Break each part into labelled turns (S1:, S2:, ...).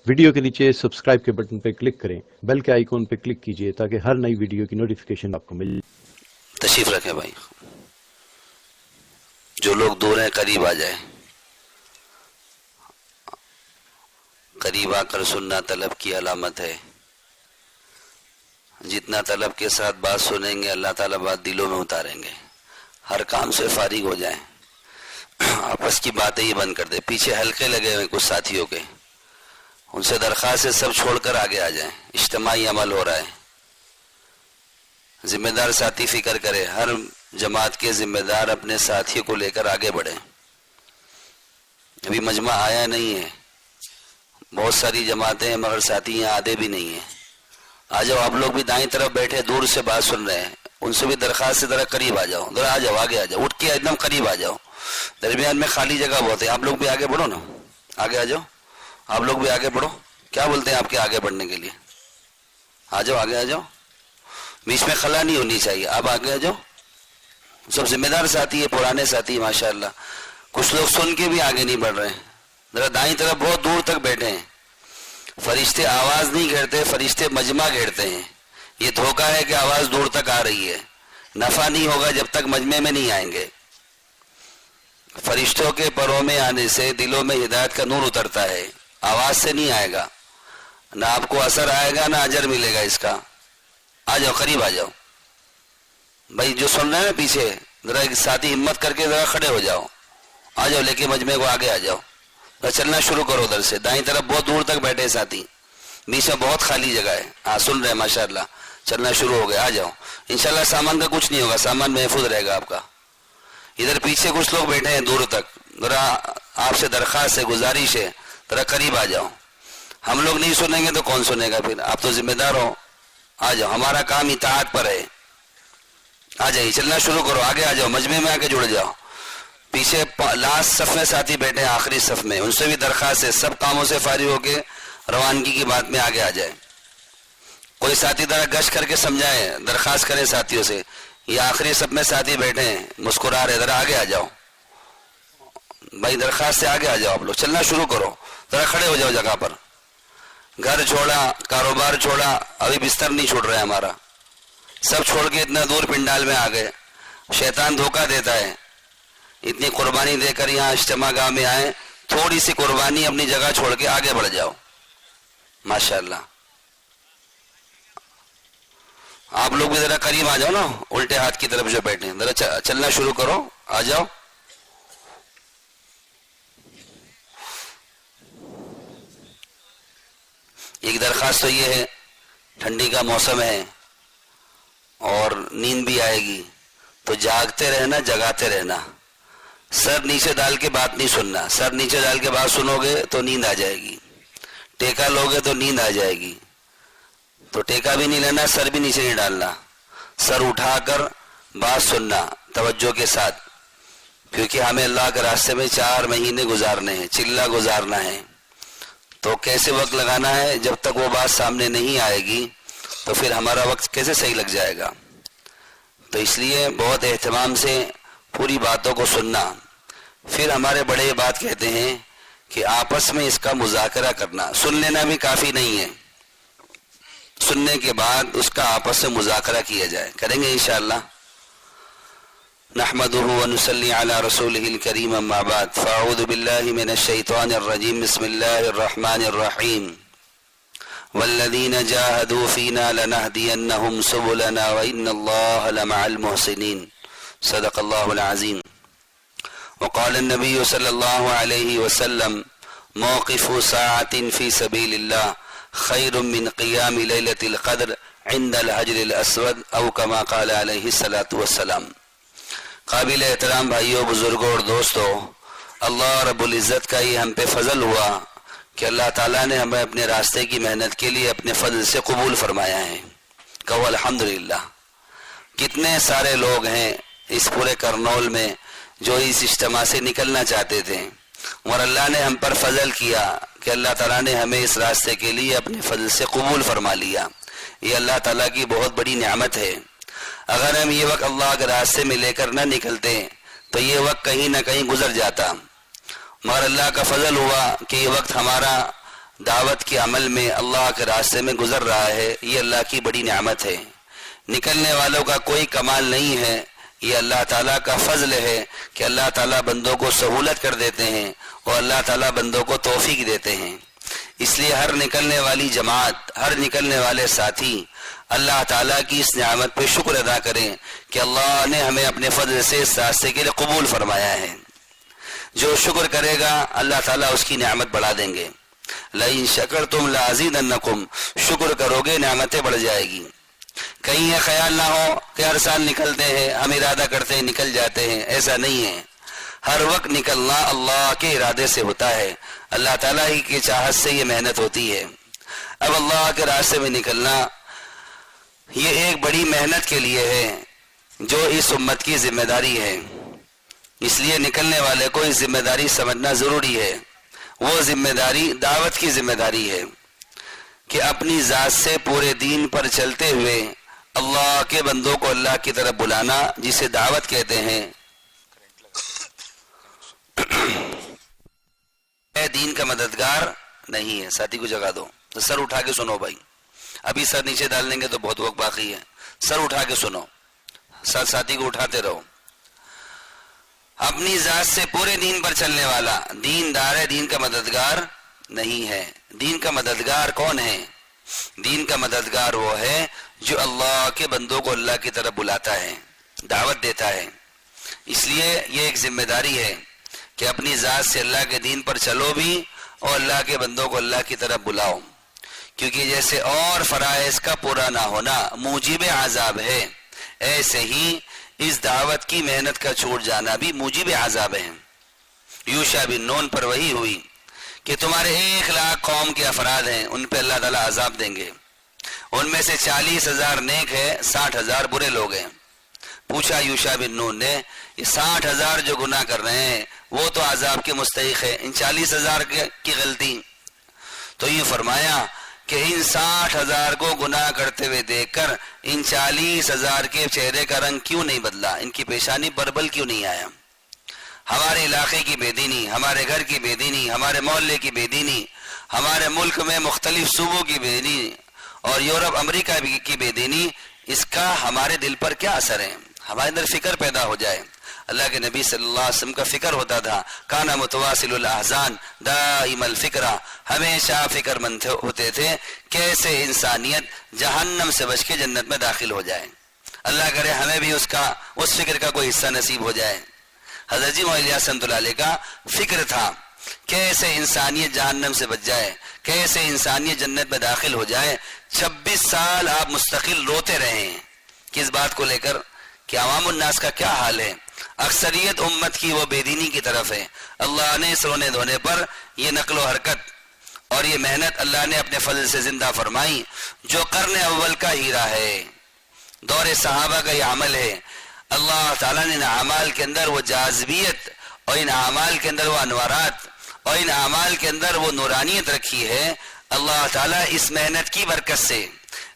S1: Video کے نیچے subscribe کے بٹن پہ کلک کریں، بیل کے آئیکن پہ کلک کیجئے تاکہ ہر نئی ویڈیو کی نوٹیفیکیشن آپ کو مل جائے۔
S2: تشریف رکھیں بھائی، جو لوگ دور ہیں قریب آ جائیں۔ قریب آ کر سننا طلب کی علامت ہے۔ جتنا طلب کے ساتھ بات سنیں گے اللہ تعالیٰ بات دلوں میں اتاریں گے۔ ہر کام سے فارغ ہو جائیں، آپس کی باتیں ہی بند کر دیں۔ پیچھے حلقے لگے ہوئے کچھ ساتھیوں کے، ان سے درخواست ہے سب چھوڑ کر آگے آ جائیں، اجتماعی عمل ہو رہا ہے۔ ذمہ دار ساتھی فکر کرے، ہر جماعت کے ذمہ دار اپنے ساتھیوں کو لے کر آگے بڑھیں۔ ابھی مجمع آیا نہیں ہے، بہت ساری جماعتیں ہیں مگر ساتھی یہاں آدھے بھی نہیں ہیں۔ آ جاؤ، آپ لوگ بھی دائیں طرف بیٹھے دور سے بات سن رہے ہیں، ان سے بھی درخواست سے ذرا قریب آ جاؤ، ذرا آ جاؤ، آگے آ جاؤ، اٹھ کے ایک دم قریب آ جاؤ۔ درمیان میں خالی جگہ بہت ہے، آپ لوگ بھی آگے بڑھو نا، آگے آ جاؤ، آپ لوگ بھی آگے بڑھو۔ کیا بولتے ہیں آپ کے آگے بڑھنے کے لیے؟ آ جاؤ، آگے آ جاؤ، بیچ میں خلا نہیں ہونی چاہیے، آپ آگے آ جاؤ۔ سب ذمہ دار ساتھی ہے، پرانے ساتھی ماشاءاللہ۔ کچھ لوگ سن کے بھی آگے نہیں بڑھ رہے ہیں، ذرا دائیں طرف بہت دور تک بیٹھے ہیں۔ فرشتے آواز نہیں گھیرتے، فرشتے مجمع گھیرتے ہیں۔ یہ دھوکہ ہے کہ آواز دور تک آ رہی ہے، نفع نہیں ہوگا جب تک مجمع میں نہیں آئیں گے۔ فرشتوں کے پروں میں آنے سے دلوں میں ہدایت کا نور اترتا ہے، آواز سے نہیں آئے گا، نہ آپ کو اثر آئے گا نہ اجر ملے گا اس کا۔ آ جاؤ، قریب آ جاؤ بھائی، جو سن رہے ہیں نا پیچھے، ذرا ایک ساتھی ہمت کر کے ذرا کھڑے ہو جاؤ، آ جاؤ، لے کے مجمع کو آگے آ جاؤ، ذرا چلنا شروع کرو۔ ادھر سے دائیں طرف بہت دور تک بیٹھے ساتھی، بیچ میں بہت خالی جگہ ہے، ہاں سن رہے ہیں ماشاءاللہ، چلنا شروع ہو گیا۔ آ جاؤ، انشاءاللہ سامان کا کچھ نہیں ہوگا، سامان محفوظ رہے گا آپ کا۔ ادھر پیچھے کچھ لوگ بیٹھے ہیں دور تک، ذرا آپ سے درخواست ہے، گزارش ہے، ذرا قریب آ جاؤ۔ ہم لوگ نہیں سنیں گے تو کون سنے گا پھر؟ آپ تو ذمہ دار ہو، آ جاؤ، ہمارا کام اطاعت پر ہے۔ آ جائیے، چلنا شروع کرو، آگے آ جاؤ، مجمع میں آ کے جڑ جاؤ۔ پیچھے لاسٹ صف میں ساتھی بیٹھے ہیں، آخری صف میں، ان سے بھی درخواست ہے سب کاموں سے فارغ ہو کے روانگی کی بات میں آگے آ جائے۔ کوئی ساتھی ذرا گشت کر کے سمجھائے، درخواست کریں ساتھیوں سے، یہ آخری صف میں ساتھی بیٹھے ہیں مسکرا رہے، ذرا آگے آ جاؤ بھائی، درخواست سے آگے آ جاؤ۔ آپ لوگ چلنا شروع کرو، ذرا کھڑے ہو جاؤ جگہ پر۔ گھر چھوڑا، کاروبار چھوڑا، ابھی بستر نہیں چھوڑ رہا ہے ہمارا، سب چھوڑ کے اتنا دور پنڈال میں آ گئے۔ شیطان دھوکہ دیتا ہے، اتنی قربانی دے کر یہاں اجتماع گاہ میں آئے، تھوڑی سی قربانی اپنی جگہ چھوڑ کے آگے بڑھ جاؤ ماشاءاللہ۔ آپ لوگ بھی ذرا قریب آ جاؤ نا، الٹے ہاتھ کی طرف جو بیٹھے ہیں، ذرا چلنا شروع کرو، آ جاؤ۔ ایک درخواست تو یہ ہے، ٹھنڈی کا موسم ہے اور نیند بھی آئے گی، تو جاگتے رہنا، جگاتے رہنا، سر نیچے ڈال کے بات نہیں سننا۔ سر نیچے ڈال کے بات سنو گے تو نیند آ جائے گی، ٹیکا لوگے تو نیند آ جائے گی، تو ٹیکا بھی نہیں لینا، سر بھی نیچے نہیں ڈالنا، سر اٹھا کر بات سننا توجہ کے ساتھ، کیونکہ ہمیں اللہ کے راستے میں 4 مہینے گزارنے ہیں، چلہ گزارنا ہے۔ تو کیسے وقت لگانا ہے؟ جب تک وہ بات سامنے نہیں آئے گی تو پھر ہمارا وقت کیسے صحیح لگ جائے گا؟ تو اس لیے بہت اہتمام سے پوری باتوں کو سننا۔ پھر ہمارے بڑے یہ بات کہتے ہیں کہ آپس میں اس کا مذاکرہ کرنا، سن لینا بھی کافی نہیں ہے، سننے کے بعد اس کا آپس میں مذاکرہ کیا جائے، کریں گے انشاءاللہ۔ نحمده ونصلي على رسوله الكريم اما بعد فاعوذ بالله من الشيطان الرجيم بسم الله الرحمن الرحيم والذين جاهدوا فينا لنهدينهم سبلنا وإن الله لمع المحسنين صدق الله العظيم۔ وقال النبي صلى الله عليه وسلم موقف ساعة في سبيل الله خير من قيام ليلة القدر عند الحجر الأسود أو كما قال عليه الصلاة والسلام۔ قابل احترام بھائیوں، بزرگوں اور دوستوں، اللہ رب العزت کا یہ ہم پہ فضل ہوا کہ اللہ تعالیٰ نے ہمیں اپنے راستے کی محنت کے لیے اپنے فضل سے قبول فرمایا ہے، کہو الحمدللہ۔ کتنے سارے لوگ ہیں اس پورے کرنول میں جو اس اجتماع سے نکلنا چاہتے تھے، اور اللہ نے ہم پر فضل کیا کہ اللہ تعالیٰ نے ہمیں اس راستے کے لیے اپنے فضل سے قبول فرما لیا۔ یہ اللہ تعالیٰ کی بہت بڑی نعمت ہے۔ اگر ہم یہ وقت اللہ کے راستے میں لے کر نہ نکلتے تو یہ وقت کہیں نہ کہیں گزر جاتا، مگر اللہ کا فضل ہوا کہ یہ وقت ہمارا دعوت کے عمل میں اللہ کے راستے میں گزر رہا ہے، یہ اللہ کی بڑی نعمت ہے۔ نکلنے والوں کا کوئی کمال نہیں ہے، یہ اللہ تعالیٰ کا فضل ہے کہ اللہ تعالیٰ بندوں کو سہولت کر دیتے ہیں اور اللہ تعالیٰ بندوں کو توفیق دیتے ہیں۔ اس لیے ہر نکلنے والی جماعت، ہر نکلنے والے ساتھی اللہ تعالیٰ کی اس نعمت پہ شکر ادا کریں کہ اللہ نے ہمیں اپنے فضل سے اس راستے کے لیے قبول فرمایا ہے۔ جو شکر کرے گا اللہ تعالیٰ اس کی نعمت بڑھا دیں گے۔ لئن شکرتم لازیدنکم، شکر کرو گے نعمتیں بڑھ جائے گی۔ کہیں یہ خیال نہ ہو کہ ہر سال نکلتے ہیں، ہم ارادہ کرتے ہیں نکل جاتے ہیں، ایسا نہیں ہے۔ ہر وقت نکلنا اللہ کے ارادے سے ہوتا ہے، اللہ تعالیٰ ہی کی چاہت سے یہ محنت ہوتی ہے۔ اب اللہ کے راستے میں نکلنا یہ ایک بڑی محنت کے لیے ہے جو اس امت کی ذمہ داری ہے، اس لیے نکلنے والے کو اس ذمہ داری سمجھنا ضروری ہے۔ وہ ذمہ داری دعوت کی ذمہ داری ہے کہ اپنی ذات سے پورے دین پر چلتے ہوئے اللہ کے بندوں کو اللہ کی طرف بلانا، جسے دعوت کہتے ہیں۔ اے دین کا مددگار نہیں ہے۔ ساتھی کو جگا دو، تو سر اٹھا کے سنو بھائی، ابھی سر نیچے ڈال دیں گے تو بہت وقت باقی ہے، سر اٹھا کے سنو، ساتھی کو اٹھاتے رہو۔ اپنی ذات سے پورے دین پر چلنے والا دین دار ہے، دین کا مددگار نہیں ہے۔ دین کا مددگار کون ہے؟ دین کا مددگار وہ ہے جو اللہ کے بندوں کو اللہ کی طرف بلاتا ہے، دعوت دیتا ہے۔ اس لیے یہ ایک ذمہ داری ہے کہ اپنی ذات سے اللہ کے دین پر چلو بھی اور اللہ کے بندوں کو اللہ کی طرف بلاؤ، کیونکہ جیسے اور فرائض کا پورا نہ ہونا موجب عذاب ہے، ایسے ہی اس دعوت کی محنت کا چھوٹ جانا بھی موجب عذاب ہے۔ یوشع بن نون پر وہی ہوئی کہ تمہارے 1,00,000 قوم کے افراد ہیں، ان پہ اللہ تعالیٰ عذاب دیں گے، ان میں سے 40,000 نیک ہے، 60,000 برے لوگ ہیں۔ پوچھا یوشع بن نون نے، یہ 60,000 جو گناہ کر رہے ہیں وہ تو عذاب کے مستحق ہے، ان 40,000 کی غلطی؟ تو یہ فرمایا کہ ان 60,000 کو گناہ کرتے ہوئے دیکھ کر ان 40,000 کے چہرے کا رنگ کیوں نہیں بدلا، ان کی پیشانی پر بل کیوں نہیں آیا؟ ہمارے علاقے کی بے دینی، ہمارے گھر کی بے دینی، ہمارے محلے کی بے دینی، ہمارے ملک میں مختلف صوبوں کی بے دینی اور یورپ امریکہ کی بے دینی، اس کا ہمارے دل پر کیا اثر ہے؟ ہمارے اندر فکر پیدا ہو جائے۔ اللہ کے نبی صلی اللہ علیہ وسلم کا فکر ہوتا تھا، کانا متواصل الاحزان دائم الفکرہ، ہمیشہ فکر مند ہوتے تھے کیسے انسانیت جہنم سے بچ کے جنت میں داخل ہو جائے۔ اللہ کرے ہمیں بھی اس فکر کا کوئی حصہ نصیب ہو جائے۔ حضرت جی الیاس رحمۃ اللہ علیہ کا فکر تھا کیسے انسانیت جہنم سے بچ جائے، کیسے انسانیت جنت میں داخل ہو جائے۔ 26 سال آپ مستقل روتے رہے ہیں، کس بات کو لے کر کہ عوام الناس کا کیا حال ہے؟ اکثریت امت کی وہ بے دینی کی طرف ہے۔ اللہ نے اس رونے دھونے پر یہ نقل و حرکت اور یہ محنت اللہ نے اپنے فضل سے زندہ فرمائی، جو قرن اول کا ہیرا ہے، دور صحابہ کا یہ عمل ہے۔ اللہ تعالیٰ نے ان اعمال کے اندر وہ جاذبیت اور ان اعمال کے اندر وہ انوارات اور ان اعمال کے اندر وہ نورانیت رکھی ہے۔ اللہ تعالیٰ اس محنت کی برکت سے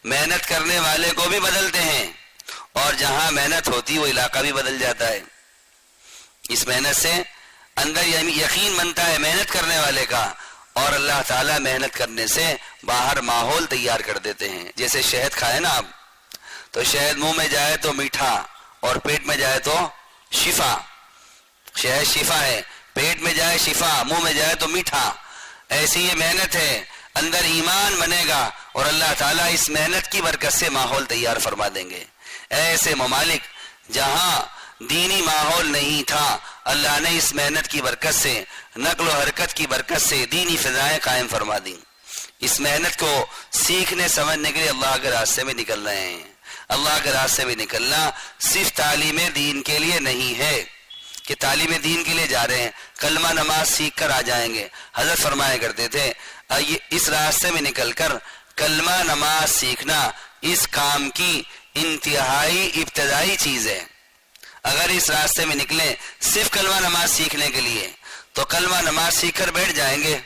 S2: محنت کرنے والے کو بھی بدلتے ہیں، اور جہاں محنت ہوتی وہ علاقہ بھی بدل جاتا ہے۔ اس محنت سے اندر یقین بنتا ہے محنت کرنے والے کا، اور اللہ تعالیٰ محنت کرنے سے باہر ماحول تیار کر دیتے ہیں۔ جیسے شہد کھائے نا آپ، تو شہد منہ میں جائے تو میٹھا اور پیٹ میں جائے تو شفا۔ شہد شفا ہے، پیٹ میں جائے شفا، منہ میں جائے تو میٹھا۔ ایسی یہ محنت ہے، اندر ایمان بنے گا اور اللہ تعالیٰ اس محنت کی برکت سے ماحول تیار فرما دیں گے۔ ایسے ممالک جہاں دینی ماحول نہیں تھا، اللہ نے اس محنت کی برکت سے، نقل و حرکت کی برکت سے دینی فضائیں قائم فرما دیں۔ اس محنت کو سیکھنے سمجھنے کے لیے اللہ کے راستے میں نکل رہے ہیں۔ اللہ کے راستے میں نکلنا صرف تعلیم دین کے لیے نہیں ہے کہ تعلیم دین کے لیے جا رہے ہیں کلمہ نماز سیکھ کر آ جائیں گے۔ حضرت فرمایا کرتے تھے اس راستے میں نکل کر کلمہ نماز سیکھنا اس کام کی انتہائی ابتدائی چیز ہے۔ اگر اس راستے میں نکلیں صرف کلمہ نماز سیکھنے کے لیے تو کلمہ نماز سیکھ کر بیٹھ جائیں گے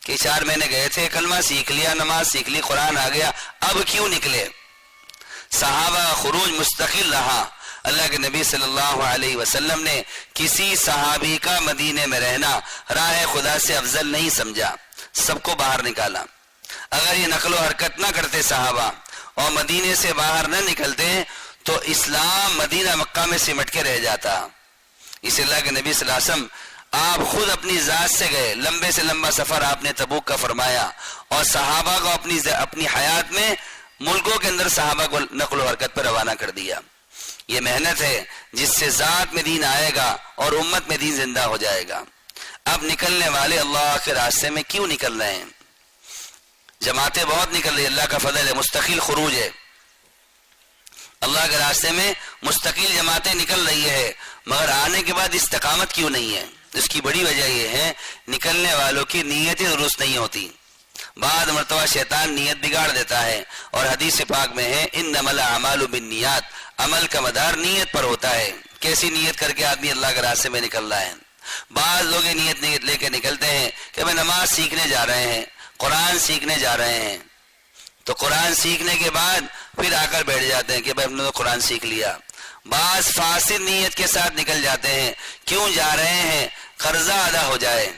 S2: کہ 4 مہینے گئے تھے، کلمہ سیکھ لیا، نماز سیکھ لی، قرآن آ گیا، اب کیوں نکلے؟ صحابہ خروج مستقل رہا۔ اللہ کے نبی صلی اللہ علیہ وسلم نے کسی صحابی کا مدینے میں رہنا راہ خدا سے افضل نہیں سمجھا۔ سب کو باہر نکالا. اگر یہ نقل و حرکت نہ کرتے صحابہ اور مدینے سے باہر نہ نکلتے تو اسلام مدینہ مکہ میں سمٹ کے رہ جاتا. اس اللہ کے نبی صلی اللہ علیہ وسلم آپ خود اپنی ذات سے گئے, لمبے سے لمبا سفر آپ نے تبوک کا فرمایا, اور صحابہ کو اپنی حیات میں ملکوں کے اندر صحابہ کو نقل و حرکت پر روانہ کر دیا. یہ محنت ہے جس سے ذات میں دین آئے گا اور امت میں دین زندہ ہو جائے گا. اب نکلنے والے اللہ کے راستے میں کیوں نکل رہے ہیں؟ جماعتیں بہت نکل رہی, اللہ کا فضل ہے, مستقل خروج ہے. اللہ کے راستے میں مستقل جماعتیں نکل رہی ہے, مگر آنے کے بعد استقامت کیوں نہیں ہے؟ اس کی بڑی وجہ یہ ہے نکلنے والوں کی نیتیں درست نہیں ہوتی. بعد مرتبہ شیطان نیت بگاڑ دیتا ہے, اور حدیث پاک میں ہے انما الاعمال بالنیات, عمل کا مدار نیت پر ہوتا ہے. کیسی نیت کر کے آدمی اللہ کے راستے میں نکل رہا ہے؟ بعض لوگ نیت لے کے نکلتے ہیں کہ میں نماز سیکھنے جا رہے ہیں, قرآن سیکھنے جا رہے ہیں, تو قرآن سیکھنے کے بعد پھر آ کر بیٹھ جاتے ہیں کہ بھائی ہم نے تو قرآن سیکھ لیا. بعض فاسد نیت کے ساتھ نکل جاتے ہیں. کیوں جا رہے ہیں؟ قرضہ ادا ہو جائے.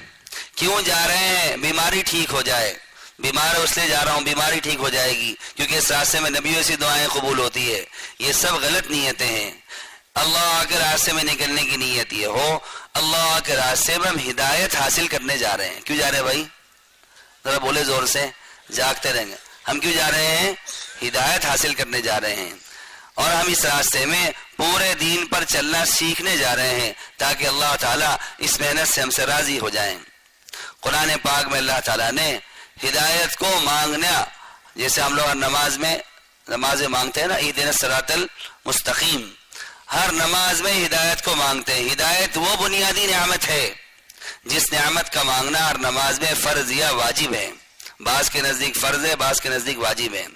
S2: کیوں جا رہے ہیں؟ بیماری ٹھیک ہو جائے. بیمار ہے اس لیے جا رہا ہوں, بیماری ٹھیک ہو جائے گی, کیونکہ اس راستے میں نبیوں سے دعائیں قبول ہوتی ہے. یہ سب غلط نیتیں ہیں. اللہ کے راستے میں نکلنے کی نیت یہ ہو اللہ کے راستے میں ہم ہدایت حاصل کرنے جا رہے ہیں. کیوں جا رہے ہیں بھائی؟ ذرا بولے زور سے, جاگتے رہیں گے. ہم کیوں جا رہے ہیں؟ ہدایت حاصل کرنے جا رہے ہیں, اور ہم اس راستے میں پورے دین پر چلنا سیکھنے جا رہے ہیں تاکہ اللہ تعالیٰ اس محنت سے ہم سے راضی ہو جائیں. قرآن پاک میں اللہ تعالیٰ نے ہدایت کو مانگنا, جیسے ہم لوگ نماز مانگتے ہیں نا, اہدنا الصراط المستقیم, ہر نماز میں ہدایت کو مانگتے ہیں. ہدایت وہ بنیادی نعمت ہے جس نعمت کا مانگنا ہر نماز میں فرض یا واجب ہے. بعض کے نزدیک فرض ہے, بعض کے نزدیک واجب ہے.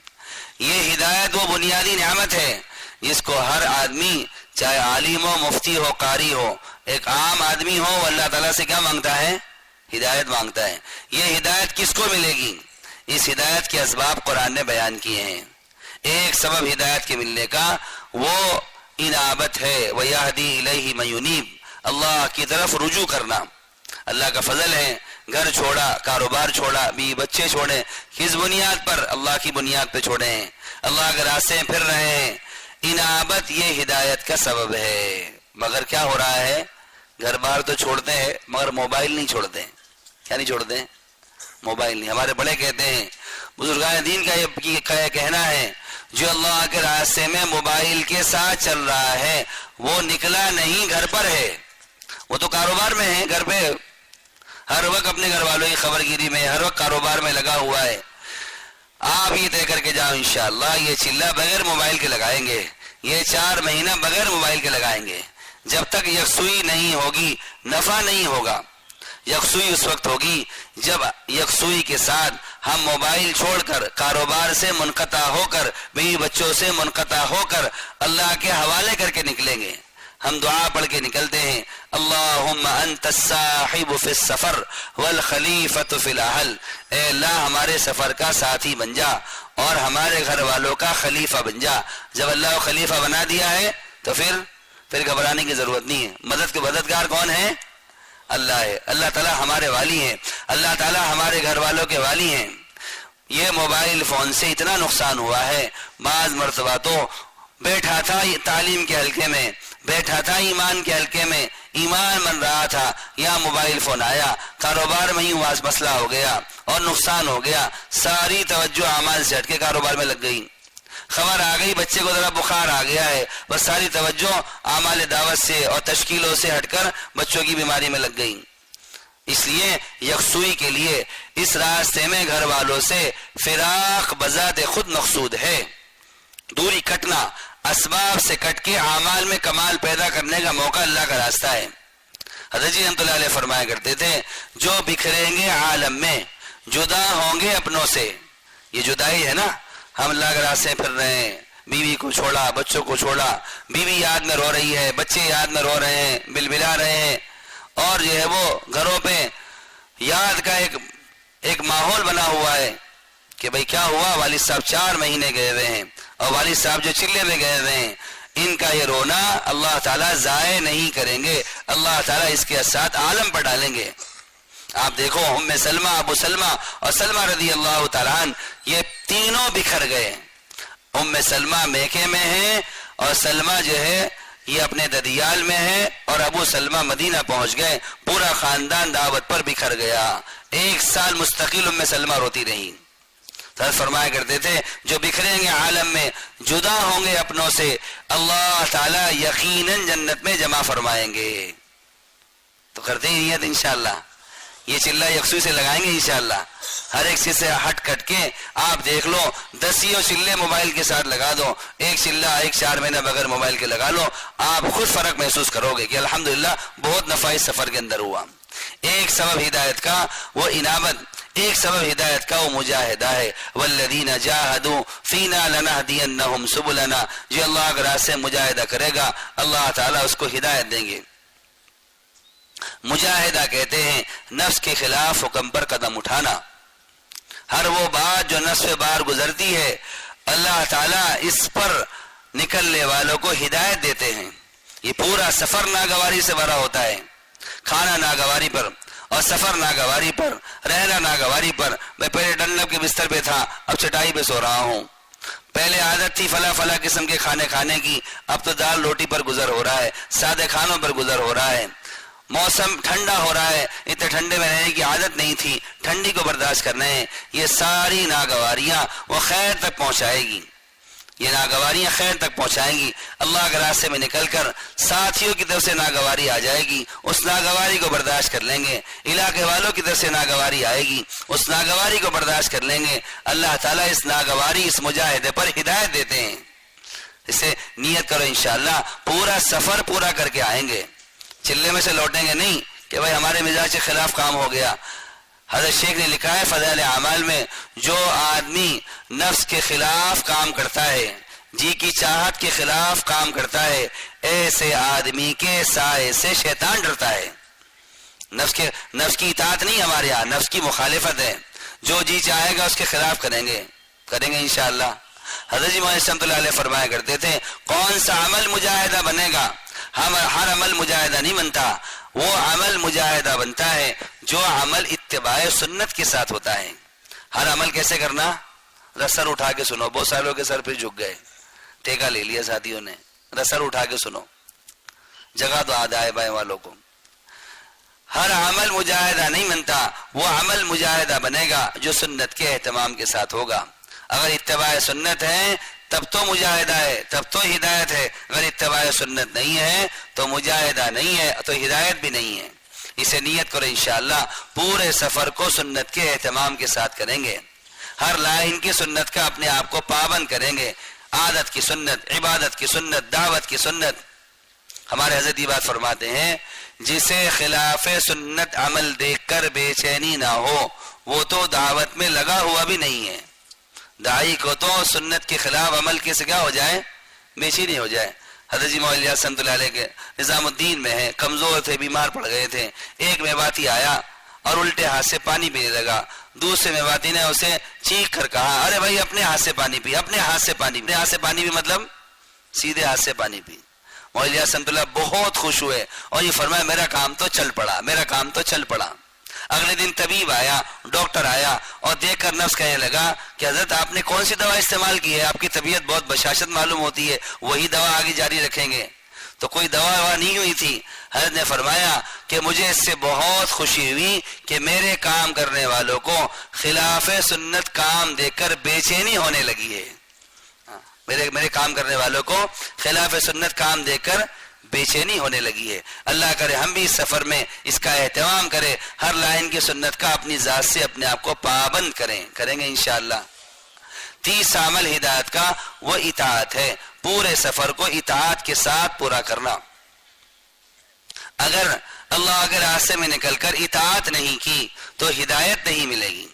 S2: یہ ہدایت وہ بنیادی نعمت ہے جس کو ہر آدمی, چاہے عالم ہو, مفتی ہو, قاری ہو, ایک عام آدمی ہو, وہ اللہ تعالیٰ سے کیا مانگتا ہے؟ ہدایت مانگتا ہے. یہ ہدایت کس کو ملے گی؟ اس ہدایت کے اسباب قرآن نے بیان کیے ہیں. ایک سبب ہدایت کے ملنے کا وہ انابت ہے, وَيَهْدِي إِلَيْهِ مَن يُنِيبُ, اللہ کی طرف رجوع کرنا. اللہ کا فضل ہے, گھر چھوڑا, کاروبار چھوڑا, بیوی بچے چھوڑے, کس بنیاد پر؟ اللہ کی بنیاد پہ چھوڑے ہیں, اللہ کے راستے میں پھر رہے ہیں. انابت یہ ہدایت کا سبب ہے. مگر کیا ہو رہا ہے؟ گھر بار تو چھوڑتے ہیں مگر موبائل نہیں چھوڑتے. کیا نہیں چھوڑتے؟ موبائل نہیں. ہمارے بڑے کہتے ہیں, بزرگان دین کا یہ کہنا ہے, جو اللہ کے راستے میں موبائل کے ساتھ چل رہا ہے وہ نکلا نہیں, گھر پر ہے. وہ تو کاروبار میں ہے, گھر پہ ہر وقت اپنے گھر والوں کی خبر گیری میں, ہر وقت کاروبار میں لگا ہوا ہے. آپ یہ طے کر کے جاؤ انشاءاللہ یہ چلہ بغیر موبائل کے لگائیں گے, یہ 4 مہینہ بغیر موبائل کے لگائیں گے. جب تک یکسوئی نہیں ہوگی نفع نہیں ہوگا. یکسوئی اس وقت ہوگی جب یکسوئی کے ساتھ ہم موبائل چھوڑ کر, کاروبار سے منقطع ہو کر, بیوی بچوں سے منقطع ہو کر اللہ کے حوالے کر کے نکلیں گے. ہم دعا پڑھ کے نکلتے ہیں, اللہم انت الصاحب فی السفر والخلیفۃ فی الاہل, اے اللہ ہمارے سفر کا ساتھی بن جا اور ہمارے گھر والوں کا خلیفہ بن جا. جب اللہ کو خلیفہ بنا دیا ہے تو پھر گھبرانے کی ضرورت نہیں ہے. مدد کے مددگار کون ہے؟ اللہ ہے. اللہ تعالیٰ ہمارے والی ہیں, اللہ تعالیٰ ہمارے گھر والوں کے والی ہیں. یہ موبائل فون سے اتنا نقصان ہوا ہے, بعض مرتبہ تو بیٹھا تھا تعلیم کے حلقے میں, بیٹھا تھا ایمان کے حلقے میں, ایمان بن رہا تھا, یا موبائل فون آیا, کاروبار میں ہی مسئلہ ہو گیا اور نقصان ہو گیا. ساری توجہ اعمال سے ہٹ کے کاروبار میں لگ گئی. خبر آ گئی بچے کو ذرا بخار آ گیا ہے, بس ساری توجہ اعمال دعوت سے اور تشکیلوں سے ہٹ کر بچوں کی بیماری میں لگ گئی. اس لیے یکسوئی کے لیے اس راستے میں گھر والوں سے فراق بذات خود مقصود ہے. دوری کٹنا, اسباب سے کٹ کے اعمال میں کمال پیدا کرنے کا موقع اللہ کا راستہ ہے. حضرت جی رحمۃ اللہ علیہ فرمایا کرتے تھے, جو بکھریں گے عالم میں, جدا ہوں گے اپنوں سے. یہ جدائی ہے نا, ہم اللہ کے راستے پھر رہے ہیں, بیوی کو چھوڑا, بچوں کو چھوڑا, بیوی یاد میں رو رہی ہے, بچے یاد میں رو رہے ہیں, بلبلا رہے ہیں, اور جو ہے وہ گھروں پہ یاد کا ایک ماحول بنا ہوا ہے کہ بھئی کیا ہوا, والد صاحب 4 مہینے گئے ہوئے ہیں, اور والد صاحب جو چلے میں گئے ہوئے ہیں, ان کا یہ رونا اللہ تعالیٰ ضائع نہیں کریں گے, اللہ تعالیٰ اس کے ساتھ عالم پر ڈالیں گے. آپ دیکھو ام سلمہ، ابو سلمہ اور سلمہ رضی اللہ تعالیٰ عنہ، یہ تینوں بکھر گئے. ام سلمہ میکے میں ہے اور سلمہ جو ہے یہ اپنے ددیال میں ہے، اور ابو سلمہ مدینہ پہنچ گئے. پورا خاندان دعوت پر بکھر گیا. 1 سال مستقل ام سلمہ روتی رہی. حضرت فرمایا کرتے تھے جو بکھریں گے عالم میں، جدا ہوں گے اپنوں سے، اللہ تعالیٰ یقیناً جنت میں جمع فرمائیں گے. تو کرتے ہی نیت انشاءاللہ. یہ چلہ یکسوئی سے لگائیں گے انشاءاللہ. ہر ایک چیز سے ہٹ کٹ کے آپ دیکھ لو، 10 چلے موبائل کے ساتھ لگا دو، ایک چلہ 4 مہینہ بغیر موبائل کے لگا لو، آپ خود فرق محسوس کرو گے کہ الحمدللہ بہت نفع اس سفر کے اندر ہوا. ایک سبب ہدایت کا وہ انابت، ایک سبب ہدایت کا وہ مجاہدہ ہے. والذین جاہدوا فینا لنہدینہم سبلنا. جو اللہ کے راستے سے مجاہدہ کرے گا اللہ تعالیٰ اس کو ہدایت دیں گے. مجاہدہ کہتے ہیں نفس کے خلاف حکم پر قدم اٹھانا. ہر وہ بات جو نفس پہ باہر گزرتی ہے اللہ تعالیٰ اس پر نکلنے والوں کو ہدایت دیتے ہیں. یہ پورا سفر ناگواری سے بھرا ہوتا ہے. کھانا ناگواری پر اور سفر ناگواری پر، رہنا ناگواری پر. میں پہلے ڈنلپ کے بستر پہ تھا، اب چٹائی پہ سو رہا ہوں. پہلے عادت تھی فلاں قسم کے کھانے کھانے کی، اب تو دال روٹی پر گزر ہو رہا ہے، سادے کھانوں پر گزر ہو رہا ہے. موسم ٹھنڈا ہو رہا ہے، اتنے ٹھنڈے میں رہنے کی عادت نہیں تھی، ٹھنڈی کو برداشت کرنا ہے. یہ ساری ناگواریاں وہ خیر تک پہنچائے گی، یہ ناگواریاں خیر تک پہنچائیں گی. اللہ کے راستے میں نکل کر ساتھیوں کی طرف سے ناگواری آ جائے گی، اس ناگواری کو برداشت کر لیں گے. علاقے والوں کی طرف سے ناگواری آئے گی، اس ناگواری کو برداشت کر لیں گے. اللہ تعالیٰ اس ناگواری، اس مجاہدے پر ہدایت دیتے ہیں. اسے نیت کرو انشاءاللہ پورا سفر پورا کر کے آئیں گے. چلے میں سے لوٹیں گے نہیں کہ بھائی ہمارے مزاج کے خلاف کام ہو گیا. حضرت شیخ نے لکھا ہے فضائل اعمال میں، جو آدمی نفس کے خلاف کام کرتا ہے، جی کی چاہت کے خلاف کام کرتا ہے، ایسے آدمی کے سائے سے شیطان ڈرتا ہے. نفس کی اطاعت نہیں ہمارے یہاں، نفس کی مخالفت ہے. جو جی چاہے گا اس کے خلاف کریں گے انشاءاللہ. حضرت جی مولانا رحمۃ اللہ علیہ فرمایا کرتے تھے کون سا عمل مجاہدہ بنے گا؟ ہر عمل مجاہدہ نہیں بنتا، وہ عمل مجاہدہ بنتا ہے جو عمل اتباع سنت کے ساتھ ہوتا ہے. ہر عمل کیسے کرنا؟ سر اٹھا کے سنو. بہت سالوں کے سر پہ جھک گئے، ٹیکا لے لیا ساتھیوں نے. سر اٹھا کے سنو، جگہ تو آدھائے بائیں والوں کو. ہر عمل مجاہدہ نہیں بنتا، وہ عمل مجاہدہ بنے گا جو سنت کے اہتمام کے ساتھ ہوگا. اگر اتباع سنت ہے تب تو مجاہدہ ہے، تب تو ہدایت ہے. اگر اتباع سنت نہیں ہے تو مجاہدہ نہیں ہے، تو ہدایت بھی نہیں ہے. اسے نیت کرو انشاءاللہ پورے سفر کو سنت کے اہتمام کے ساتھ کریں گے. ہر لائن کی سنت کا اپنے آپ کو پابند کریں گے. عادت کی سنت، عبادت کی سنت، دعوت کی سنت. ہمارے حضرت یہ بات فرماتے ہیں جسے خلاف سنت عمل دیکھ کر بے چینی نہ ہو وہ تو دعوت میں لگا ہوا بھی نہیں ہے. داعی کو تو سنت کے خلاف عمل کے سے کیا ہو جائے؟ بے چینی ہو جائے. حضرت جی مولانا الیاس رحمۃ اللہ علیہ کے نظام الدین میں ہے، کمزور تھے، بیمار پڑ گئے تھے. ایک میواتی آیا اور الٹے ہاتھ سے پانی پینے لگا. دوسرے میواتی نے اسے چیخ کر کہا ارے بھائی اپنے ہاتھ سے پانی پی، اپنے ہاتھ سے پانی پی. اپنے ہاتھ سے پانی پی مطلب سیدھے ہاتھ سے پانی پی. مولانا الیاس رحمۃ اللہ بہت خوش ہوئے اور یہ فرمایا میرا کام تو چل پڑا، میرا کام تو چل پڑا. اگلے دن طبیب آیا، ڈاکٹر آیا اور دیکھ کر نفس کہنے لگا کہ حضرت آپ نے کون سی دوا استعمال کی ہے؟ آپ کی طبیعت بہت بشاشت معلوم ہوتی ہے، وہی دوا آگے جاری رکھیں گے. تو کوئی دوا نہیں ہوئی تھی. حضرت نے فرمایا کہ مجھے اس سے بہت خوشی ہوئی کہ میرے کام کرنے والوں کو خلاف سنت کام دیکھ کر بے چینی ہونے لگی ہے. میرے کام کرنے والوں کو خلاف سنت کام دیکھ کر بے چینی ہونے لگی ہے. اللہ کرے ہم بھی اس سفر میں اس کا اہتمام کریں، ہر لائن کی سنت کا اپنی ذات سے اپنے آپ کو پابند کریں گے انشاءاللہ. 30 عمل ہدایت کا وہ اطاعت ہے، پورے سفر کو اطاعت کے ساتھ پورا کرنا. اگر اللہ کے راستے میں نکل کر اطاعت نہیں کی تو ہدایت نہیں ملے گی.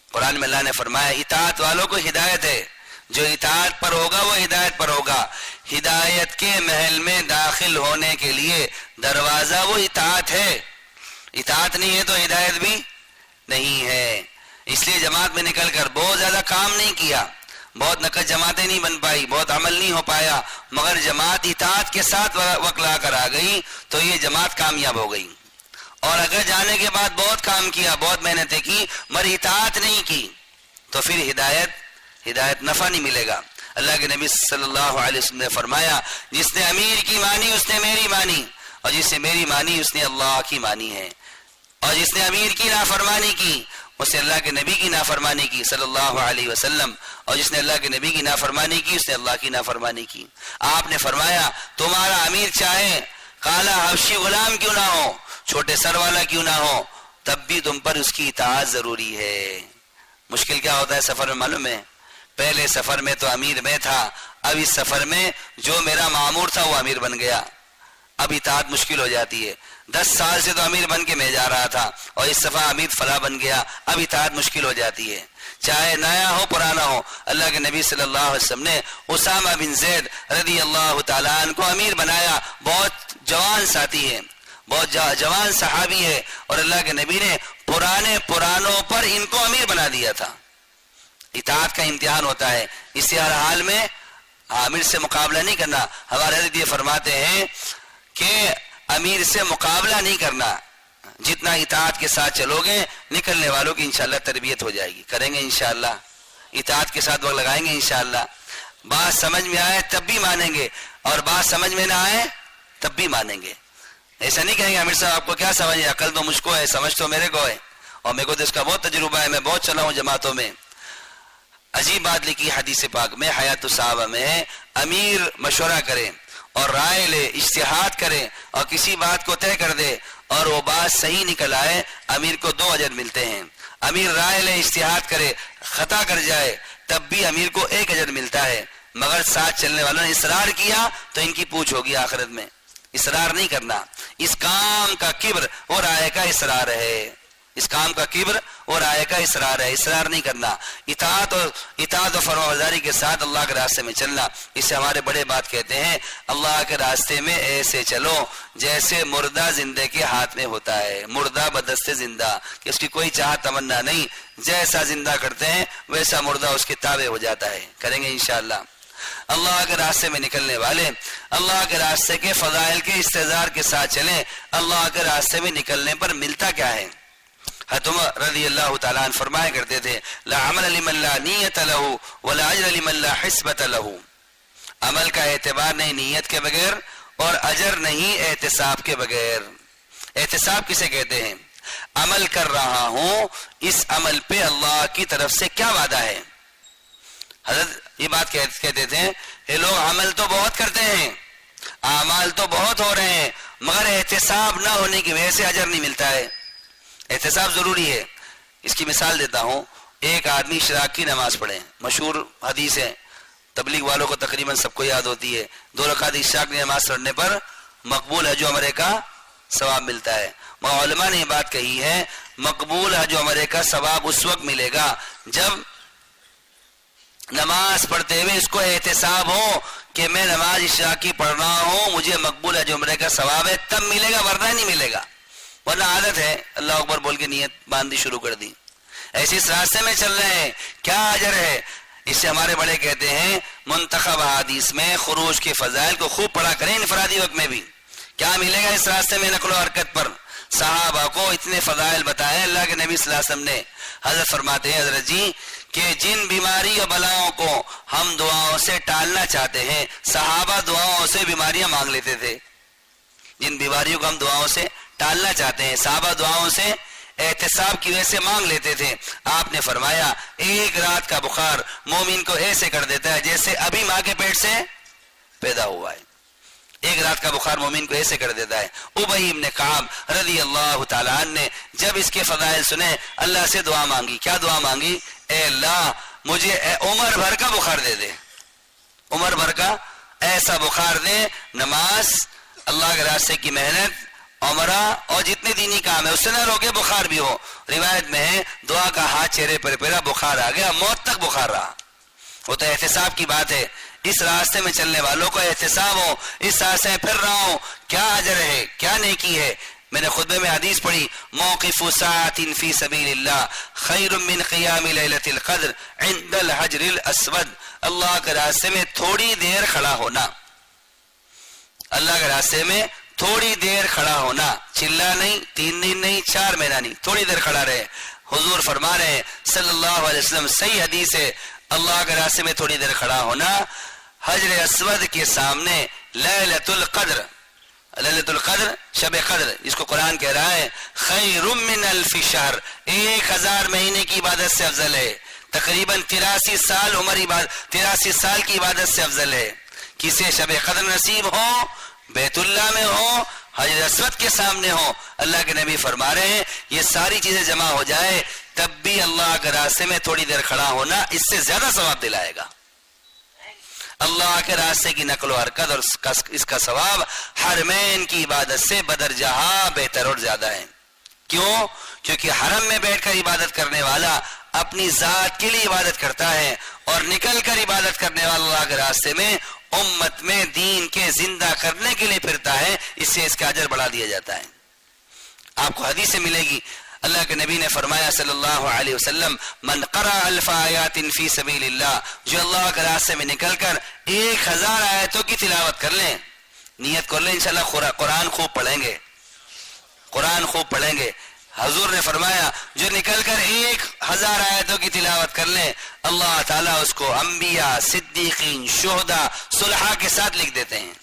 S2: قرآن میں اللہ نے فرمایا اطاعت والوں کو ہدایت ہے، جو اطاعت پر ہوگا وہ ہدایت پر ہوگا. ہدایت کے محل میں داخل ہونے کے لیے دروازہ وہ اطاعت ہے. اطاعت نہیں ہے تو ہدایت بھی نہیں ہے. اس لیے جماعت میں نکل کر بہت زیادہ کام نہیں کیا، بہت نقد جماعتیں نہیں بن پائی، بہت عمل نہیں ہو پایا، مگر جماعت اطاعت کے ساتھ وقت لا کر آ گئی تو یہ جماعت کامیاب ہو گئی. اور اگر جانے کے بعد بہت کام کیا, بہت محنتیں کی, مگر اطاعت نہیں کی, تو پھر ہدایت نفع نہیں ملے گا. اللہ کے نبی صلی اللہ علیہ وسلم نے فرمایا, جس نے امیر کی مانی اس نے میری مانی, اور جس نے میری مانی اس نے اللہ کی مانی ہے, اور جس نے امیر کی نافرمانی کی اس نے اللہ کے نبی کی نافرمانی کی صلی اللہ علیہ وسلم, اور جس نے اللہ کے نبی کی نافرمانی کی اس نے اللہ کی نافرمانی کی. آپ نے فرمایا تمہارا امیر چاہے کالا حبشی غلام کیوں نہ ہو, چھوٹے سر والا کیوں نہ ہو, تب بھی تم پر اس کی اطاعت ضروری ہے. مشکل کیا ہوتا ہے سفر میں معلوم ہے؟ پہلے سفر میں تو امیر میں تھا, اب اس سفر میں جو میرا مامور تھا وہ امیر بن گیا, اب اطاعت مشکل ہو جاتی ہے. 10 سال سے تو امیر بن کے میں جا رہا تھا اور اس دفعہ امیر فلاں بن گیا, اب اطاعت مشکل ہو جاتی ہے, چاہے نیا ہو پرانا ہو. اللہ کے نبی صلی اللہ علیہ وسلم نے اسامہ بن زید رضی اللہ تعالیٰ عنہ کو امیر بنایا. بہت جوان ساتھی ہے, بہت جوان صحابی ہے, اور اللہ کے نبی نے پرانوں پر ان کو امیر بنا دیا تھا. اطاعت کا امتحان ہوتا ہے, اس ہر حال میں امیر سے مقابلہ نہیں کرنا. ہمارے حضرت یہ فرماتے ہیں کہ امیر سے مقابلہ نہیں کرنا, جتنا اطاعت کے ساتھ چلو گے نکلنے والوں کی انشاءاللہ تربیت ہو جائے گی. کریں گے انشاءاللہ, اطاعت کے ساتھ وقت لگائیں گے انشاءاللہ. بات سمجھ میں آئے تب بھی مانیں گے, اور بات سمجھ میں نہ آئے تب بھی مانیں گے. ایسا نہیں کہیں گے امیر صاحب آپ کو کیا سمجھ ہے, عقل تو مجھ کو ہے, سمجھ تو میرے کو ہے, اور میرے کو تو اس کا بہت تجربہ ہے, میں بہت چلا ہوں جماعتوں میں. عجیب بات لکھی حدیث پاک میں, حیات الصحابہ میں ہے, امیر مشورہ کرے اور رائے لے, اجتہاد کرے اور کسی بات کو طے کر دے اور وہ بات صحیح نکل آئے, امیر کو 2 اجر ملتے ہیں. امیر رائے لے, اجتہاد کرے, خطا کر جائے تب بھی امیر کو 1 اجر ملتا ہے, مگر ساتھ چلنے والوں نے اصرار کیا تو ان کی پوچھ ہوگی آخرت میں. اصرار نہیں کرنا, اس کام کا کبر اور رائے کا اصرار ہے, اس کام کا کبر اور رائے کا اصرار ہے, اصرار نہیں کرنا. اطاعت و فرمانبرداری کے ساتھ اللہ کے راستے میں چلنا. اسے ہمارے بڑے بات کہتے ہیں, اللہ کے راستے میں ایسے چلو جیسے مردہ زندے کے ہاتھ میں ہوتا ہے, مردہ بدست زندہ, کہ اس کی کوئی چاہت تمنا نہیں, جیسا زندہ کرتے ہیں ویسا مردہ اس کے تابع ہو جاتا ہے. کریں گے انشاءاللہ. اللہ کے راستے میں نکلنے والے اللہ کے راستے کے فضائل کے استحضار کے ساتھ چلیں. اللہ کے راستے میں نکلنے پر ملتا کیا ہے؟ حضرت عمر رضی اللہ تعالیٰ عنہ فرمایا کرتے تھے, لا عمل لمن لا نیت له ولا اجر لمن لا حسبۃ له. عمل کا اعتبار نہیں نیت کے بغیر, اور اجر نہیں احتساب کے بغیر. احتساب کسے کہتے ہیں؟ عمل کر رہا ہوں, اس عمل پہ اللہ کی طرف سے کیا وعدہ ہے. حضرت یہ بات کہتے تھے, یہ لوگ عمل تو بہت کرتے ہیں, اعمال تو بہت ہو رہے ہیں, مگر احتساب نہ ہونے کی وجہ سے اجر نہیں ملتا ہے. احتساب ضروری ہے. اس کی مثال دیتا ہوں. ایک آدمی اشراق کی نماز پڑھے, مشہور حدیث ہے, تبلیغ والوں کو تقریباً سب کو یاد ہوتی ہے, 2 رکعت اشراق کی نماز پڑھنے پر مقبول حج و عمرے کا ثواب ملتا ہے. علماء نے یہ بات کہی ہے, مقبول حج و عمرے کا ثواب اس وقت ملے گا جب نماز پڑھتے ہوئے اس کو احتساب ہو کہ میں نماز اشراق کی پڑھ رہا ہوں, مجھے مقبول حج و عمرے کا ثواب ہے, تب ملے گا, ورنہ نہیں ملے گا. ورنہ عادت ہے اللہ اکبر بول کے نیت باندھی شروع کر دی, ایسے اس راستے میں چل رہے ہیں, کیا اجر ہے؟ اس سے ہمارے بڑے کہتے ہیں منتخب حدیث میں خروج کے فضائل کو خوب پڑھا کریں انفرادی وقت میں بھی. کیا ملے گا اس راستے میں نقل و حرکت پر؟ صحابہ کو اتنے فضائل بتائے اللہ کے نبی صلی اللہ علیہ وسلم نے. حضرت فرماتے ہیں حضرت جی کہ جن بیماری اور بلاؤں کو ہم دعاؤں سے ٹالنا چاہتے ہیں, صحابہ دعاؤں سے بیماریاں مانگ لیتے تھے. جن بیماریوں کو ہم دعاؤں سے ٹالنا چاہتے ہیں, صحابہ دعاؤں سے احتساب کی وجہ سے مانگ لیتے تھے. آپ نے فرمایا ایک رات کا بخار مومن کو ایسے کر دیتا ہے جیسے ابھی ماں کے پیٹ سے پیدا ہوا ہے. ایک رات کا بخار مومن کو ایسے کر دیتا ہے. ابی بن کعب رضی اللہ تعالیٰ عنہ نے جب اس کے فضائل سنے اللہ سے دعا مانگی. کیا دعا مانگی؟ اے اللہ مجھے عمر بھر کا بخار دے دے, عمر بھر کا ایسا بخار دے, نماز, اللہ کے راستے کی محنت, عمرہ اور جتنے دینی کام ہے اس سے نہ روکے, بخار بھی ہو. روایت میں ہے دعا کا ہاتھ چہرے پر پھیرا, بخار آ گیا, موت تک بخار رہا. وہ تو احتساب کی بات ہے. اس راستے میں چلنے والوں کو احتساب ہو, اس راستے میں پھر رہا ہوں, کیا اجر ہے, کیا نیکی ہے. میں نے خطبے میں حدیث پڑھی, موقف ساعۃ فی سبیل اللہ خیر من قیام لیلۃ القدر عند الحجر الاسود. اللہ کے راستے میں تھوڑی دیر کھڑا ہونا, اللہ کے راستے میں تھوڑی دیر کھڑا ہونا، چلا نہیں، 3 دن نہیں، 4 مہینہ نہیں، تھوڑی دیر کھڑا رہے. حضور فرما رہے ہیں صلی اللہ علیہ وسلم، صحیح حدیث ہے، اللہ کے راستے میں تھوڑی دیر کھڑا ہونا حجر اسود کے سامنے لیلۃ القدر، لیلۃ القدر شب قدر جس کو قرآن کہہ رہا ہے خیر من الف شہر، 1000 مہینے کی عبادت سے افضل ہے. تقریباً 83 سال عمر، 83 سال کی عبادت سے افضل ہے. کسے شب قدر نصیب ہو، بیت اللہ میں ہو، حجر اسود کے سامنے ہو، اللہ کے نبی فرما رہے ہیں یہ ساری چیزیں جمع ہو جائے تب بھی اللہ کے راستے میں تھوڑی دیر کھڑا ہونا اس سے زیادہ ثواب دلائے گا. اللہ کے راستے کی نقل و حرکت اور اس کا ثواب حرمین کی عبادت سے بدر جہاں بہتر اور زیادہ ہے. کیوں؟ کیونکہ حرم میں بیٹھ کر عبادت کرنے والا اپنی ذات کے لیے عبادت کرتا ہے اور نکل کر عبادت کرنے والا اللہ کے راستے میں امت میں دین کے زندہ کرنے کے لیے پھرتا ہے، اس سے اس کا اجر بڑھا دیا جاتا ہے. آپ کو حدیث سے ملے گی، اللہ کے نبی نے فرمایا صلی اللہ علیہ وسلم من قرأ 1000 آیات فی سبیل اللہ، جو اللہ کے راستے میں نکل کر 1000 آیتوں کی تلاوت کر لیں، نیت کر لیں انشاءاللہ قرآن خوب پڑھیں گے، قرآن خوب پڑھیں گے. حضور نے فرمایا جو نکل کر 1000 آیتوں کی تلاوت کر لیں اللہ تعالیٰ اس کو انبیاء، صدیقین، شہداء، صلحاء کے ساتھ لکھ دیتے ہیں.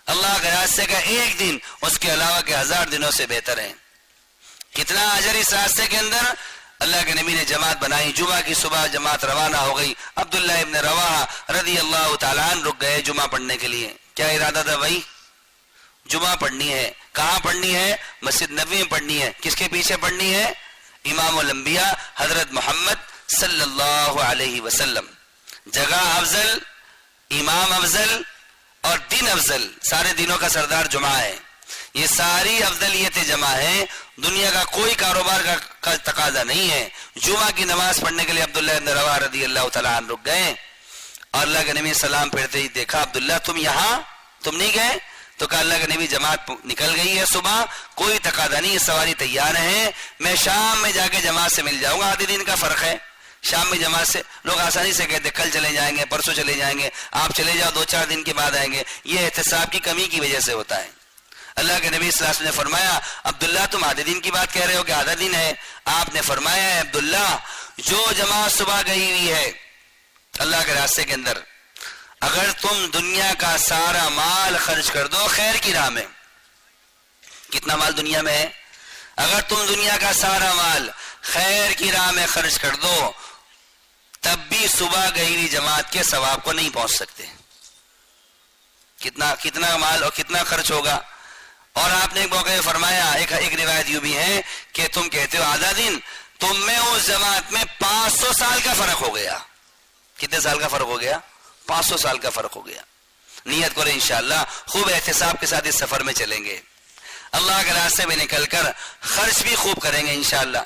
S2: اللہ کے راستے کا ایک دن اس کے علاوہ کے 1000 دنوں سے بہتر ہے. کتنا اجر اس راستے کے اندر. اللہ کے نبی نے جماعت بنائی، جمعہ کی صبح جماعت روانہ ہو گئی. عبداللہ ابن رواحہ رضی اللہ تعالیٰ عنہ رک گئے جمعہ پڑھنے کے لیے. کیا ارادہ تھا بھائی؟ جمعہ پڑھنی ہے. کہاں پڑھنی ہے؟ مسجد نبوی میں پڑھنی ہے. کس کے پیچھے پڑھنی ہے؟ امام الانبیاء حضرت محمد صلی اللہ علیہ وسلم. جگہ افضل، امام افضل اور دن افضل. سارے دنوں کا سردار جمعہ ہے. یہ ساری افضلیتیں جمع ہیں. دنیا کا کوئی کاروبار کا تقاضا نہیں ہے. جمعہ کی نماز پڑھنے کے لیے عبداللہ ابن رواحہ رضی اللہ تعالیٰ عنہ رک گئے اور اللہ کے نبی سلام پھیرتے ہی دیکھا عبداللہ تم یہاں، تم نہیں گئے؟ تو کہا اللہ کے نبی جماعت نکل گئی ہے صبح، کوئی تقاضا نہیں، سواری تیار ہے، میں شام میں جا کے جماعت سے مل جاؤں گا. آدھے دن کا فرق ہے. شام میں جماعت سے لوگ آسانی سے کہتے کل چلے جائیں گے، پرسوں چلے جائیں گے، آپ چلے جاؤ 2-4 دن کے بعد آئیں گے. یہ احتساب کی کمی کی وجہ سے ہوتا ہے. اللہ کے نبی صلی اللہ علیہ وسلم نے فرمایا عبداللہ تم آدھے دن کی بات کہہ رہے ہو کہ آدھا دن ہے؟ آپ نے فرمایا ہے عبداللہ جو جماعت صبح گئی ہوئی ہے اللہ کے راستے کے اندر، اگر تم دنیا کا سارا مال خرچ کر دو خیر کی راہ میں، کتنا مال دنیا میں ہے، اگر تم دنیا کا سارا مال خیر کی راہ میں خرچ کر دو تب بھی صبح گئی ہوئی جماعت کے ثواب کو نہیں پہنچ سکتے. کتنا مال اور کتنا خرچ ہوگا. اور آپ نے ایک موقع فرمایا، ایک روایت یوں بھی ہے کہ تم کہتے ہو آدھا دن، تم میں اس جماعت میں 500 سال کا فرق ہو گیا. کتنے سال کا فرق ہو گیا؟ 500 سال کا فرق ہو گیا. نیت کریں انشاءاللہ خوب احتساب کے ساتھ اس سفر میں چلیں گے، اللہ کے راستے میں نکل کر خرچ بھی خوب کریں گے انشاءاللہ.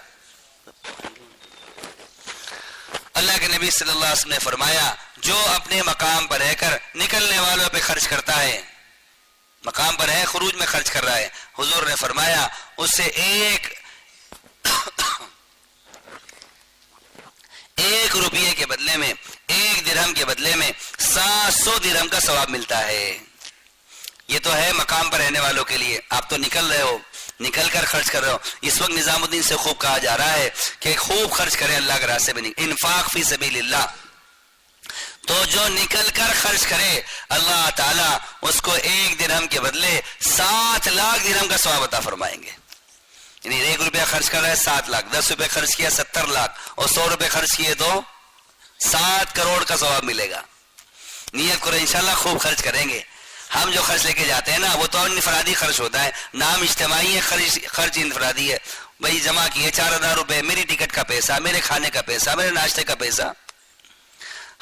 S2: اللہ کے نبی صلی اللہ علیہ وسلم نے فرمایا جو اپنے مقام پر رہ کر نکلنے والوں پہ خرچ کرتا ہے، مقام پر ہے خروج میں خرچ کر رہا ہے، حضور نے فرمایا اس سے ایک روپیے کے بدلے میں، 1 درہم کے بدلے میں 700 درہم کا ثواب ملتا ہے. یہ تو ہے مقام پر رہنے والوں کے لیے. آپ تو نکل رہے ہو، نکل کر خرچ کر رہے ہو. اس وقت نظام الدین سے خوب کہا جا رہا ہے کہ خوب خرچ کریں اللہ کے راستے میں. انفاق فی سبیل اللہ، تو جو نکل کر خرچ کرے اللہ تعالیٰ اس کو 1 درہم کے بدلے 7 لاکھ درہم کا ثواب عطا فرمائیں گے. یعنی 1 روپیہ خرچ کر رہا ہے 7 لاکھ، 10 روپے خرچ کیا 70 لاکھ، اور 100 روپے خرچ کیے تو 7 کروڑ کا ثواب ملے گا. نیت کرو انشاءاللہ خوب خرچ کریں گے. ہم جو خرچ لے کے جاتے ہیں نا وہ تو انفرادی خرچ ہوتا ہے، نام اجتماعی ہے، خرچ انفرادی ہے. بھائی جمع کیے 4000 روپے، میری ٹکٹ کا پیسہ، میرے کھانے کا پیسہ، میرے ناشتے کا پیسہ.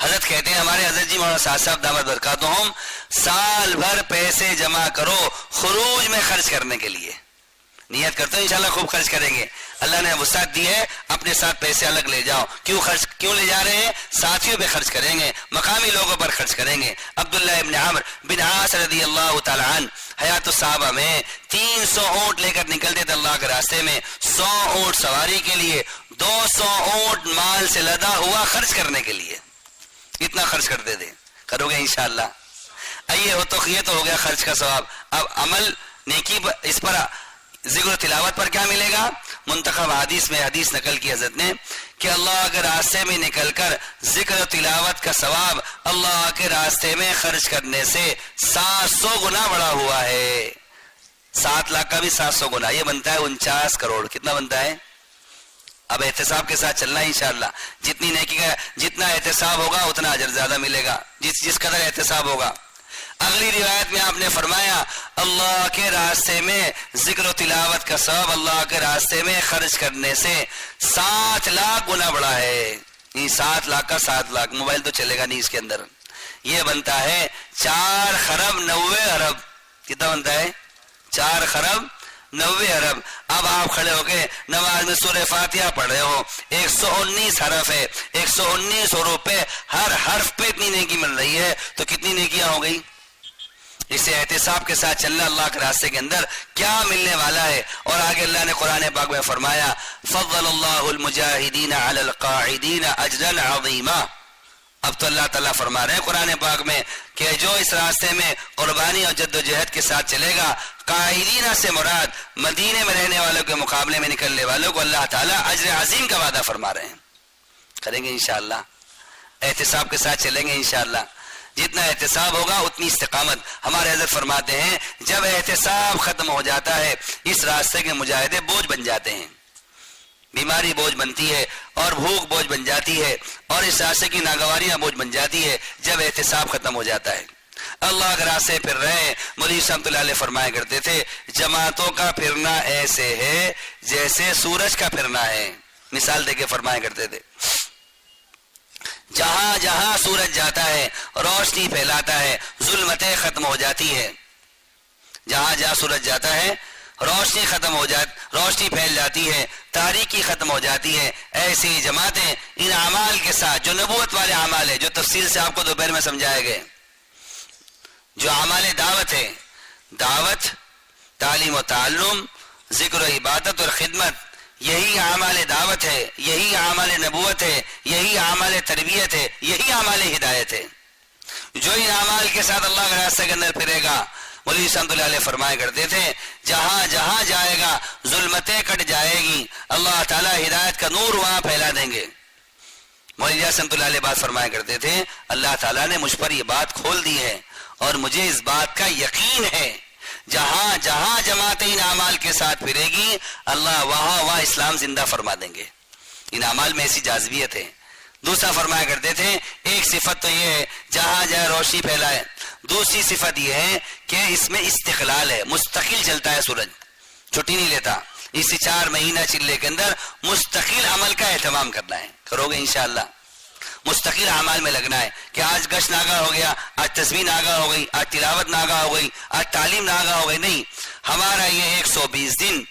S2: حضرت کہتے ہیں ہمارے حضرت جی مولانا سعد صاحب دامت برکاتہم، سال بھر پیسے جمع کرو خروج میں خرچ کرنے کے لیے. نیت کرتے ہیں انشاءاللہ خوب خرچ کریں گے. اللہ نے وسعت دی ہے، اپنے ساتھ پیسے الگ لے جاؤ. کیوں لے جا رہے ہیں؟ ساتھیوں پہ خرچ کریں گے، مقامی لوگوں پر خرچ کریں گے. عبداللہ ابن عمرو بن عاص رضی اللہ تعالی عنہ حیات الصحابہ میں 300 اونٹ لے کر نکلتے تھے اللہ کے راستے میں. 100 اونٹ سواری کے لیے، 200 اونٹ مال سے لدا ہوا خرچ کرنے کے لیے. اتنا خرچ کرتے تھے. کرو گے انشاءاللہ؟ یہ تو ہو گیا خرچ کا ثواب. اب عمل نیکی اس پر ذکر و تلاوت پر کیا ملے گا؟ منتخب حدیث میں حدیث نقل کی حضرت نے کہ اللہ کے راستے میں نکل کر ذکر و تلاوت کا ثواب اللہ کے راستے میں خرچ کرنے سے 700 گنا بڑا ہوا ہے. 7 لاکھ کا بھی 700 گنا، یہ بنتا ہے 49 کروڑ. کتنا بنتا ہے؟ اب احتساب کے ساتھ چلنا ہے انشاءاللہ. جتنی نیکی کا جتنا احتساب ہوگا اتنا اجر زیادہ ملے گا، جس قدر احتساب ہوگا. اگلی روایت میں آپ نے فرمایا اللہ کے راستے میں ذکر و تلاوت کا ثواب اللہ کے راستے میں خرچ کرنے سے 7 لاکھ گنا بڑا ہے. یہ 7 لاکھ کا 7 لاکھ، موبائل تو چلے گا نہیں اس کے اندر. یہ بنتا ہے 4 خرب 90 ارب. کتنا بنتا ہے؟ 4 خرب 90 ارب. اب آپ کھڑے ہو کے نماز میں سورہ فاتحہ پڑھ رہے ہو، 119 حرف ہے، 119 حروف پہ ہر حرف پہ اتنی نیکی مل رہی ہے، تو کتنی نیکیاں ہو گئی؟ اسے احتساب کے ساتھ چلنا اللہ کے راستے کے اندر کیا ملنے والا ہے. اور آگے اللہ نے قرآن پاک میں فرمایا فضل اللہ المجاہدین علی القاعدین اجرا عظیما. اب تو اللہ تعالیٰ فرما رہے ہیں قرآن پاک میں کہ جو اس راستے میں قربانی اور جد و جہد کے ساتھ چلے گا، قائدین سے مراد مدینے میں رہنے والوں کے مقابلے میں نکلنے والوں کو اللہ تعالیٰ اجر عظیم کا وعدہ فرما رہے ہیں. کریں گے انشاءاللہ، احتساب کے ساتھ چلیں گے انشاءاللہ. جتنا احتساب ہوگا اتنی استقامت. ہمارے حضرت فرماتے ہیں جب احتساب ختم ہو جاتا ہے اس راستے کے مجاہدے بوجھ بن جاتے ہیں. بیماری بوجھ بنتی ہے اور بھوک بوجھ بن جاتی ہے اور اس راستے کی ناگواریاں بوجھ بن جاتی ہے جب احتساب ختم ہو جاتا ہے. اللہ کے راستے پھر رہے. مولوی رحمۃ اللہ علیہ فرمایا کرتے تھے جماعتوں کا پھرنا ایسے ہے جیسے سورج کا پھرنا ہے. مثال دے کے فرمایا کرتے تھے جہاں جہاں سورج جاتا ہے روشنی پھیلاتا ہے، ظلمتیں ختم ہو جاتی ہے. جہاں جہاں سورج جاتا ہے روشنی پھیل جاتی ہے، تاریکی ختم ہو جاتی ہے. ایسی جماعتیں ان اعمال کے ساتھ جو نبوت والے اعمال ہیں، جو تفصیل سے آپ کو دوپہر میں سمجھائے گئے، جو اعمال دعوت ہے، دعوت، تعلیم و تعلم، ذکر و عبادت اور خدمت، یہی اعمال دعوت ہے، یہی اعمال نبوت ہے، یہی اعمال تربیت ہے، یہی اعمال ہدایت ہے. جو ان اعمال کے ساتھ اللہ کے راستے کے اندر پھرے گا، مولوی رحمۃ اللہ علیہ فرمایا کرتے تھے جہاں جہاں جائے گا ظلمتیں کٹ جائے گی، اللہ تعالیٰ ہدایت کا نور وہاں پھیلا دیں گے. مولوی رحمۃ اللہ علیہ بات فرمایا کرتے تھے اللہ تعالیٰ نے مجھ پر یہ بات کھول دی ہے اور مجھے اس بات کا یقین ہے جہاں جہاں جماعت ان اعمال کے ساتھ پھرے گی اللہ وہاں وہاں اسلام زندہ فرما دیں گے. ان اعمال میں ایسی جاذبیت ہے. دوسرا فرمایا کرتے تھے ایک صفت تو یہ ہے جہاں جہاں روشنی پھیلائے، دوسری صفت یہ ہے کہ اس میں استقلال ہے، مستقل چلتا ہے سورج، چھٹی نہیں لیتا. اسی 4 مہینہ چلے کے اندر مستقل عمل کا اہتمام کرنا ہے. کرو گے انشاءاللہ؟ مستقل اعمال میں لگنا ہے کہ آج گشت ناگاہ ہو گیا، آج تسبیح ناگاہ ہو گئی، آج تلاوت ناگاہ ہو گئی، آج تعلیم ناگاہ ہو گئی. نہیں، ہمارا یہ 120 دن،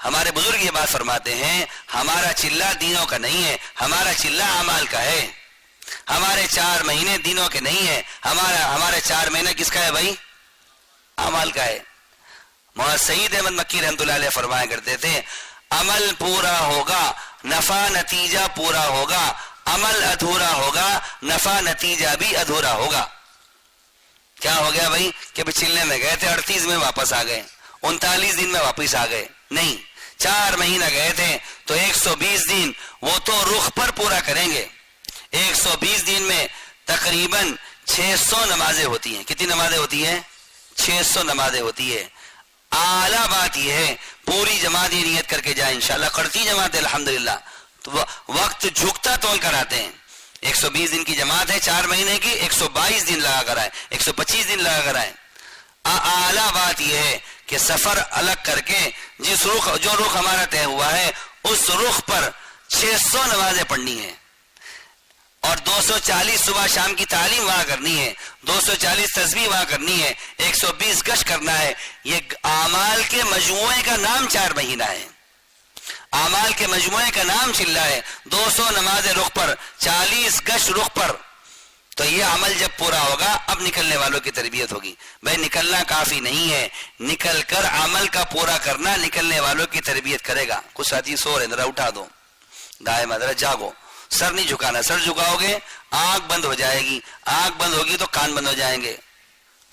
S2: ہمارے بزرگ یہ بات فرماتے ہیں ہمارا چلہ دینوں کا نہیں ہے، ہمارا چلہ اعمال کا ہے. ہمارے 4 مہینے دینوں کے نہیں ہے، ہمارے 4 مہینے کس کا ہے بھائی؟ اعمال کا ہے. مولانا سعید احمد مکی رحمۃ اللہ علیہ فرمایا کرتے تھے عمل پورا ہوگا نفع نتیجہ پورا ہوگا، عمل ادھورا ہوگا نفع نتیجہ بھی ادھورا ہوگا. کیا ہو گیا بھائی کہ چلنے میں گئے تھے 38 میں واپس آ گئے، 39 دن میں واپس آ گئے؟ نہیں، 4 مہینہ گئے تھے تو 120 دن وہ تو رخ پر پورا کریں گے. 120 دن میں تقریباً 600 نمازیں ہوتی ہیں. کتنی نمازیں ہوتی ہیں؟ 600 نمازیں ہوتی ہے. اعلیٰ بات یہ ہے پوری جماعت یہ نیت کر کے جائے انشاءاللہ، کرتی جماعت الحمدللہ، تو وقت جھکتا تول کر آتے ہیں. 120 دن کی جماعت ہے 4 مہینے کی، 122 دن لگا کر آئے، 125 دن لگا کر آئے. اعلیٰ بات یہ ہے کہ سفر الگ کر کے جو رخ ہمارا طے ہوا ہے اس رخ پر 600 نمازیں پڑھنی ہیں اور 240 صبح شام کی تعلیم وہاں کرنی ہے، 240 تسبیح وہاں کرنی ہے، 120 گشت کرنا ہے. یہ اعمال کے مجموعے کا نام 4 مہینہ ہے، اعمال کے مجموعے کا نام چلہ ہے. 200 نماز رخ پر، 40 گشت رخ پر. تو یہ عمل جب پورا ہوگا اب نکلنے والوں کی تربیت ہوگی. بھائی نکلنا کافی نہیں ہے، نکل کر عمل کا پورا کرنا نکلنے والوں کی تربیت کرے گا. کچھ ساتھی سو رہے ذرا اٹھا دو، دائیں ذرا جاگو. سر نہیں جھکانا، سر جھکاؤ گے آنکھ بند ہو جائے گی، آنکھ بند ہوگی تو کان بند ہو جائیں گے.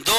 S2: 2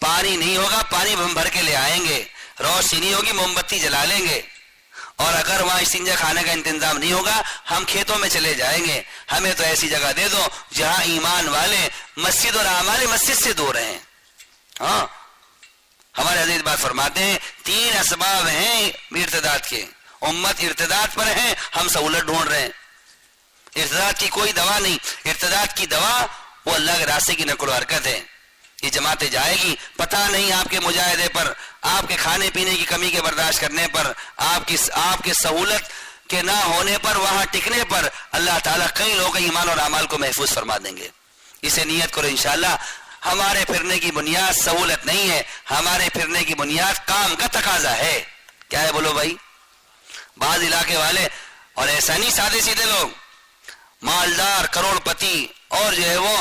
S2: پانی نہیں ہوگا پانی ہم بھر کے لے آئیں گے، روشنی ہوگی موم بتی جلا لیں گے، اور اگر وہاں استنجا کھانے کا انتظام نہیں ہوگا ہم کھیتوں میں چلے جائیں گے. ہمیں تو ایسی جگہ دے دو جہاں ایمان والے مسجد اور اعمال مسجد سے دور ہیں. ہاں ہمارے عزیز بات فرماتے ہیں 3 اسباب ہیں ارتداد کے، امت ارتداد پر ہیں، ہم سہولت ڈھونڈ رہے ہیں. ارتداد کی کوئی دوا نہیں، ارتداد کی دوا وہ اللہ کے راستے کی نقل و حرکت ہے. یہ جماعتیں جائے گی، پتہ نہیں آپ کے مجاہدے پر، آپ کے کھانے پینے کی کمی کے برداشت کرنے پر، آپ کی سہولت کے نہ ہونے پر، وہاں ٹکنے پر اللہ تعالیٰ کئی لوگوں کے ایمان اور اعمال کو محفوظ فرما دیں گے. اسے نیت کرو انشاءاللہ. ہمارے پھرنے کی بنیاد سہولت نہیں ہے، ہمارے پھرنے کی بنیاد کام کا تقاضا ہے. کیا ہے بولو بھائی؟ بعض علاقے والے، اور ایسا نہیں سادے سیدھے لوگ، مالدار کروڑ پتی اور جو ہے وہ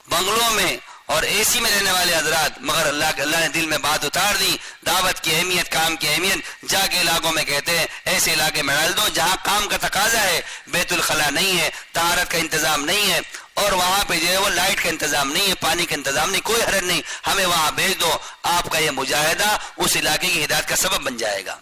S2: بنگلوں میں اور اے سی میں رہنے والے حضرات، مگر اللہ نے دل میں بات اتار دی، دعوت کی اہمیت، کام کی اہمیت. جا کے علاقوں میں کہتے ہیں ایسے علاقے میں ڈال دو جہاں کام کا تقاضا ہے، بیت الخلا نہیں ہے، طہارت کا انتظام نہیں ہے، اور وہاں پہ جو ہے وہ لائٹ کا انتظام نہیں ہے، پانی کا انتظام نہیں، کوئی حرج نہیں، ہمیں وہاں بھیج دو. آپ کا یہ مجاہدہ اس علاقے کی ہدایت کا سبب بن جائے گا.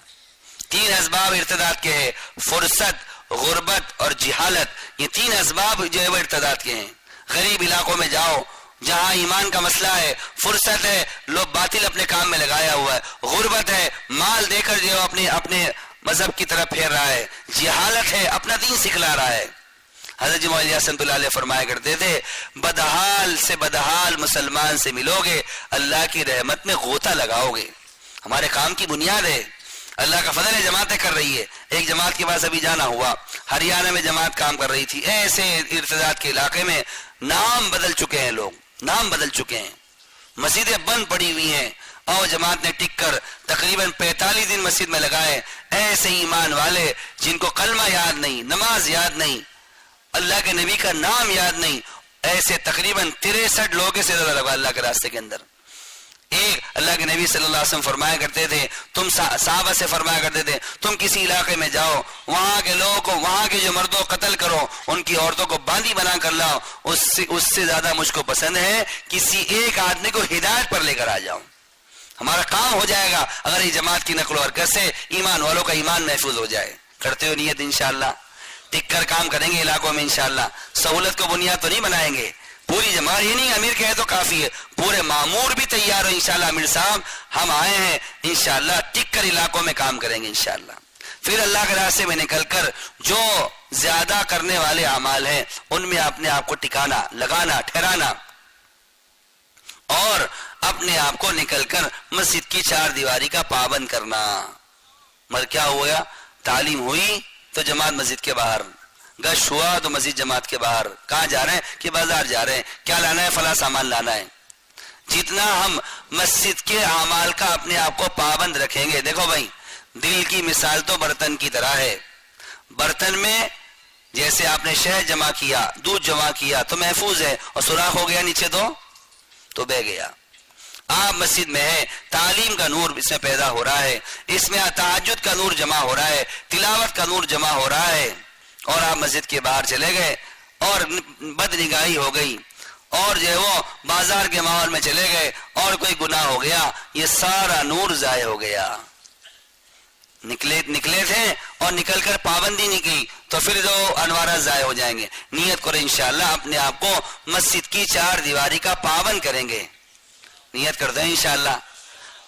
S2: 3 اسباب ارتداد کے ہیں، فرصت، غربت اور جہالت. یہ 3 اسباب جو ہے وہ ارتداد کے ہیں. غریب علاقوں میں جاؤ جہاں ایمان کا مسئلہ ہے، فرصت ہے لوگ باطل اپنے کام میں لگایا ہوا ہے، غربت ہے مال دے کر جو اپنے مذہب کی طرف پھیر رہا ہے، جہالت ہے اپنا دین سکھلا رہا ہے. حضرت مولانا رحمۃ اللہ علیہ فرمایا کرتے تھے بدحال سے بدحال مسلمان سے ملو گے، اللہ کی رحمت میں غوطہ لگاؤ گے. ہمارے کام کی بنیاد ہے، اللہ کا فضل ہے، جماعتیں کر رہی ہے. ایک جماعت کے پاس ابھی جانا ہوا، ہریانہ میں جماعت کام کر رہی تھی. ایسے ارتداد کے علاقے میں نام بدل چکے ہیں، لوگ نام بدل چکے ہیں، مسجدیں بند پڑی ہوئی ہیں، اور جماعت نے ٹک کر تقریباً 45 دن مسجد میں لگائے. ایسے ایمان والے جن کو کلمہ یاد نہیں، نماز یاد نہیں، اللہ کے نبی کا نام یاد نہیں، ایسے تقریباً 63 لوگوں سے زیادہ لگا اللہ کے راستے کے اندر. ایک اللہ کے نبی صلی اللہ علیہ وسلم فرمایا کرتے تھے، تم صحابہ سے فرمایا کرتے تھے تم کسی علاقے میں جاؤ، وہاں کے لوگوں کو، وہاں کے جو مردوں کو قتل کرو، ان کی عورتوں کو باندھی بنا کر لاؤ، اس سے زیادہ مجھ کو پسند ہے کسی ایک آدمی کو ہدایت پر لے کر آ جاؤ. ہمارا کام ہو جائے گا اگر یہ جماعت کی نقل و حرکت سے ایمان والوں کا ایمان محفوظ ہو جائے. کرتے ہو نیت انشاءاللہ، ٹک کر کام کریں گے علاقوں میں انشاءاللہ. سہولت کو بنیاد تو نہیں بنائیں گے، پوری جماعت یہ نہیں امیر کہے تو کافی ہے، پورے معمور بھی تیار ہو انشاءاللہ. امیر صاحب ہم آئے ہیں انشاءاللہ، ٹک کر علاقوں میں کام کریں گے انشاءاللہ. پھر اللہ کے راستے میں نکل کر جو زیادہ کرنے والے اعمال ہیں ان میں اپنے آپ کو ٹکانا، لگانا، ٹھہرانا، اور اپنے آپ کو نکل کر مسجد کی 4 دیواری کا پابند کرنا. مگر کیا ہوا؟ تعلیم ہوئی تو جماعت مسجد کے باہر، گشت ہوا تو مسجد جماعت کے باہر. کہاں جا رہے ہیں؟ کہ بازار جا رہے ہیں. کیا لانا ہے؟ فلاں سامان لانا ہے. جتنا ہم مسجد کے اعمال کا اپنے آپ کو پابند رکھیں گے، دیکھو بھائی دل کی مثال تو برتن کی طرح ہے. برتن میں جیسے آپ نے شہد جمع کیا، دودھ جمع کیا تو محفوظ ہے، اور سوراخ ہو گیا نیچے تو بہہ گیا. آپ مسجد میں ہے، تعلیم کا نور اس میں پیدا ہو رہا ہے، اس میں تہجد کا نور جمع ہو رہا ہے، تلاوت کا نور جمع ہو رہا ہے، اور آپ مسجد کے باہر چلے گئے اور بد نگاہی ہو گئی، اور جو ہے وہ بازار کے ماحول میں چلے گئے اور کوئی گناہ ہو گیا، یہ سارا نور ضائع ہو گیا. نکلے تھے اور نکل کر پابندی نہیں کی تو پھر جو انوارات ضائع ہو جائیں گے. نیت کریں انشاءاللہ اپنے آپ کو مسجد کی 4 دیواری کا پابند کریں گے. نیت کرتے ہیں انشاءاللہ.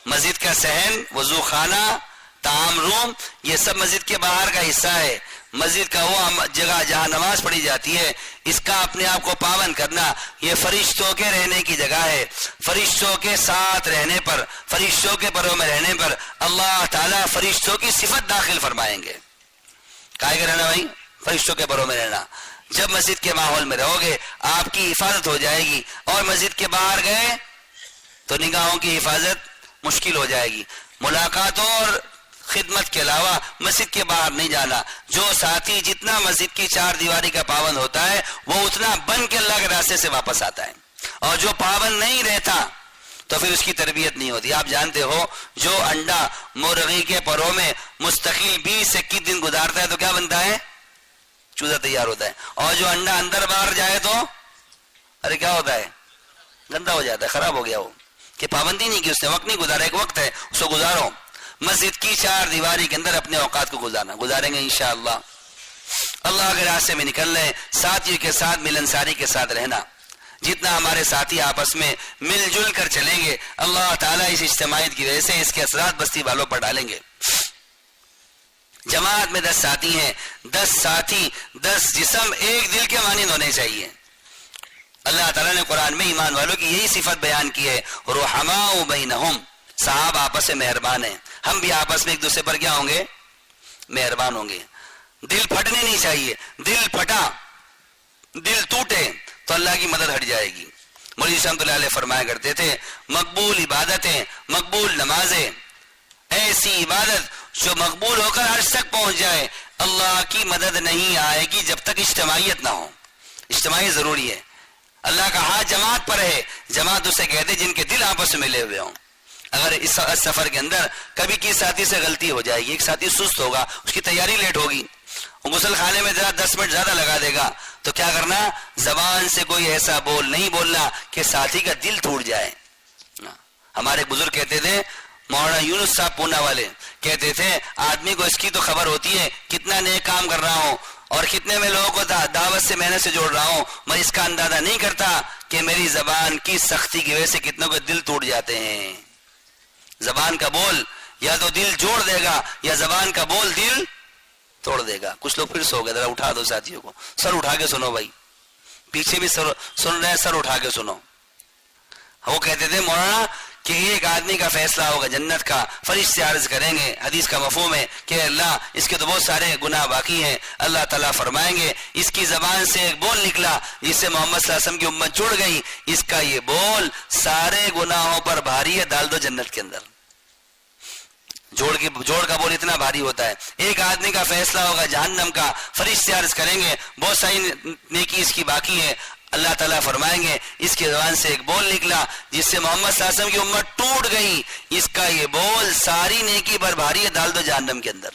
S2: مسجد کا صحن، وضو خانہ، طعام روم، یہ سب مسجد کے باہر کا حصہ ہے. مسجد کا وہ جگہ جہاں نماز پڑھی جاتی ہے، اس کا اپنے آپ کو پابند کرنا. یہ فرشتوں کے رہنے کی جگہ ہے. فرشتوں کے ساتھ رہنے پر، فرشتوں کے پروں میں رہنے پر اللہ تعالیٰ فرشتوں کی صفت داخل فرمائیں گے. کائے کے رہنا بھائی؟ فرشتوں کے پروں میں رہنا. جب مسجد کے ماحول میں رہو گے آپ کی حفاظت ہو جائے گی، اور مسجد کے باہر گئے تو نگاہوں کی حفاظت مشکل ہو جائے گی. ملاقاتوں اور خدمت کے علاوہ مسجد کے باہر نہیں جانا. جو ساتھی جتنا مسجد کی 4 دیواری کا پابند ہوتا ہے وہ اتنا بن کے اللہ کے راستے سے واپس آتا ہے، اور جو پابند نہیں رہتا تو پھر اس کی تربیت نہیں ہوتی. آپ جانتے ہو جو انڈا مرغی کے پروں میں مستقل 20 سے 21 دن گزارتا ہے تو کیا بنتا ہے؟ چوزا تیار ہوتا ہے. اور جو انڈا اندر باہر جائے تو ارے کیا ہوتا ہے؟ گندا ہو جاتا ہے، خراب ہو گیا وہ. کہ پابندی نہیں کی اس نے, وقت نہیں گزارا, ایک وقت ہے اس کو گزارو. مسجد کی 4 دیواری کے اندر اپنے اوقات کو گزاریں گے انشاءاللہ. اللہ کے راستے میں نکل رہے, ساتھیوں کے ساتھ ملنساری کے ساتھ رہنا. جتنا ہمارے ساتھی آپس میں مل جل کر چلیں گے, اللہ تعالیٰ اس اجتماعیت کی وجہ سے اس کے اثرات بستی والوں پر ڈالیں گے. جماعت میں 10 ساتھی ہیں, 10 ساتھی 10 جسم ایک دل کے مانند ہونے چاہیے. اللہ تعالیٰ نے قرآن میں ایمان والوں کی یہی صفت بیان کی ہے, رحماء بینہم, صحابہ آپس میں مہربان ہیں. ہم بھی آپس میں ایک دوسرے پر کیا ہوں گے؟ مہربان ہوں گے. دل پھٹنے نہیں چاہیے, دل پھٹا, دل ٹوٹے تو اللہ کی مدد ہٹ جائے گی. مولوی رحمۃ اللہ علیہ فرمایا کرتے تھے, مقبول عبادتیں, مقبول نمازیں, ایسی عبادت جو مقبول ہو کر عرش تک پہنچ جائے, اللہ کی مدد نہیں آئے گی جب تک اجتماعیت نہ ہو. اجتماعیت ضروری ہے. اللہ کا ہاتھ جماعت پر ہے. جماعت اسے کہتے جن کے دل آپس میں ملے ہوئے ہوں. اگر اس سفر کے اندر کبھی کسی ساتھی سے غلطی ہو جائے گی, ایک ساتھی سست ہوگا, اس کی تیاری لیٹ ہوگی, وہ غسل خانے میں ذرا 10 منٹ زیادہ لگا دے گا, تو کیا کرنا؟ زبان سے کوئی ایسا بول نہیں بولنا کہ ساتھی کا دل ٹوٹ جائے. ہمارے بزرگ کہتے تھے, مولانا یونس صاحب پونا والے کہتے تھے, آدمی کو اس کی تو خبر ہوتی ہے کتنا نیک کام کر رہا ہوں اور کتنے میں لوگوں کو دعوت سے محنت سے جوڑ رہا ہوں, میں اس کا اندازہ نہیں کرتا کہ میری زبان کی سختی کی وجہ سے کتنوں کے دل ٹوٹ جاتے ہیں. زبان کا بول یا تو دل جوڑ دے گا, یا زبان کا بول دل توڑ دے گا. کچھ لوگ پھر سو گئے, ذرا اٹھا دو ساتھیوں کو, سر اٹھا کے سنو بھائی, پیچھے بھی سن رہے ہیں, سر اٹھا کے سنو. وہ کہتے تھے مولانا کہ ایک آدمی کا فیصلہ ہوگا جنت کا, فرشتے عرض کریں گے, حدیث کا مفہوم ہے کہ اللہ اس کے تو بہت سارے گناہ باقی ہیں. اللہ تعالیٰ فرمائیں گے اس کی زبان سے ایک بول نکلا جس سے محمد صلی اللہ علیہ وسلم کی امت جڑ گئی, اس کا یہ بول سارے گناہوں پر بھاری ہے, ڈال دو جنت کے اندر. جوڑ کا بول اتنا بھاری ہوتا ہے. ایک آدمی کا فیصلہ ہوگا جہنم کا, فرشتے عرض کریں گے بہت ساری نیکی اس کی باقی ہے. اللہ تعالیٰ فرمائیں گے اس کی زبان سے ایک بول نکلا جس سے محمد صلی اللہ علیہ وسلم کی امت ٹوٹ گئی, اس کا یہ بول ساری نیکی پر بھاری ہے, ڈال دو جہنم کے اندر.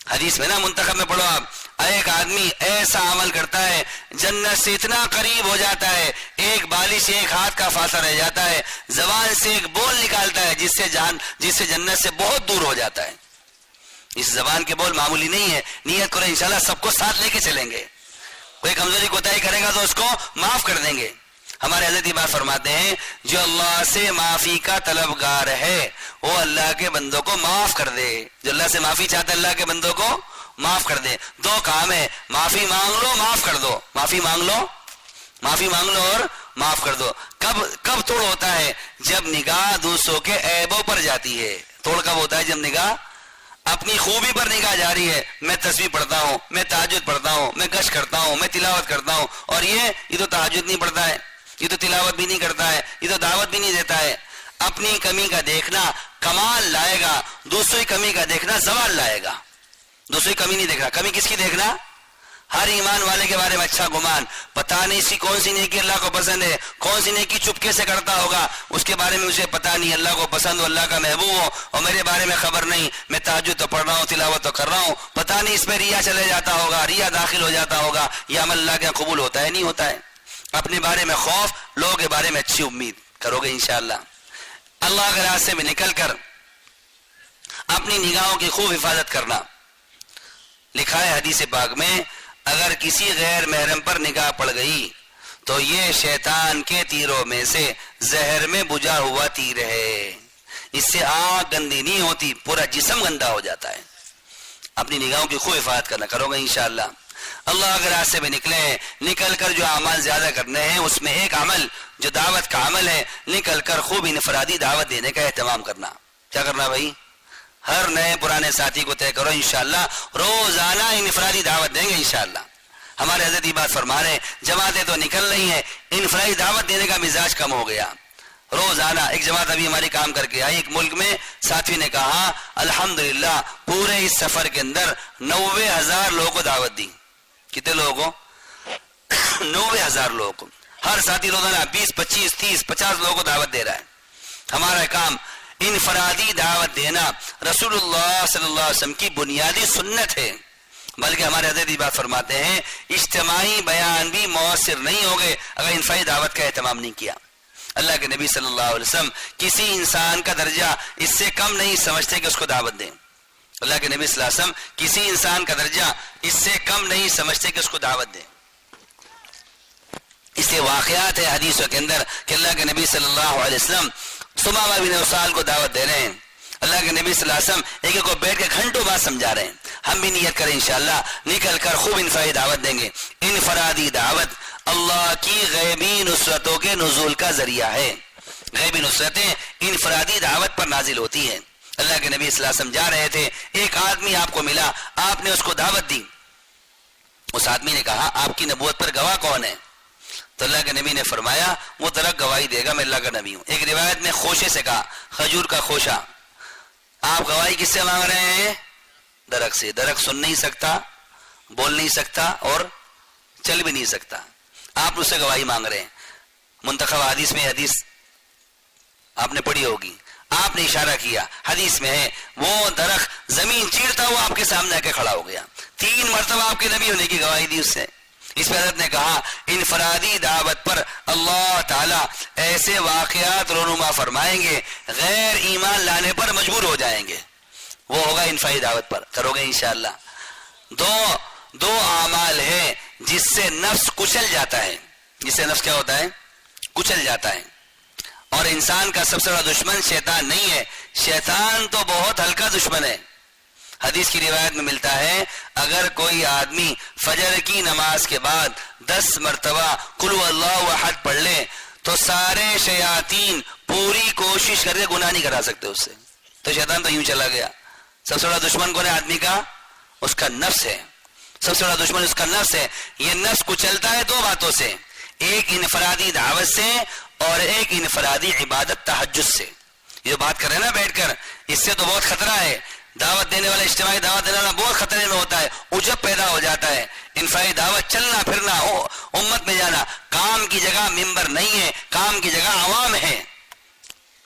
S2: حدیث میں نا منتخب میں پڑھو آپ, ایک آدمی ایسا عمل کرتا ہے جنت سے اتنا قریب ہو جاتا ہے, ایک بالی سے ایک ہاتھ کا فاصلہ رہ جاتا ہے, زبان سے ایک بول نکالتا ہے جس سے جنت سے بہت دور ہو جاتا ہے. اس زبان کے بول معمولی نہیں ہے. نیت کرو انشاءاللہ سب کو ساتھ لے کے چلیں گے. کوئی کمزوری کوتاہی کرے گا تو اس کو معاف کر دیں گے. ہمارے حضرت بات فرماتے ہیں جو اللہ سے معافی کا طلبگار ہے وہ اللہ کے بندوں کو معاف کر دے. جو اللہ سے معافی چاہتا ہے اللہ کے بندوں کو معاف کر دے. 2 کام ہے, معافی مانگ لو, معاف کر دو. معافی مانگ لو اور معاف کر دو. کب توڑ ہوتا ہے؟ جب نگاہ دوسروں کے عیبوں پر جاتی ہے. توڑ کب ہوتا ہے؟ جب نگاہ اپنی خوبی پر نگاہ جا رہی ہے. میں تسبیح پڑھتا ہوں, میں تہجد پڑھتا ہوں, میں گشت کرتا ہوں, میں تلاوت کرتا ہوں, اور یہ تو تہجد نہیں پڑھتا ہے, یہ تو تلاوت بھی نہیں کرتا ہے, یہ تو دعوت بھی نہیں دیتا ہے. اپنی کمی کا دیکھنا کمال لائے گا, دوسری کمی کا دیکھنا زوال لائے گا. دوسری کمی نہیں دیکھنا, کمی کس کی دیکھنا؟ ہر ایمان والے کے بارے میں اچھا گمان, پتہ نہیں اسی کون سی نیکی اللہ کو پسند ہے, کون سی نیکی چپکے سے کرتا ہوگا, اس کے بارے میں مجھے پتہ نہیں. اللہ کو پسند ہو, اللہ کا محبوب ہو, اور میرے بارے میں خبر نہیں. میں تہجد تو پڑھ رہا ہوں, تلاوت تو کر رہا ہوں, پتہ نہیں اس میں ریا چلے جاتا ہوگا, ریا داخل ہو جاتا ہوگا, یہ عمل اللہ کے قبول ہوتا ہے نہیں ہوتا ہے. اپنے بارے میں خوف, لوگوں کے بارے میں اچھی امید کرو گے انشاءاللہ. اللہ کے راستے میں نکل کر اپنی نگاہوں کی خوب حفاظت کرنا. لکھا ہے حدیث پاک میں, اگر کسی غیر محرم پر نگاہ پڑ گئی تو یہ شیطان کے تیروں میں سے زہر میں بجھا ہوا تیر ہے. اس سے آنکھ گندی نہیں ہوتی, پورا جسم گندا ہو جاتا ہے. اپنی نگاہوں کی خوب حفاظت کرنا کرو گے انشاءاللہ. اللہ کے راستے میں نکل کر جو اعمال زیادہ کرنے ہیں, اس میں ایک عمل جو دعوت کا عمل ہے, نکل کر خوب انفرادی دعوت دینے کا اہتمام کرنا. کیا کرنا بھائی؟ ہر نئے پرانے ساتھی کو طے کرو انشاءاللہ روزانہ انفرادی دعوت دیں گے انشاءاللہ. ہمارے حضرت یہ بات فرما رہے ہیں, جماعتیں تو نکل رہی ہیں, انفرادی دعوت دینے کا مزاج کم ہو گیا. روزانہ ایک جماعت ابھی ہماری کام کر کے آئی ایک ملک میں, ساتھی نے کہا الحمدللہ پورے اس سفر کے اندر 90,000 لوگوں کو دعوت دی. کتنے لوگوں کو؟ 90,000 لوگوں کو. ہر ساتھی روزانہ 20 25 30 50 لوگوں کو دعوت دے رہا ہے. ہمارا کام انفرادی دعوت دینا رسول اللہ صلی اللہ علیہ وسلم کی بنیادی سنت ہے. بلکہ ہمارے حضرت یہ بات فرماتے ہیں اجتماعی بیان بھی مؤثر نہیں ہوگے اگر انفرادی دعوت کا اہتمام نہیں کیا. اللہ کے نبی صلی اللہ علیہ وسلم کسی انسان کا درجہ اس سے کم نہیں سمجھتے کہ اس کو دعوت دیں. اللہ کے نبی صلی اللہ علیہ وسلم کسی انسان کا درجہ اس سے کم نہیں سمجھتے کہ اس کو دعوت دیں. اس لیے واقعات ہے حدیثوں کے اندر کہ اللہ کے نبی صلی اللہ علیہ وسلم ثمامہ بن اسال کو دعوت دے رہے ہیں. اللہ کے نبی صلی اللہ علیہ وسلم ایک ایک کو بیٹھ کے گھنٹوں بعد سمجھا رہے ہیں. ہم بھی نیت کریں انشاءاللہ نکل کر خوب انفرادی دعوت دیں گے. انفرادی دعوت اللہ کی غیبی نصرتوں کے نزول کا ذریعہ ہے. غیبی نصرتیں انفرادی دعوت پر نازل ہوتی ہیں. اللہ کے نبی صلی اللہ علیہ وسلم جا رہے تھے, ایک آدمی آپ کو ملا, آپ نے اس کو دعوت دی. اس آدمی نے کہا آپ کی نبوت پر گواہ کون ہے؟ تو اللہ کے نبی نے فرمایا وہ درخت گواہی دے گا, میں اللہ کا نبی ہوں. ایک روایت میں خوشے سے کہا, کھجور کا خوشہ. آپ گواہی کس سے مانگ رہے ہیں؟ درخت سے. درخت سن نہیں سکتا, بول نہیں سکتا اور چل بھی نہیں سکتا, آپ اس سے گواہی مانگ رہے ہیں. منتخب حدیث میں حدیث آپ نے پڑھی ہوگی, آپ نے اشارہ کیا, حدیث میں ہے وہ درخت زمین چیرتا ہوا آپ کے سامنے آ کے کھڑا ہو گیا. 3 مرتبہ آپ کے نبی ہونے کی گواہی دی اس سے. اس پر حضرت نے کہا انفرادی دعوت پر اللہ تعالیٰ ایسے واقعات رونما فرمائیں گے غیر ایمان لانے پر مجبور ہو جائیں گے. وہ ہوگا انفرادی دعوت پر, کرو گے انشاءاللہ. دو اعمال ہے جس سے نفس کچل جاتا ہے. جس سے نفس کیا ہوتا ہے؟ کچل جاتا ہے. اور انسان کا سب سے بڑا دشمن شیطان نہیں ہے, شیطان تو بہت ہلکا دشمن ہے. حدیث کی روایت میں ملتا ہے اگر کوئی آدمی فجر کی نماز کے بعد 10 مرتبہ قل هو اللہ احد پڑھ لے تو سارے شیاطین پوری کوشش کر کے گناہ نہیں کرا سکتے اس سے. تو شیطان تو یوں چلا گیا. سب سے بڑا دشمن کون ہے آدمی کا؟ اس کا نفس ہے. سب سے بڑا دشمن اس کا نفس ہے. یہ نفس کچلتا ہے 2 باتوں سے, ایک انفرادی دعوت سے اور ایک انفرادی عبادت تہجد سے. یہ بات کر رہے ہیں نا بیٹھ کر, اس سے تو بہت خطرہ ہے. دعوت دینے والا, اجتماعی دعوت دینے والا بہت خطرے میں ہوتا ہے, عجب پیدا ہو جاتا ہے. انفرادی دعوت چلنا پھرنا, امت میں جانا, کام کی جگہ ممبر نہیں ہے, کام کی جگہ عوام ہے.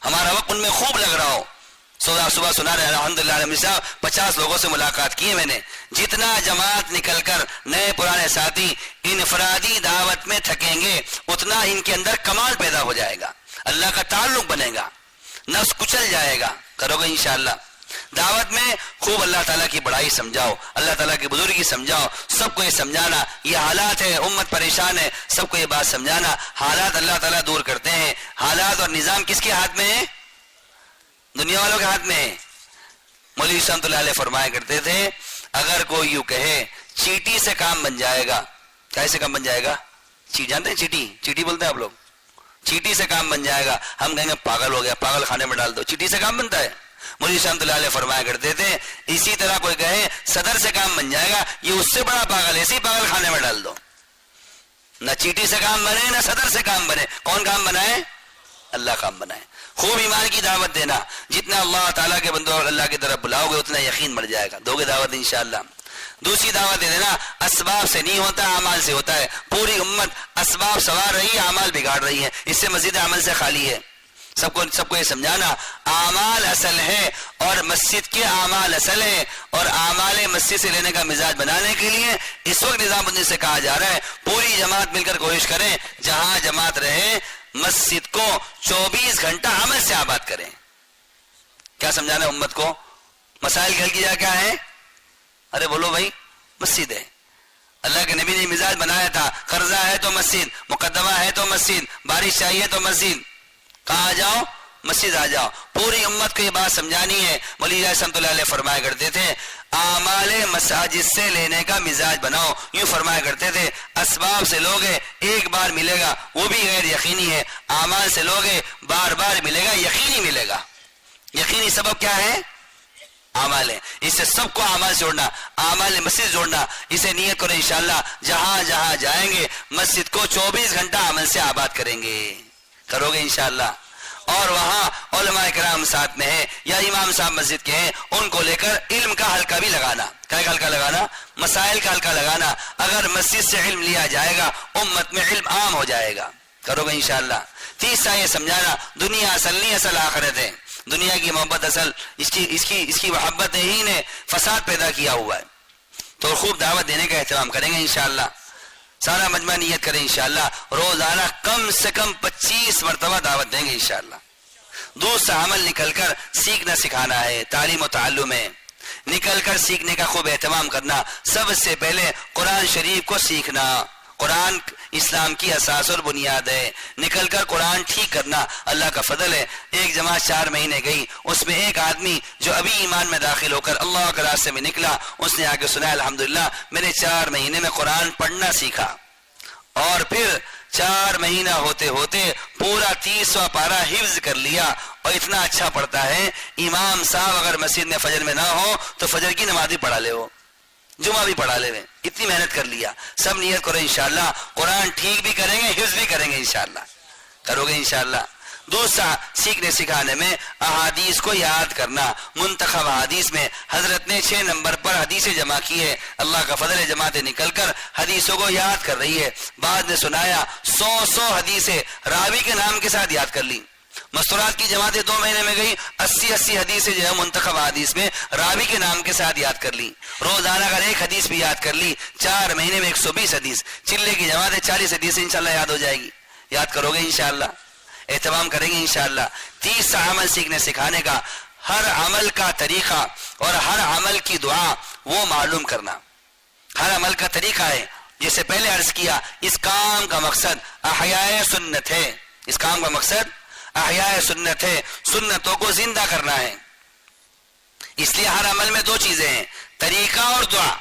S2: ہمارا وقت ان میں خوب لگ رہا ہو. صبح سنا رہے الحمدللہ عالمی صاحب 50 لوگوں سے ملاقات کی ہے میں نے. جتنا جماعت نکل کر نئے پرانے ساتھی انفرادی دعوت میں تھکیں گے اتنا ان کے اندر کمال پیدا ہو جائے گا, اللہ کا تعلق بنے گا, نفس کچل جائے گا. کرو گے انشاءاللہ. دعوت میں خوب اللہ تعالیٰ کی بڑائی سمجھاؤ, اللہ تعالیٰ کی بزرگی سمجھاؤ, سب کو یہ سمجھانا یہ حالات ہے, امت پریشان ہے, سب کو یہ بات سمجھانا. حالات اللہ تعالیٰ دور کرتے ہیں. حالات اور نظام کس کے ہاتھ میں ہے؟ دنیا والوں کے ہاتھ میں ہے. مولوی رحمۃ اللہ علیہ فرمایا کرتے تھے اگر کوئی یوں کہے چیٹی سے کام بن جائے گا, کیسے کام بن جائے گا؟ جانتے ہیں چیٹی بولتے ہیں آپ لوگ, چیٹی سے کام بن جائے گا. ہم کہیں گے پاگل ہو گیا, پاگل خانے میں ڈال دو. چیٹی سے کام بنتا ہے؟ مولوی رحمۃ اللہ علیہ فرمایا کرتے تھے اسی طرح کوئی کہے صدر سے کام بن جائے گا, یہ اس سے بڑا پاگل ہے, اسی پاگل خانے میں ڈال دو. نہ چیٹی سے کام بنے نہ صدر سے کام بنے. کون کام بنائے؟ اللہ کام بنائے. خوب ایمان کی دعوت دینا, جتنا اللہ تعالیٰ کے بندوں اور اللہ کی طرف بلاؤ گے اتنا یقین بڑھ جائے گا. دو گے دعوت انشاءاللہ. دوسری دعوت دے دینا اسباب سے نہیں ہوتا, اعمال سے ہوتا ہے. پوری امت اسباب سوار رہی ہے, اعمال بگاڑ رہی ہے, اس سے مزید عمل سے خالی ہے. سب کو یہ سمجھانا اعمال اصل ہے اور مسجد کے اعمال اصل ہے, اور اعمال مسجد سے لینے کا مزاج بنانے کے لیے اس وقت نظام الدین سے کہا جا رہا ہے پوری جماعت مل کر کوشش کریں جہاں جماعت رہے مسجد کو 24 گھنٹہ عمل سے آباد کریں. کیا سمجھانا امت کو؟ مسائل کے حل کی جگہ کیا ہے؟ ارے بولو بھائی, مسجد ہے. اللہ کے نبی نے مزاج بنایا تھا, قرضہ ہے تو مسجد, مقدمہ ہے تو مسجد, بارش چاہیے تو مسجد. کہاں آ جاؤ؟ مسجد آ جاؤ. پوری امت کو یہ بات سمجھانی ہے. مولانا رحمۃ اللہ علیہ فرمایا کرتے تھے اعمال مساجد سے لینے کا مزاج بناؤ. یوں فرمایا کرتے تھے اسباب سے لوگے ایک بار ملے گا وہ بھی غیر یقینی ہے, اعمال سے لوگے بار بار ملے گا یقینی ملے گا. یقینی سبب کیا ہے؟ اعمال ہے. اس سے سب کو اعمال جوڑنا, اعمال مسجد جوڑنا. اسے نیت کرو انشاءاللہ جہاں جہاں جائیں گے مسجد کو 24 گھنٹہ عمل سے آباد کریں گے. کرو گے انشاءاللہ. اور وہاں علماء کرام ساتھ میں ہیں یا امام صاحب مسجد کے ہیں, ان کو لے کر علم کا حلقہ بھی لگانا. کیا حلقہ لگانا؟ مسائل کا حلقہ لگانا. اگر مسجد سے علم لیا جائے گا امت میں علم عام ہو جائے گا. کرو گے انشاءاللہ. تیسرا یہ سمجھانا دنیا اصل نہیں, اصل آخرت ہے. دنیا کی محبت اصل, اس کی محبت ہی نے فساد پیدا کیا ہوا ہے. تو خوب دعوت دینے کا اہتمام کریں گے انشاءاللہ. سارا مجمع نیت کریں انشاءاللہ روزانہ کم سے کم 25 مرتبہ دعوت دیں گے انشاءاللہ. دوسرا عمل نکل کر سیکھنا سکھانا ہے. تعلیم و تعلم میں نکل کر سیکھنے کا خوب اہتمام کرنا. سب سے پہلے قرآن شریف کو سیکھنا. قرآن اسلام کی اساس اور بنیاد ہے. نکل کر قرآن ٹھیک کرنا. اللہ کا فضل ہے ایک جماعت 4 مہینے گئی, اس میں ایک آدمی جو ابھی ایمان میں داخل ہو کر اللہ کے راستے میں نکلا, اس نے آ کے سنا الحمدللہ میں نے 4 مہینے میں قرآن پڑھنا سیکھا, اور پھر 4 مہینہ ہوتے ہوتے پورا 30واں پارہ حفظ کر لیا, اور اتنا اچھا پڑھتا ہے امام صاحب اگر مسجد میں فجر میں نہ ہو تو فجر کی نماز بھی پڑھا لے, ہو جمعہ بھی پڑھا لے, اتنی محنت کر لیا. سب نیت کرو انشاءاللہ قرآن ٹھیک بھی کریں گے, حفظ بھی کریں گے انشاءاللہ, کرو گے انشاءاللہ. دوسرا سیکھنے سکھانے میں احادیث کو یاد کرنا. منتخب احادیث میں حضرت نے 6 نمبر پر حدیثیں جمع کی ہے. اللہ کا فضل ہے جماعتیں نکل کر حدیثوں کو یاد کر رہی ہے. بعد نے سنایا 100 حدیثیں راوی کے نام کے ساتھ یاد کر لی. مستورات کی جماعتیں 2 مہینے میں گئی, 80 حدیثیں جو ہے منتخب حدیث میں راوی کے نام کے ساتھ یاد کر لی. روزانہ اگر ایک حدیث بھی یاد کر لی 4 مہینے میں 120 حدیث. چلے کی جماعتیں 40 حدیثیں انشاءاللہ یاد ہو جائے گی. یاد کرو گے انشاءاللہ, اہتمام کریں گے انشاءاللہ. تیسرا عمل سیکھنے سکھانے کا, ہر عمل کا طریقہ اور ہر عمل کی دعا وہ معلوم کرنا. ہر عمل کا طریقہ ہے, جیسے پہلے عرض کیا اس کام کا مقصد احیاء سنت ہے. اس کام کا مقصد احیاء سنت ہے, سنتوں کو زندہ کرنا ہے. اس لیے ہر عمل میں 2 چیزیں ہیں, طریقہ اور دعا.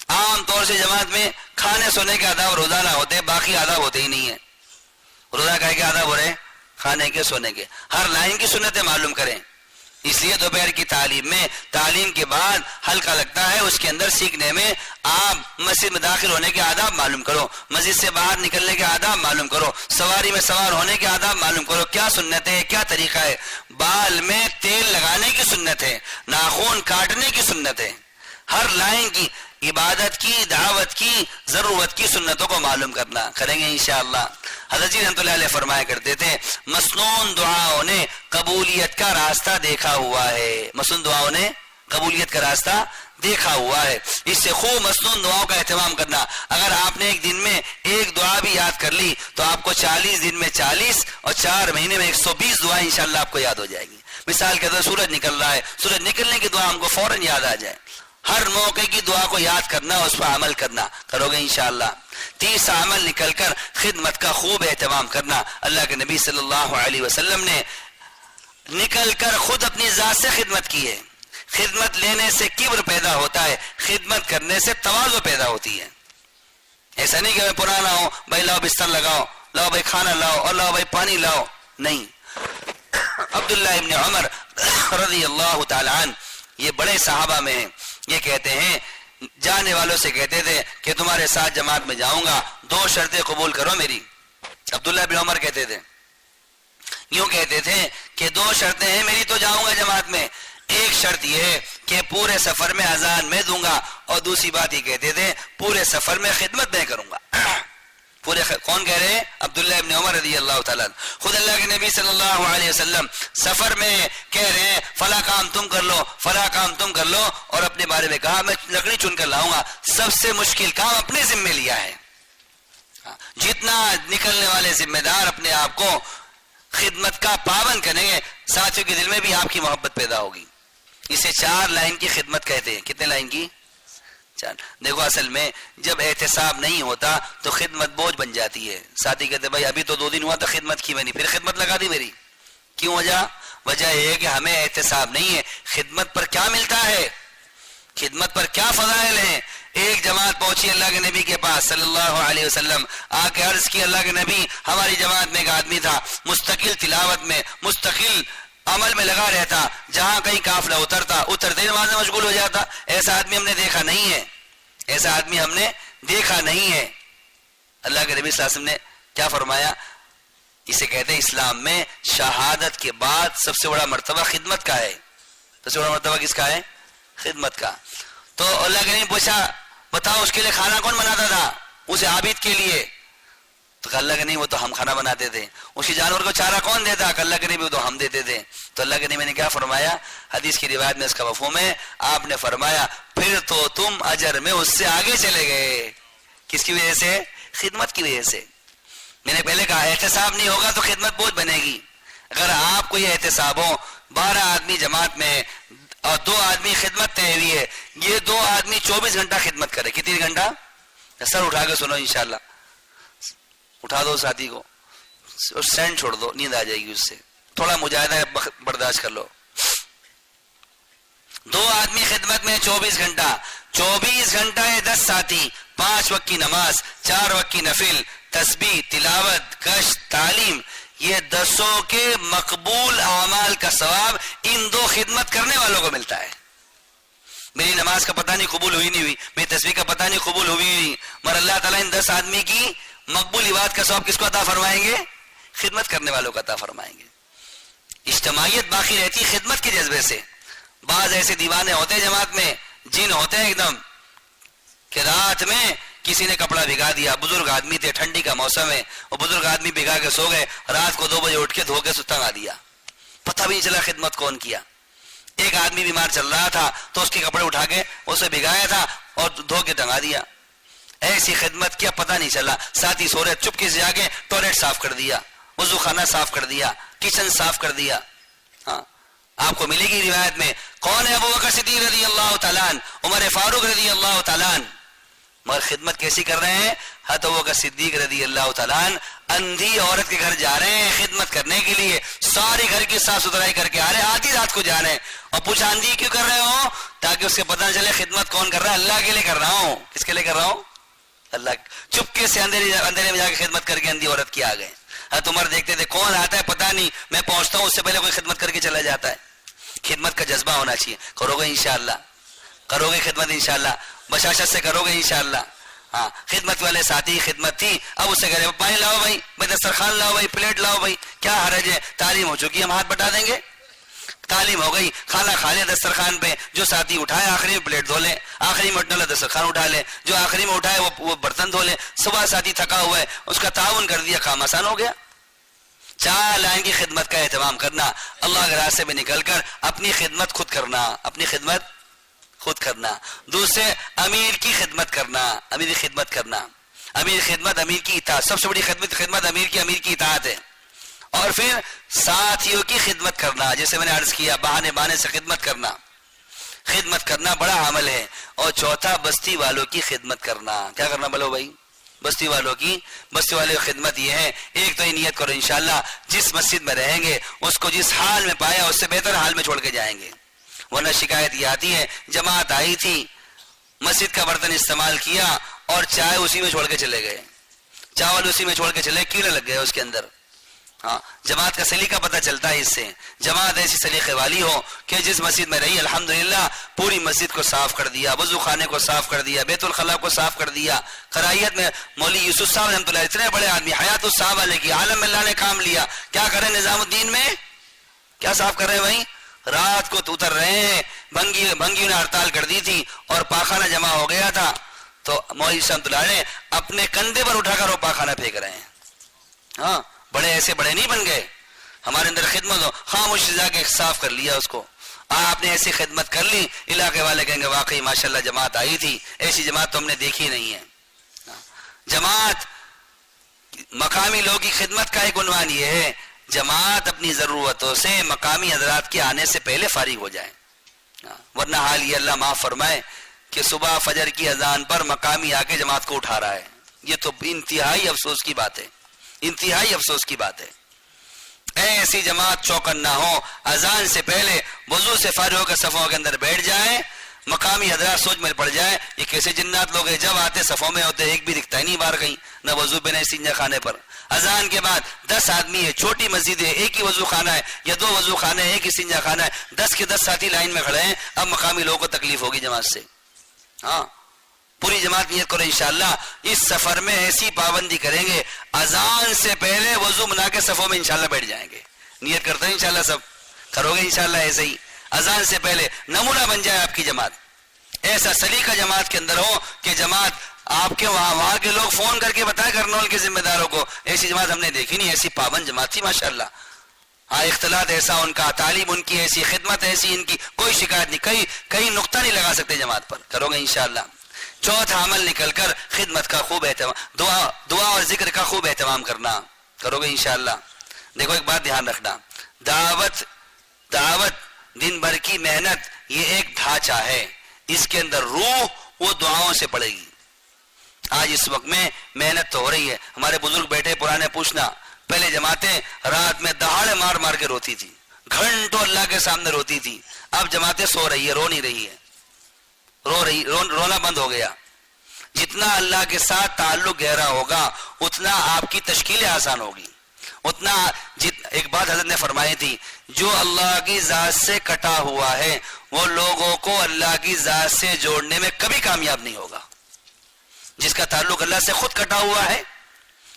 S2: عام طور سے جماعت میں کھانے سونے کے آداب روزانہ ہوتے ہیں, باقی آداب ہوتے ہی نہیں ہیں. روزانہ کا کیا آداب ہو رہے ہیں, کھانے کے سونے کے. ہر لائن کی سنتیں معلوم کریں. اس لیے دوپہر کی تعلیم میں تعلیم کے بعد ہلکا لگتا ہے, اس کے اندر سیکھنے میں آپ مسجد میں داخل ہونے کے آداب معلوم کرو, مسجد سے باہر نکلنے کے آداب معلوم کرو, سواری میں سوار ہونے کے آداب معلوم کرو, کیا سنت ہے, کیا طریقہ ہے. بال میں تیل لگانے کی سنت ہے, ناخن کاٹنے کی سنت ہے. ہر لائن کی عبادت کی, دعوت کی, ضرورت کی سنتوں کو معلوم کرنا. کریں گے انشاءاللہ. حضرت جی رحمۃ اللہ علیہ فرمایا کرتے تھے مسنون دعاؤں نے قبولیت کا راستہ دیکھا ہوا ہے. مسنون دعاؤں نے قبولیت کا راستہ دیکھا ہوا ہے. اس سے خوب مسنون دعاؤں کا اہتمام کرنا. اگر آپ نے ایک دن میں ایک دعا بھی یاد کر لی تو آپ کو 40 دن میں 40 اور 4 مہینے میں 120 دعائیں انشاءاللہ آپ کو یاد ہو جائے گی. مثال کے طور سورج نکل رہا ہے, سورج نکلنے کی دعا ہم کو فوراً یاد آ جائے. ہر موقع کی دعا کو یاد کرنا, اس پر عمل کرنا. کرو گے انشاءاللہ. تیسرا عمل نکل کر خدمت کا خوب اہتمام کرنا. اللہ کے نبی صلی اللہ علیہ وسلم نے نکل کر خود اپنی ذات سے خدمت کی ہے. خدمت لینے سے کبر پیدا ہوتا ہے, خدمت کرنے سے تواضع پیدا ہوتی ہے. ایسا نہیں کہ میں پرانا ہوں, بھائی لاؤ بستر لگاؤ, لاؤ بھائی کھانا لاؤ, اور لاؤ بھائی پانی لاؤ. نہیں. عبداللہ ابن عمر رضی اللہ تعالی عنہ یہ بڑے صحابہ میں ہیں. یہ کہتے ہیں جانے والوں سے کہتے تھے کہ تمہارے ساتھ جماعت میں جاؤں گا, 2 شرطیں قبول کرو میری. عبداللہ بن عمر کہتے تھے, یوں کہتے تھے کہ 2 شرطیں ہیں میری تو جاؤں گا جماعت میں. ایک شرط یہ ہے کہ پورے سفر میں اذان میں دوں گا, اور دوسری بات یہ کہتے تھے پورے سفر میں خدمت میں کروں گا. کون کہہ رہے ہیں؟ عبداللہ ابن عمر رضی اللہ تعالیٰ. خود اللہ کے نبی صلی اللہ علیہ وسلم سفر میں کہہ رہے ہیں فلاں کام تم کر لو, فلاں کام تم کر لو, اور اپنے بارے میں کہا میں لکڑی چن کر لاؤں گا. سب سے مشکل کام اپنے ذمہ لیا ہے. جتنا نکلنے والے ذمہ دار اپنے آپ کو خدمت کا پابند کریں گے, ساتھیوں کے دل میں بھی آپ کی محبت پیدا ہوگی. اسے 4 لائن کی خدمت کہتے ہیں. کتنے لائن کی؟ 4. دیکھو اصل میں جب احتساب نہیں ہوتا تو خدمت بوجھ بن جاتی ہے. ساتھی کہتے بھائی ابھی تو 2 دن ہوا تو خدمت کی میں نہیں, پھر خدمت لگا دی میری. کیوں وجہ یہ ہے کہ ہمیں احتساب نہیں ہے. خدمت پر کیا ملتا ہے, خدمت پر کیا فضائل ہیں. ایک جماعت پہنچی اللہ کے نبی کے پاس صلی اللہ علیہ وسلم, آ کے عرض کی اللہ کے نبی ہماری جماعت میں ایک آدمی تھا مستقل تلاوت میں, مستقل عمل میں لگا رہتا, جہاں کہیں قافلہ اترتے نماز میں مشغول ہو جاتا. ایسا آدمی ہم نے دیکھا نہیں ہے, ایسا آدمی ہم نے دیکھا نہیں ہے. اللہ کے نبی صلی اللہ علیہ وسلم نے کیا فرمایا؟ اسے کہتے ہیں اسلام میں شہادت کے بعد سب سے بڑا مرتبہ خدمت کا ہے. سب سے بڑا مرتبہ کس کا ہے؟ خدمت کا. تو اللہ کے نبی پوچھا بتاؤ اس کے لیے کھانا کون بناتا تھا؟ اسے عابد کے لیے. تو اللہ کے نہیں وہ تو ہم کھانا بناتے تھے. اس کی جانور کو چارہ کون دیتا؟ اللہ کے نبی وہ تو ہم دیتے تھے. تو اللہ کے نبی نے کیا فرمایا؟ حدیث کی روایت میں اس کا مفہوم ہے, آپ نے فرمایا پھر تو تم اجر میں اس سے آگے چلے گئے, کس کی وجہ سے؟ خدمت کی وجہ سے. میں نے پہلے کہا احتساب نہیں ہوگا تو خدمت بہت بنے گی. اگر آپ کو یہ احتساب ہو 12 آدمی جماعت میں اور 2 آدمی خدمت طے ہوئی ہے, یہ 2 آدمی 24 گھنٹہ خدمت کرے. کتنی گھنٹہ؟ سر اٹھا کے سنو انشاءاللہ, اٹھا دو ساتھی کو, سینڈ چھوڑ دو, نیند آ جائے گی اس سے. تھوڑا مجاہدہ برداشت کر لو. 2 آدمی خدمت میں 24 گھنٹہ, 24 گھنٹہ ہے 10 ساتھی, 5 وقت کی نماز, 4 وقت کی نفل, تسبیح, تلاوت, گشت, تعلیم, یہ 10 کے مقبول اعمال کا ثواب ان 2 خدمت کرنے والوں کو ملتا ہے. میری نماز کا پتہ نہیں قبول ہوئی نہیں ہوئی, میری تسبیح کا پتہ نہیں قبول ہوئی نہیں, مگر اللہ تعالیٰ ان 10 آدمی کی مقبول عبادت کا ثواب کس کو عطا فرمائیں گے؟ خدمت کرنے والوں کو عطا فرمائیں گے. اجتماعیت باقی رہتی خدمت کے جذبے سے. بعض ایسے دیوانے ہوتے ہیں جماعت میں, جن ہوتے ہیں ایک دم کہ رات میں کسی نے کپڑا بھگا دیا, بزرگ آدمی تھے, ٹھنڈی کا موسم ہے, وہ بزرگ آدمی بھگا کے سو گئے, رات کو 2 بجے اٹھ کے دھو کے ٹنگا دیا, پتہ بھی نہیں چلا خدمت کون کیا. ایک آدمی بیمار چل رہا تھا تو اس کے کپڑے اٹھا کے اسے بھگایا تھا اور دھو کے ٹنگا دیا. ایسی خدمت کیا پتہ نہیں چلا. ساتھی سو رہے, چپکے سے جا کے ٹوائلٹ صاف کر دیا, وضو خانہ صاف کر دیا, کچن صاف کر دیا. ہاں, آپ کو ملے گی روایت میں کون ہے؟ ابو بکر صدیق رضی اللہ تعالیٰ عنہ, عمر فاروق رضی اللہ تعالیٰ عنہ. مگر خدمت کیسی کر رہے ہیں؟ حضرت ابو بکر صدیق رضی اللہ تعالیٰ عنہ اندھی عورت کے گھر جا رہے ہیں خدمت کرنے کے لیے, سارے گھر کی صاف ستھرائی کر کے آ رہے ہیں, آدھی رات کو جا رہے ہیں, اور پوچھا اندھی کیوں کر رہے ہو؟ تاکہ اس سے پتہ نہ چلے خدمت کون کر رہا ہے. اللہ کے لیے کر رہا ہوں. کس کے لیے کر رہا ہوں؟ اللہ. چپکے سے اندھیرے میں جا کے خدمت کر کے اندھی عورت کی آ گئے. حضرت عمر دیکھتے تھے کون آتا ہے پتہ نہیں, میں پہنچتا ہوں اس سے پہلے کوئی خدمت کر کے چلا جاتا ہے. خدمت کا جذبہ ہونا چاہیے. کرو گے انشاءاللہ, کرو گے خدمت انشاءاللہ, بشاشت سے کرو گے انشاءاللہ. ہاں, خدمت والے ساتھی خدمت تھی, اب اسے کہہ رہے پانی لاؤ بھائی, دسترخوان لاؤ بھائی, پلیٹ لاؤ بھائی, کیا حرج ہے؟ تعلیم ہو چکی, ہم ہاتھ بٹا دیں گے. تعلیم ہو گئی, کھانا کھا لیں دسترخوان پہ, جو ساتھی اٹھائے آخری میں پلیٹ دھو لیں, آخری میں اٹھنے والا دسترخوان اٹھا لیں, جو آخری میں اٹھائے وہ برتن دھو لیں. صبح ساتھی تھکا ہوا ہے, اس کا تعاون کر دیا, کام آسان ہو گیا. 4 لائن کی خدمت کا اہتمام کرنا, اللہ کے راستے میں نکل کر اپنی خدمت خود کرنا, اپنی خدمت خود کرنا. دوسرے, امیر کی خدمت کرنا, امیر کی خدمت کرنا, امیر خدمت, امیر کی اطاعت. سب سے بڑی خدمت امیر کی اطاعت ہے. اور پھر ساتھیوں کی خدمت کرنا, جیسے میں نے عرض کیا بہانے سے خدمت کرنا, خدمت کرنا بڑا عمل ہے. اور چوتھا, بستی والوں کی خدمت کرنا. کیا کرنا بولو بھائی؟ بستی والوں کی خدمت یہ ہے, ایک تو یہ نیت کرو انشاءاللہ جس مسجد میں رہیں گے اس کو جس حال میں پایا اس سے بہتر حال میں چھوڑ کے جائیں گے. ورنہ شکایت یہ آتی ہے, جماعت آئی تھی, مسجد کا برتن استعمال کیا اور چائے اسی میں چھوڑ کے چلے گئے, چاول اسی میں چھوڑ کے چلے, کیڑے لگ گئے اس کے اندر. ہاں, جماعت کا سلیقہ پتہ چلتا ہے اس سے. جماعت ایسی سلیقے والی ہو کہ جس مسجد میں رہی الحمدللہ پوری مسجد کو صاف کر دیا, وضو خانے کو صاف کر دیا, بیت الخلاء کو صاف کر دیا. قرائیت میں مولوی یوسف صاحب رحمۃ اللہ, اتنے بڑے آدمی, حیات الصحابہ والے کی, عالم اللہ نے کام لیا. کیا کریں نظام الدین میں, کیا صاف کر رہے ہیں بھائی؟ رات کو تو اتر رہے ہیں, بھنگیوں نے ہڑتال کر دی تھی اور پاخانہ جمع ہو گیا تھا, تو مولوی صاحب اللہ نے اپنے کندھے پر اٹھا کر وہ پاخانہ پھینک رہے ہیں. ہاں, بڑے ایسے بڑے نہیں بن گئے, ہمارے اندر خدمت ہو, خاموش جا کے صاف کر لیا اس کو. آپ نے ایسی خدمت کر لی, علاقے والے کہیں گے واقعی ماشاءاللہ جماعت آئی تھی, ایسی جماعت تو ہم نے دیکھی نہیں ہے. جماعت مقامی لوگوں کی خدمت کا ایک عنوان یہ ہے, جماعت اپنی ضرورتوں سے مقامی حضرات کے آنے سے پہلے فارغ ہو جائے. ورنہ حال یہ اللہ معاف فرمائے کہ صبح فجر کی اذان پر مقامی آ کے جماعت کو اٹھا رہا ہے. یہ تو انتہائی افسوس کی بات ہے, انتہائی افسوس کی بات ہے. ایسی جماعت چوکن نہ ہو, اذان سے پہلے وضو سے فارغ ہو کر صفوں کے اندر بیٹھ جائیں. مقامی حضرات سوچ میں پڑ جائے یہ کیسے جنات لوگ ہیں, جب آتے صفوں میں ہوتے ایک بھی دکھتا ہی نہیں باہر کہیں, نہ وضو پہ نہ استنجا خانے پر. اذان کے بعد 10 آدمی ہے, چھوٹی مسجد ہے, ایک ہی وضو خانہ ہے یا 2 وضو خانے, ایک ہی استنجا خانہ ہے, 10 کے 10 ساتھی لائن میں کھڑے ہیں. اب مقامی لوگوں کو تکلیف ہوگی جماعت سے. ہاں, پوری جماعت نیت کرو انشاءاللہ اس سفر میں ایسی پابندی کریں گے, اذان سے پہلے وضو بنا کے صفوں میں انشاءاللہ بیٹھ جائیں گے. نیت کرتے ہیں انشاءاللہ, سب کرو گے انشاءاللہ ایسے ہی, اذان سے پہلے نمونہ بن جائے آپ کی جماعت. ایسا سلیقہ جماعت کے اندر ہو کہ جماعت آپ کے وہاں کے لوگ فون کر کے بتائیں کرنول کے ذمہ داروں کو, ایسی جماعت ہم نے دیکھی نہیں, ایسی پابند جماعت تھی ماشاءاللہ. ہاں, اختلاط ایسا ان کا, تعلیم ان کی ایسی, خدمت ایسی ان کی, کوئی شکایت نہیں, کہیں نقطہ نہیں لگا سکتے جماعت پر. کرو گے انشاءاللہ. چوتھا عمل نکل کر خدمت کا خوب اہتمام، دعا اور ذکر کا خوب اہتمام کرنا، کرو گے انشاءاللہ۔ دیکھو ایک بات دھیان رکھنا، دعوت دن بھر کی محنت یہ ایک ڈھانچہ ہے، اس کے اندر روح وہ دعاؤں سے پڑے گی۔ آج اس وقت میں محنت تو ہو رہی ہے، ہمارے بزرگ بیٹھے پرانے پوچھنا، پہلے جماعتیں رات میں دہاڑے مار مار کے روتی تھی، گھنٹوں اللہ کے سامنے روتی تھی، اب جماعتیں سو رہی ہے، رو نہیں رہی ہے، رونا بند ہو گیا۔ جتنا اللہ کے ساتھ تعلق گہرا ہوگا اتنا آپ کی تشکیلیں آسان ہوگی، اتنا ایک بات حضرت نے فرمائی تھی، جو اللہ کی ذات سے کٹا ہوا ہے وہ لوگوں کو اللہ کی ذات سے جوڑنے میں کبھی کامیاب نہیں ہوگا۔ جس کا تعلق اللہ سے خود کٹا ہوا ہے،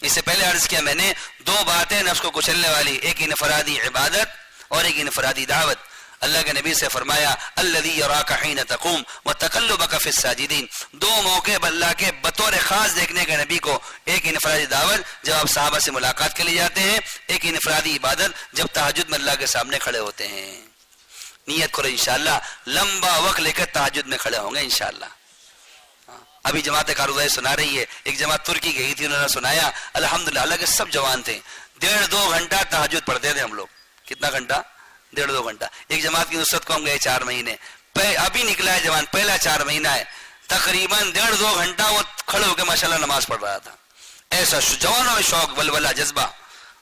S2: اس سے پہلے عرض کیا میں نے، دو باتیں نفس کو کچلنے والی، ایک انفرادی عبادت اور ایک انفرادی دعوت۔ اللہ کے نبی سے فرمایا الذی یراک حین تقوم وتقلبک فی الساجدین، دو موقع اللہ کے بطور خاص دیکھنے کے نبی کو، ایک انفرادی دعوت جب آپ صحابہ سے ملاقات کے لیے جاتے ہیں، ایک انفرادی عبادت جب تہجد میں اللہ کے سامنے کھڑے ہوتے ہیں۔ نیت کرو انشاءاللہ لمبا وقت لے کر تہجد میں کھڑے ہوں گے انشاءاللہ۔ ابھی جماعت کارروائی سنا رہی ہے، ایک جماعت ترکی گئی تھی، انہوں نے سنایا الحمدللہ، اللہ کے سب جوان تھے، 1.5-2 گھنٹہ تہجد پڑھتے تھے ہم لوگ۔ کتنا گھنٹہ؟ 1.5-2 گھنٹہ۔ ایک جماعت کی نصرت کو ہم گئے 4 مہینے، ابھی نکلا ہے جوان، پہلا 4 مہینہ ہے، تقریباً 1.5-2 گھنٹہ وہ کھڑے ہو کے ماشاءاللہ نماز پڑھ رہا تھا۔ ایسا جوانوں میں شوق، ولولہ، جذبہ۔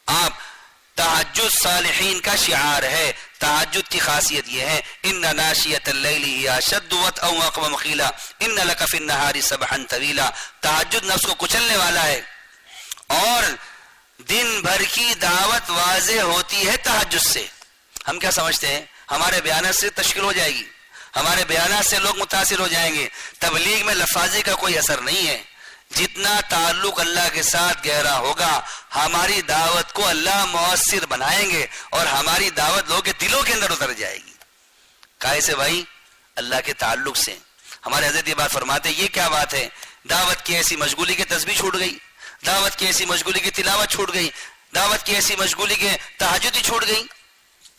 S2: آپ تہجد صالحین کا شعار ہے، تہجد کی خاصیت یہ ہے، ان ناشیۃ اللیل ہی اشد وطئا واقوم قیلا ان لک فی النہار سبحا طویلا۔ تہجد نفس کو کچلنے والا ہے، اور دن بھر کی دعوت واضح ہوتی ہے تہجد سے۔ ہم کیا سمجھتے ہیں ہمارے بیانات سے تشکیل ہو جائے گی، ہمارے بیانات سے لوگ متاثر ہو جائیں گے؟ تبلیغ میں لفاظی کا کوئی اثر نہیں ہے، جتنا تعلق اللہ کے ساتھ گہرا ہوگا ہماری دعوت کو اللہ مؤثر بنائیں گے، اور ہماری دعوت لوگوں کے دلوں کے اندر اتر جائے گی۔ کائے سے بھائی؟ اللہ کے تعلق سے۔ ہمارے حضرت یہ بات فرماتے ہیں، یہ کیا بات ہے، دعوت کی ایسی مشغولی کی تسبیح چھوٹ گئی، دعوت کی ایسی مشغولی کی تلاوت چھوٹ گئی، دعوت کی ایسی مشغولی کے تہجد ہی چھوٹ گئی۔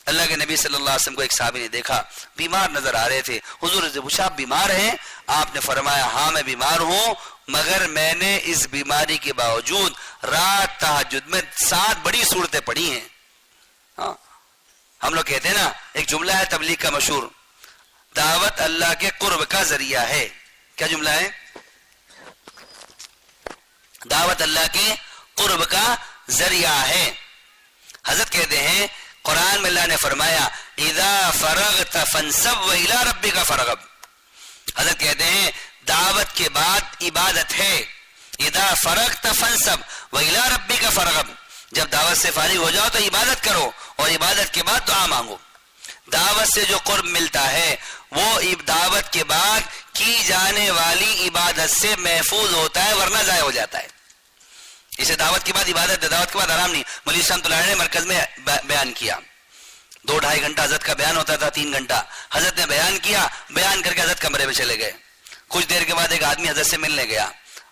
S2: اللہ کے نبی صلی اللہ علیہ وسلم کو ایک صحابی نے دیکھا، بیمار نظر آ رہے تھے، حضور سے پوچھا آپ بیمار ہیں؟ آپ نے فرمایا ہاں میں بیمار ہوں، مگر میں نے اس بیماری کے باوجود رات تہجد میں 7 بڑی صورتیں پڑھی ہیں۔ ہاں ہم لوگ کہتے ہیں نا، ایک جملہ ہے تبلیغ کا مشہور، دعوت اللہ کے قرب کا ذریعہ ہے۔ کیا جملہ ہے؟ دعوت اللہ کے قرب کا ذریعہ ہے۔ حضرت کہتے ہیں قرآن میں اللہ نے فرمایا اذا فرغت فانصب والى ربک فرغب۔ حضرت کہتے ہیں دعوت کے بعد عبادت ہے، اذا فرغت فانصب والى ربک فرغب، جب دعوت سے فارغ ہو جاؤ تو عبادت کرو، اور عبادت کے بعد دعا مانگو۔ دعوت سے جو قرب ملتا ہے وہ دعوت کے بعد کی جانے والی عبادت سے محفوظ ہوتا ہے، ورنہ ضائع ہو جاتا ہے۔ اسے دعوت کے بعد عبادت ہے، دعوت کے بعد آرام نہیں۔ مولوی صاحب اللہ نے مرکز میں بیان کیا، 2-2.5 گھنٹہ حضرت کا بیان ہوتا تھا، 3 گھنٹہ حضرت نے بیان کیا، بیان کر کے حضرت کمرے میں چلے گئے۔ کچھ دیر کے بعد ایک آدمی حضرت سے ملنے گیا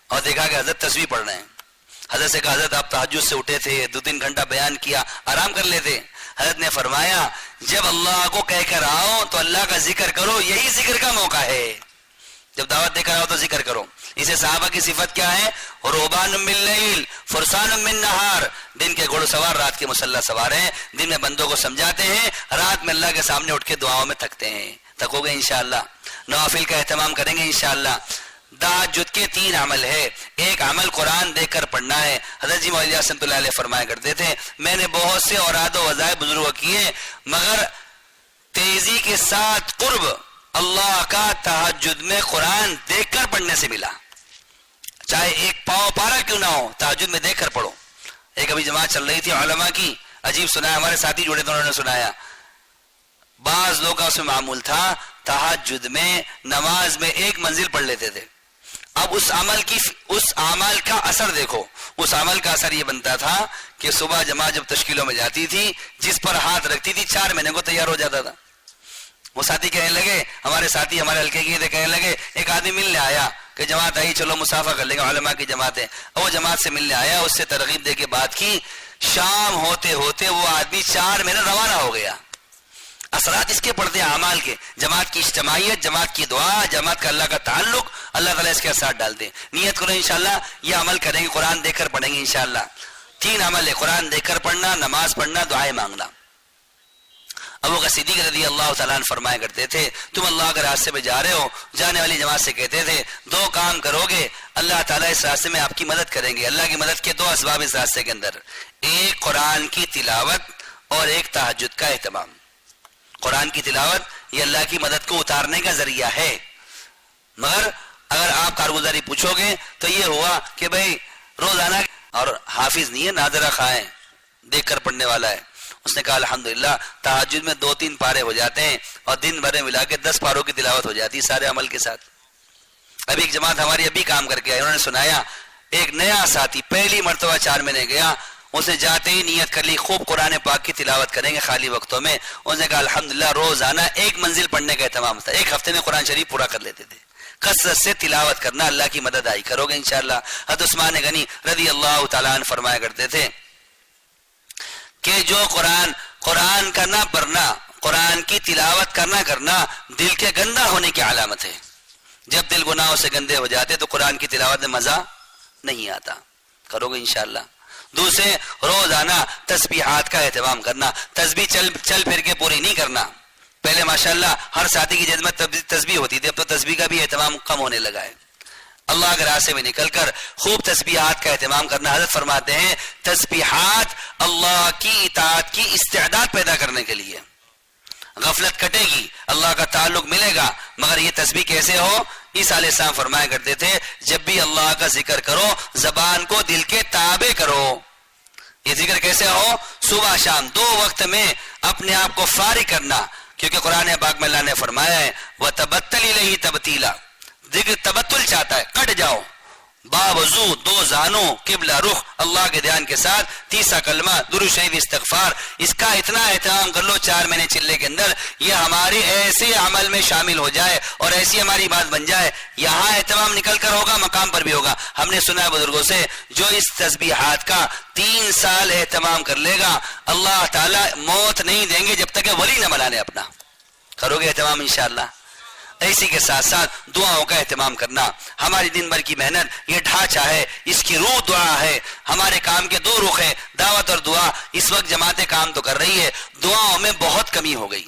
S2: اور دیکھا کہ حضرت تسبیح پڑھ رہے ہیں۔ حضرت سے کہا حضرت آپ تہجد سے اٹھے تھے، 2-3 گھنٹہ بیان کیا، آرام کر لیتے۔ حضرت نے فرمایا جب اللہ کو کہہ کر آؤ تو اللہ کا ذکر کرو، یہی ذکر کا موقع ہے۔ جب دعوت دے کر آؤ تو ذکر کرو۔ اسے صحابہ کی صفت کیا ہے؟ رہبان من اللیل فرسان من نہار، دن کے گھوڑ سوار رات کے مسلح سوار ہیں، دن میں بندوں کو سمجھاتے ہیں، رات میں اللہ کے سامنے اٹھ کے دعاؤں میں تھکتے ہیں۔ تھکو گے انشاءاللہ، نوافل کا اہتمام کریں گے انشاءاللہ۔ تہجد کے 3 عمل ہے، ایک عمل قرآن دیکھ کر پڑھنا ہے۔ حضرت جی مولانا رحمۃ اللہ علیہ فرمایا کرتے تھے میں نے بہت سے اوراد و وظائف بزرگوں کیے، مگر تیزی کے ساتھ قرب اللہ کا تہجد میں قرآن دیکھ کر پڑھنے سے ملا، چاہے ایک پاؤ پارا کیوں نہ ہو، تہجد میں دیکھ کر پڑھو۔ ایک ابھی جماعت چل رہی تھی علماء کی، عجیب سنایا، ہمارے ساتھی جڑے تھے انہوں نے سنایا، بعض لوگوں کا اس میں معمول تھا تہجد میں نماز میں 1 منزل پڑھ لیتے تھے۔ اب اس عمل کا اثر دیکھو، اس عمل کا اثر یہ بنتا تھا کہ صبح جماعت جب تشکیلوں میں جاتی تھی، جس پر ہاتھ رکھتی تھی 4 مہینے کو تیار ہو جاتا تھا۔ وہ ساتھی کہنے لگے، ہمارے ساتھی ہمارے ہلکے کی تھے، کہنے لگے ایک آدمی ملنے آیا کہ جماعت آئی چلو مسافہ کر لیں گے، علماء کی جماعت ہے، اور وہ جماعت سے ملنے آیا، اس سے ترغیب دے کے بات کی، شام ہوتے ہوتے وہ آدمی 4 مہینے روانہ ہو گیا۔ اثرات اس کے پڑتے ہیں اعمال کے، جماعت کی اجتماعیت، جماعت کی دعا، جماعت کا اللہ کا تعلق، اللہ تعالیٰ اس کے اثرات ڈالتے ہیں. نیت کرو انشاءاللہ یہ عمل کریں گے، قرآن دیکھ کر پڑھیں گے انشاءاللہ. 3 عمل ہے، قرآن دیکھ کر پڑھنا، نماز پڑھنا، دعائیں مانگنا. ابو بکر صدیق رضی اللہ تعالیٰ عنہ فرمایا کرتے تھے تم اللہ کے راستے میں جا رہے ہو، جانے والی جماعت سے کہتے تھے 2 کام کرو گے اللہ تعالیٰ اس راستے میں آپ کی مدد کریں گے. اللہ کی مدد کے 2 اسباب اس راستے کے اندر، ایک قرآن کی تلاوت اور ایک تہجد کا اہتمام. قرآن کی تلاوت یہ اللہ کی مدد کو اتارنے کا ذریعہ ہے، مگر اگر آپ کارگزاری پوچھو گے تو یہ ہوا کہ بھئی روزانہ، اور حافظ نہیں ہے، ناظرہ خواہ ہے، دیکھ کر پڑھنے والا ہے. اس نے کہا الحمدللہ تہجد میں 2-3 پارے ہو جاتے ہیں اور دن بھر میں ملا کے 10 پاروں کی تلاوت ہو جاتی ہے سارے عمل کے ساتھ. ابھی ایک جماعت ہماری ابھی کام کر کے آئی، انہوں نے سنایا ایک نیا ساتھی پہلی مرتبہ 4 مہینے گیا، اس نے جاتے ہی نیت کر لی خوب قرآن پاک کی تلاوت کریں گے خالی وقتوں میں. اس نے کہا الحمدللہ روزانہ 1 منزل پڑھنے کا اہتمام تھا، 1 ہفتے میں قرآن شریف پورا کر لیتے تھے. کثرت سے تلاوت کرنا، اللہ کی مدد آئی کرو گے انشاءاللہ. حضرت عثمان غنی رضی اللہ تعالیٰ عنہ فرمایا کرتے تھے کہ جو قرآن کا نہ پڑھنا، قرآن کی تلاوت کرنا دل کے گندا ہونے کی علامت ہے. جب دل گناہوں سے گندے ہو جاتے تو قرآن کی تلاوت میں مزہ نہیں آتا. کرو گے انشاءاللہ. دوسرے روزانہ تسبیحات کا اہتمام کرنا، تسبیح چل پھر کے پوری نہیں کرنا. پہلے ماشاءاللہ ہر ساتھی کی جد میں تسبیح ہوتی تھی، اب تو تسبیح کا بھی اہتمام کم ہونے لگا ہے. اللہ کے راستے میں نکل کر خوب تسبیحات کا اہتمام کرنا. حضرت فرماتے ہیں تسبیحات اللہ کی اطاعت کی استعداد پیدا کرنے کے لیے. غفلت کٹے گی، اللہ کا تعلق ملے گا، مگر یہ تسبیح کیسے ہو؟ عیسیٰ علیہ السلام فرمایا کرتے تھے جب بھی اللہ کا ذکر کرو زبان کو دل کے تابع کرو. یہ ذکر کیسے ہو؟ صبح شام 2 وقت میں اپنے آپ کو فارغ کرنا، کیونکہ قرآن پاک میں اللہ نے فرمایا ہے وَتَبَتَّلِ إِلَيْهِ تَبْتِيلًا. ذکر تبتل چاہتا ہے، کٹ جاؤ، باوضو 2 زانوں قبلہ رخ اللہ کے دھیان کے ساتھ، تیسرا کلمہ درود شریف استغفار. اس کا اتنا اہتمام کر لو 4 مہینے چلے کے اندر یہ ہمارے ایسے عمل میں شامل ہو جائے اور ایسی ہماری بات بن جائے. یہاں اہتمام نکل کر ہوگا، مقام پر بھی ہوگا. ہم نے سنا ہے بزرگوں سے جو اس تسبیحات کا 3 سال اہتمام کر لے گا اللہ تعالیٰ موت نہیں دیں گے جب تک کہ ولی نہ بنانے اپنا. کرو گے اہتمام انشاءاللہ. اسی کے ساتھ ساتھ دعاؤں کا اہتمام کرنا. ہماری دن بھر کی محنت یہ ڈھانچہ ہے، اس کی روح دعا ہے. ہمارے کام کے 2 رخ ہیں، دعوت اور دعا. اس وقت جماعتیں کام تو کر رہی ہے، دعاؤں میں بہت کمی ہو گئی.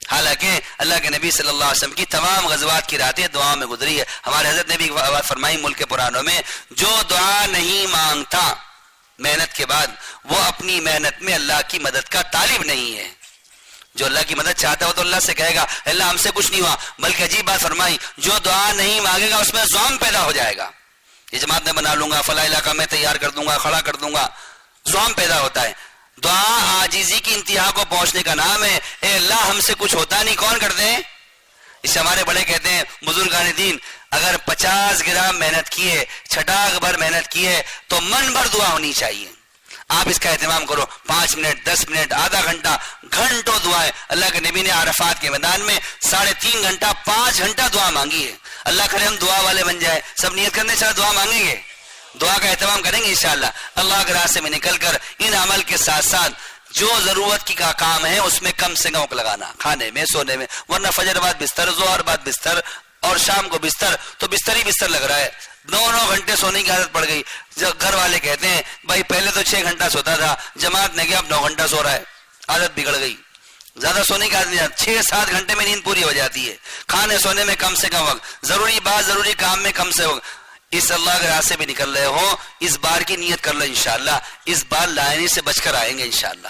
S2: حالانکہ اللہ کے نبی صلی اللہ علیہ وسلم کی تمام غزوات کی راتیں دعاؤں میں گزری ہے. ہمارے حضرت نے بھی بات فرمائی ملک پرانوں میں جو دعا نہیں مانگتا محنت کے بعد وہ اپنی محنت میں اللہ کی مدد کا طالب نہیں ہے. جو اللہ کی مدد چاہتا ہو تو اللہ سے کہے گا اللہ ہم سے کچھ نہیں ہوا. بلکہ عجیب بات فرمائی جو دعا نہیں مانگے گا اس میں زوم پیدا ہو جائے گا. یہ جماعت میں بنا لوں گا، فلاں علاقہ میں تیار کر دوں گا، کھڑا کر دوں گا، زوم پیدا ہوتا ہے. دعا عاجزی کی انتہا کو پہنچنے کا نام ہے. اے اللہ ہم سے کچھ ہوتا نہیں، کون کرتے ہیں؟ اس سے ہمارے بڑے کہتے ہیں بزرگان دین اگر 50 گرام محنت کیے، چھٹاک بھر محنت کیے تو من بھر دعا ہونی چاہیے. آپ اس کا اہتمام کرو. 5 منٹ، 10 منٹ، آدھا گھنٹہ، گھنٹوں دعائیں. اللہ کے نبی نے عرفات کے میدان میں 3.5 گھنٹہ 5 گھنٹہ دعا مانگی ہے. اللہ کرے ہم دعا والے بن جائے. سب نیت کرنے سے دعا مانگیں گے، دعا کا اہتمام کریں گے انشاءاللہ. اللہ کے راستے میں نکل کر ان عمل کے ساتھ ساتھ جو ضرورت کی کا کام ہے اس میں کم سے کم لگانا، کھانے میں، سونے میں. ورنہ فجر بعد بستر، ظہر بعد بستر اور شام کو بستر، تو بستر ہی بستر لگ رہا ہے. 9 گھنٹے سونے کی عادت پڑ گئی. جب گھر والے کہتے ہیں بھائی پہلے تو 6 گھنٹہ سوتا تھا، جماعت نے کیا اب 9 گھنٹہ سو رہا ہے. عادت بگڑ گئی، زیادہ سونے کی عادت نہیں. 6-7 گھنٹے میں نیند پوری ہو جاتی ہے. کھانے سونے میں کم سے کم وقت، ضروری بات ضروری کام میں کم سے وقت. اس اللہ کے راستے میں نکل رہے ہو اس بار کی نیت کر لو انشاءاللہ. اس بار لائنی سے بچ کر آئیں گے انشاءاللہ.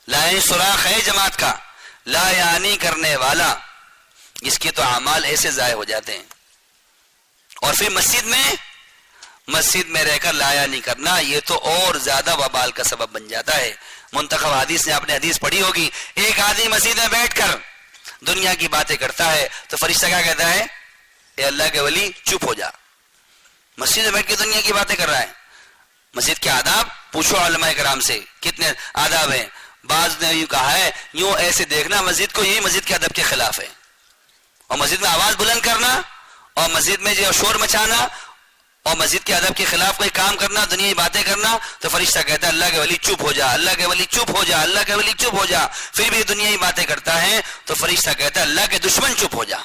S2: لائنی سوراخ ہے جماعت کا، لا یعنی کرنے والا اس کے تو اعمال ایسے ضائع ہو جاتے ہیں. اور پھر مسجد میں رہ کر لایا نہیں کرنا یہ تو اور زیادہ وبال کا سبب بن جاتا ہے. منتخب حدیث نے آپ نے حدیث پڑھی ہوگی، ایک آدمی مسجد میں بیٹھ کر دنیا کی باتیں کرتا ہے تو فرشتہ کیا کہتا ہے؟ اے اللہ کے ولی چپ ہو جا. مسجد میں بیٹھ کے دنیا کی باتیں کر رہا ہے. مسجد کے آداب پوچھو علماء کرام سے کتنے آداب ہیں. بعض نے یوں کہا ہے یوں ایسے دیکھنا مسجد کو، یہی مسجد کے ادب کے خلاف ہے. اور مسجد میں آواز بلند کرنا اور مسجد میں جو شور مچانا اور مسجد کے ادب کے خلاف کوئی کام کرنا، دنیاوی باتیں کرنا، تو فرشتہ کہتا ہے اللہ کے ولی چپ ہو جا، اللہ کے ولی چپ ہو جا، اللہ کے ولی چپ ہو جا. پھر بھی دنیاوی باتیں کرتا ہے تو فرشتہ کہتا ہے اللہ کے دشمن چپ ہو جا.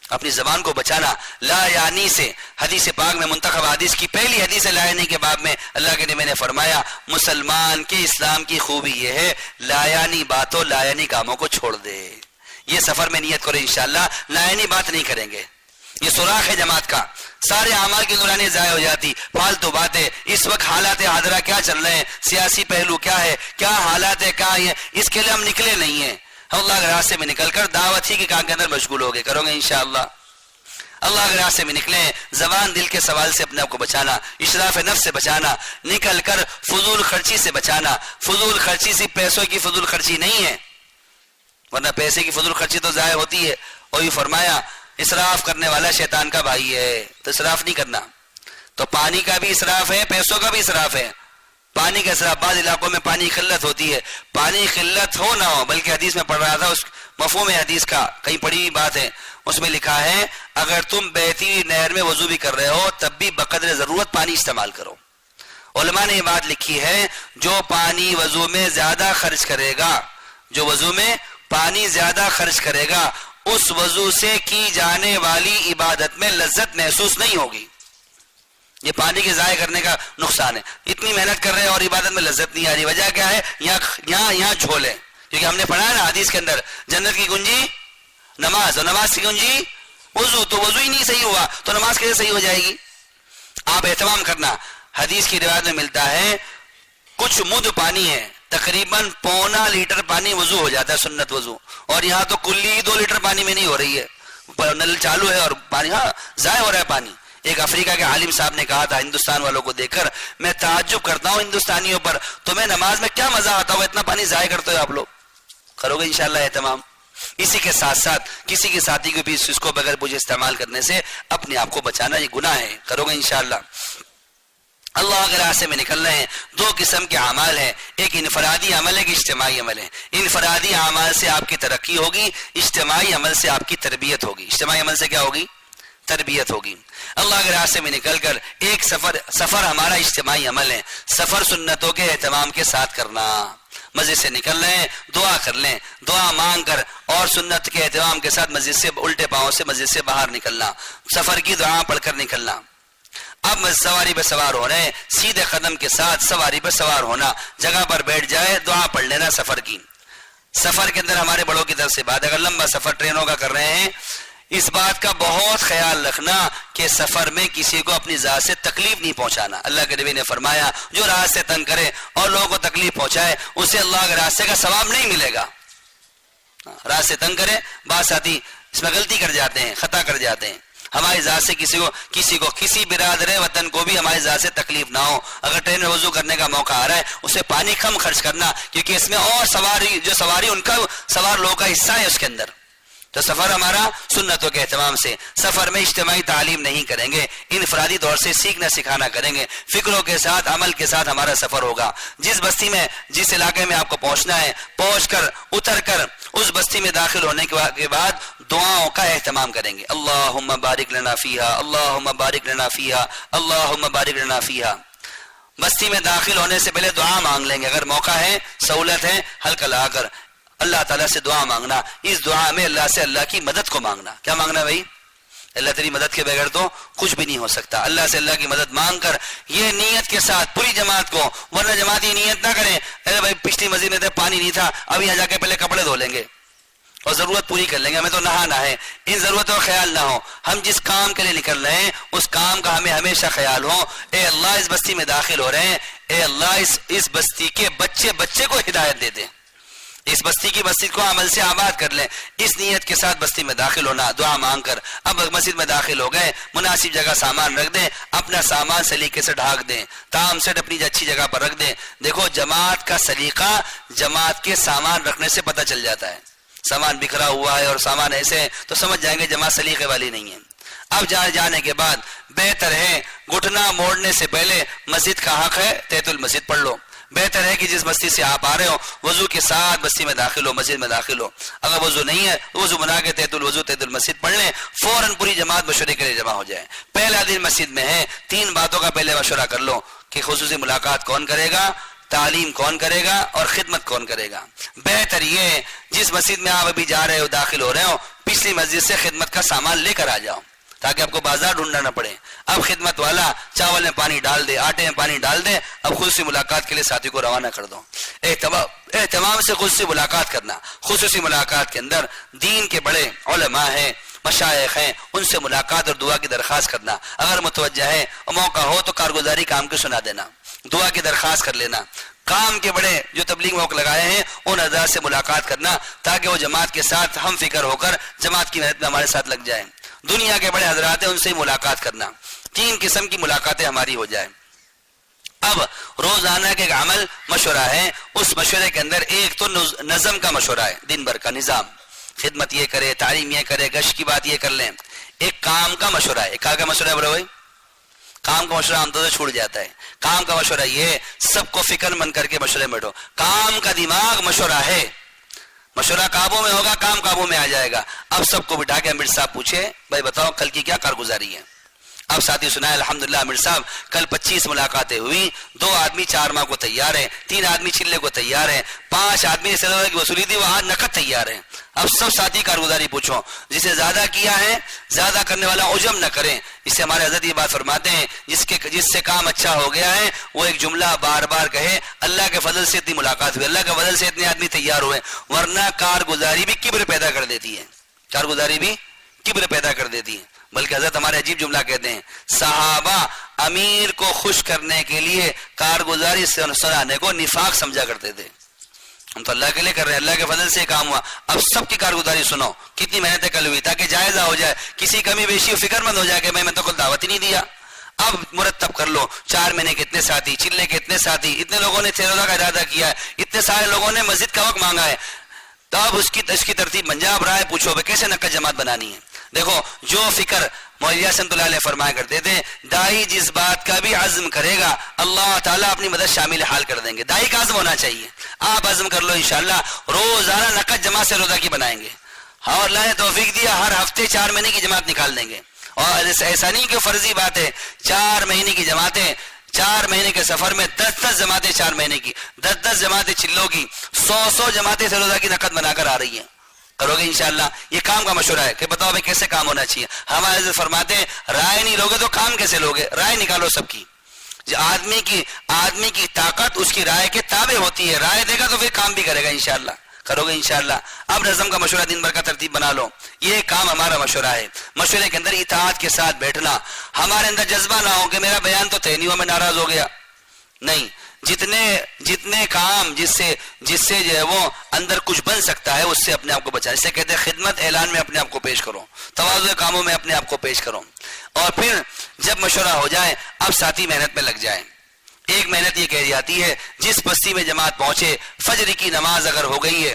S2: اپنی زبان کو بچانا. لا یعنی سے حدیث پاک میں منتخب حدیث کی پہلی حدیث لا یعنی کے باب میں اللہ کے نبی نے فرمایا مسلمان کے اسلام کی خوبی یہ ہے لا یعنی باتوں لا یعنی کاموں کو چھوڑ دے. یہ سفر میں نیت کرو انشاءاللہ لا یعنی بات نہیں کریں گے. یہ سوراخ ہے جماعت کا. سارے اعمال کی نورانی ضائع ہو جاتی. فالتو باتیں. اس وقت حالات حاضرہ کیا چل رہے ہیں، سیاسی پہلو کیا ہے، کیا حالات ہے، کیا ہے، اس کے لیے ہم نکلے نہیں ہیں. اللہ کے راستے میں نکل کر دعوت ہی کے کام کے اندر مشغول ہو گئے کرو گے انشاءاللہ. اللہ کے راستے میں نکلیں. زبان دل کے سوال سے اپنے آپ کو بچانا، اشراف نفس سے بچانا، نکل کر فضول خرچی سے بچانا. فضول خرچی سے پیسوں کی فضول خرچی نہیں ہے، ورنہ پیسے کی فضول خرچی تو ضائع ہوتی ہے. اور یہ فرمایا اسراف کرنے والا شیطان کا بھائی ہے، تو اسراف نہیں کرنا. تو پانی کا بھی اسراف ہے، پیسوں کا بھی اسراف ہے. پانی کا اسراف، بعض علاقوں میں پانی قلت ہوتی ہے. پانی قلت ہو نہ ہو، بلکہ حدیث میں پڑھ رہا تھا اس مفہوم حدیث کا کہیں پڑھی ہوئی بات ہے، اس میں لکھا ہے اگر تم بہتی ہوئی نہر میں وضو بھی کر رہے ہو تب بھی بقدر ضرورت پانی استعمال کرو. علماء نے یہ بات لکھی ہے جو پانی وضو میں زیادہ خرچ کرے گا، جو وضو میں پانی زیادہ خرچ کرے گا اس وضو سے کی جانے والی عبادت میں لذت محسوس نہیں ہوگی. یہ پانی کے ضائع کرنے کا نقصان ہے. اتنی محنت کر رہے ہیں اور عبادت میں لذت نہیں آ رہی. وجہ کیا ہے؟ یہاں جھول ہے. کیونکہ ہم نے پڑھا ہے نا حدیث کے اندر جنت کی کنجی نماز، اور نماز کی کنجی وضو. تو وضو ہی نہیں صحیح ہوا تو نماز کیسے صحیح ہو جائے گی؟ آپ اہتمام کرنا. حدیث کی روایت میں ملتا ہے کچھ مد پانی ہے، تقریباً 0.25 لیٹر پانی وضو ہو جاتا ہے سنت وضو، اور یہاں تو کلی 2 لیٹر پانی میں نہیں ہو رہی ہے. نل چالو ہے اور پانی ضائع ہو رہا ہے پانی. ایک افریقہ کے عالم صاحب نے کہا تھا ہندوستان والوں کو دیکھ کر میں تعجب کرتا ہوں ہندوستانیوں پر، تمہیں نماز میں کیا مزہ آتا ہوگا اتنا پانی ضائع کرتے ہو آپ لوگ. کرو گے انشاءاللہ اہتمام. اسی کے ساتھ ساتھ کسی کے ساتھی کو بھی اس کو بغیر بوجھے استعمال کرنے سے اپنے آپ کو بچانا یہ گناہ ہے. کرو گے انشاءاللہ. اللہ کے راستے میں نکل رہے ہیں. 2 قسم کے اعمال ہیں، ایک انفرادی عمل ہے، ایک اجتماعی عمل ہے. انفرادی اعمال سے آپ کی ترقی ہوگی، اجتماعی عمل سے آپ کی تربیت ہوگی. اجتماعی عمل سے کیا ہوگی؟ تربیت ہوگی. اللہ کے راستے میں نکل کر ایک سفر ہمارا اجتماعی عمل ہے. سفر سنتوں کے اہتمام کے ساتھ کرنا. مسجد سے نکل رہے ہیں دعا کر لیں، دعا مانگ کر اور سنت کے اہتمام کے ساتھ مسجد سے الٹے پاؤں سے مسجد سے باہر نکلنا، سفر کی دعا پڑھ کر نکلنا. اب سواری پہ سوار ہو رہے ہیں، سیدھے قدم کے ساتھ سواری پہ سوار ہونا، جگہ پر بیٹھ جائے دعا پڑھ لینا سفر کی. سفر کے اندر ہمارے بڑوں کی طرف سے بات، اگر لمبا سفر ٹرینوں کا کر رہے ہیں اس بات کا بہت خیال رکھنا کہ سفر میں کسی کو اپنی ذات سے تکلیف نہیں پہنچانا. اللہ کے نبی نے فرمایا جو راستے تنگ کرے اور لوگوں کو تکلیف پہنچائے اسے اللہ کے راستے کا ثواب نہیں ملے گا. راستے تنگ کرے، بعض ساتھی اس میں غلطی کر جاتے ہیں، خطا کر جاتے ہیں. ہماری ذات سے کسی برادر وطن کو بھی ہماری ذات سے تکلیف نہ ہو. اگر ٹرین میں وضو کرنے کا موقع آ رہا ہے اسے پانی کم خرچ کرنا، کیونکہ اس میں اور سواری ان کا سوار لوگوں کا حصہ ہے اس کے اندر. تو سفر ہمارا سنتوں کے اہتمام سے. سفر میں اجتماعی تعلیم نہیں کریں گے، انفرادی طور سے سیکھنا سکھانا کریں گے. فکروں کے ساتھ عمل کے ساتھ ہمارا سفر ہوگا. جس بستی میں جس علاقے میں آپ کو پہنچنا ہے پہنچ کر اتر کر اس بستی میں داخل ہونے کے بعد دعاؤں کا اہتمام کریں گے. اللہم بارک لنا فیہا، اللہم بارک لنا فیہا، اللہم بارک لنا فیہا. بستی میں داخل ہونے سے پہلے دعا مانگ لیں گے. اگر موقع ہے سہولت ہے ہلکا لا کر اللہ تعالیٰ سے دعا مانگنا. اس دعا میں اللہ سے اللہ کی مدد کو مانگنا. کیا مانگنا بھائی؟ اللہ تیری مدد کے بغیر تو کچھ بھی نہیں ہو سکتا. اللہ سے اللہ کی مدد مانگ کر یہ نیت کے ساتھ پوری جماعت کو، ورنہ جماعت یہ نیت نہ کریں ارے بھائی پچھلی مسجد میں تو پانی نہیں تھا اب یہاں جا کے پہلے کپڑے دھو لیں گے اور ضرورت پوری کر لیں گے، ہمیں تو نہانا ہے. ان ضرورتوں کا خیال نہ ہو. ہم جس کام کے لیے نکل رہے ہیں اس کام کا ہمیں ہمیشہ خیال ہو. اے اللہ اس بستی میں داخل ہو رہے ہیں، اے اللہ اس بستی کے بچے کو ہدایت دے دیں، اس بستی کی مسجد کو عمل سے آباد کر لیں. اس نیت کے ساتھ بستی میں داخل ہونا، دعا مانگ کر. اب مسجد میں داخل ہو گئے، مناسب جگہ سامان رکھ دیں، اپنا سامان سلیقے سے ڈھانک دیں، تام سیٹ اپنی اچھی جگہ پر رکھ دیں. دیکھو جماعت کا سلیقہ جماعت کے سامان رکھنے سے پتہ چل جاتا ہے. سامان بکھرا ہوا ہے اور سامان ایسے ہے تو سمجھ جائیں گے جماعت سلیقے والی نہیں ہے. اب جانے کے بعد بہتر ہے گھٹنا موڑنے سے پہلے مسجد کا حق ہے تحیۃ المسجد پڑھ لو. بہتر ہے کہ جس مسجد سے آپ آ رہے ہو وضو کے ساتھ بستی میں داخل ہو، مسجد میں داخل ہو. اگر وضو نہیں ہے وضو بنا کے تحت الوضو تحت المسجد پڑھ لیں، فوراً پوری جماعت مشورے کے لیے جمع ہو جائے. پہلا دن مسجد میں ہے، 3 باتوں کا پہلے مشورہ کر لو کہ خصوصی ملاقات کون کرے گا، تعلیم کون کرے گا اور خدمت کون کرے گا. بہتر یہ ہے جس مسجد میں آپ ابھی جا رہے ہو داخل ہو رہے ہو پچھلی مسجد سے خدمت کا سامان لے کر آ جاؤ تاکہ آپ کو بازار ڈھونڈنا نہ پڑے. اب خدمت والا چاول میں پانی ڈال دے، آٹے میں پانی ڈال دے، اب خصوصی ملاقات کے لیے ساتھی کو روانہ کر دو. اہتمام سے خصوصی ملاقات کرنا. خصوصی ملاقات کے اندر دین کے بڑے علماء ہیں، مشائخ ہیں، ان سے ملاقات اور دعا کی درخواست کرنا. اگر متوجہ ہے اور موقع ہو تو کارگزاری کام کے سنا دینا، دعا کی درخواست کر لینا. کام کے بڑے جو تبلیغ موقع لگائے ہیں ان حضرات سے ملاقات کرنا تاکہ وہ جماعت کے ساتھ ہم فکر ہو کر جماعت کی محنت میں ہمارے ساتھ لگ جائیں. دنیا کے بڑے حضرات ہیں ان سے ہی ملاقات کرنا. 3 قسم کی ملاقاتیں ہماری ہو جائیں. اب روزانہ کے ایک عمل مشورہ ہے، اس مشورے کے اندر ایک تو نظم کا مشورہ ہے، دن بھر کا نظام، خدمت یہ کرے، تعلیم یہ کرے، گشت کی بات یہ کر لیں. ایک کام کا مشورہ ہے. کیا کا مشورہ ہے بڑے بھائی؟ کام کا مشورہ عام طور سے چھوٹ جاتا ہے. کام کا مشورہ یہ ہے سب کو فکر مند کر کے مشورے میں بیٹھو. کام کا دماغ مشورہ ہے. مشورہ قابو میں ہوگا، کام قابو میں آ جائے گا. اب سب کو بٹھا کے امیر صاحب پوچھے بھائی بتاؤ کل کی کیا کارگزاری ہے. اب ساتھی سنائے الحمدللہ امیر صاحب کل 25 ملاقاتیں ہوئی، 2 آدمی 4 ماہ کو تیار ہیں، 3 آدمی چلے کو تیار ہیں، 5 آدمی نے سلوے کی وصولی دی وہ آج نقد تیار ہیں. اب سب ساتھی کارگزاری پوچھو. جسے زیادہ کیا ہے زیادہ کرنے والا عجم نہ کریں. اس سے ہمارے حضرت یہ بات فرماتے ہیں جس سے کام اچھا ہو گیا ہے وہ ایک جملہ بار بار کہے اللہ کے فضل سے اتنی ملاقات ہوئی، اللہ کے فضل سے اتنے آدمی تیار ہوئے. ورنہ کارگزاری بھی کبر پیدا کر دیتی ہے، کارگزاری بھی کبر پیدا کر دیتی ہے. بلکہ حضرت ہمارے عجیب جملہ کہتے ہیں صحابہ امیر کو خوش کرنے کے لیے کارگزاری سنانے کو نفاق سمجھا کرتے تھے. ہم تو اللہ کے لیے کر رہے ہیں، اللہ کے فضل سے کام ہوا. اب سب کی کارگزاری سنو کتنی محنتیں کل ہوئی تاکہ جائزہ ہو جائے، کسی کمی بیشی فکر مند ہو جائے کہ میں تو کل دعوت ہی نہیں دیا. اب مرتب کر لو 4 مہینے کے اتنے ساتھی، چلے کے اتنے ساتھی، اتنے لوگوں نے روزہ کا ارادہ کیا ہے، اتنے سارے لوگوں نے مسجد کا وقت مانگا ہے. تو اب اس کی ترتیب بن جائے. اب رائے پوچھو کیسے نقد جماعت بنانی ہے. دیکھو جو فکر مولانا سنت اللہ علیہ فرمایا کرتے تھے دائی جس بات کا بھی عزم کرے گا اللہ تعالیٰ اپنی مدد شامل حال کر دیں گے. دائی کا عزم ہونا چاہیے. آپ عزم کر لو انشاءاللہ روزانہ نقد جماعت سے روزہ کی بنائیں گے. اور اللہ نے توفیق دیا ہر ہفتے 4 مہینے کی جماعت نکال دیں گے. اور ایسا نہیں کہ فرضی بات ہے، 4 مہینے کی جماعتیں، 4 مہینے کے سفر میں 10 جماعتیں 4 مہینے کی، 10 جماعتیں چلوں کی، 100 جماعتیں سے روزہ کی نقد بنا کر آ رہی ہیں. کرو گے انشاءاللہ. یہ کام کا مشورہ ہے کہ بتاؤ بھائی کیسے کام ہونا چاہیے. ہمارے حضرت فرماتے ہیں رائے نہیں لوگے تو کام کیسے لوگے. رائے نکالو سب کی. آدمی کی طاقت اس کی رائے کے تابع ہوتی ہے. رائے دے گا تو پھر کام بھی کرے گا انشاءاللہ. کرو گے انشاءاللہ. اب نظم کا مشورہ دن بھر کا ترتیب بنا لو. یہ کام ہمارا مشورہ ہے. مشورے کے اندر اطاعت کے ساتھ بیٹھنا. ہمارے اندر جذبہ نہ ہو کہ میرا بیان تو طے نہیں ہوا میں ناراض ہو گیا. نہیں، جتنے کام جس سے جو ہے وہ اندر کچھ بن سکتا ہے اس سے اپنے آپ کو بچائیں. اسے کہتے ہیں خدمت اعلان میں اپنے آپ کو پیش کرو، تواضع کاموں میں اپنے آپ کو پیش کرو. اور پھر جب مشورہ ہو جائے اب ساتھی محنت میں لگ جائیں. ایک محنت یہ کہی جاتی ہے جس بستی میں جماعت پہنچے فجر کی نماز اگر ہو گئی ہے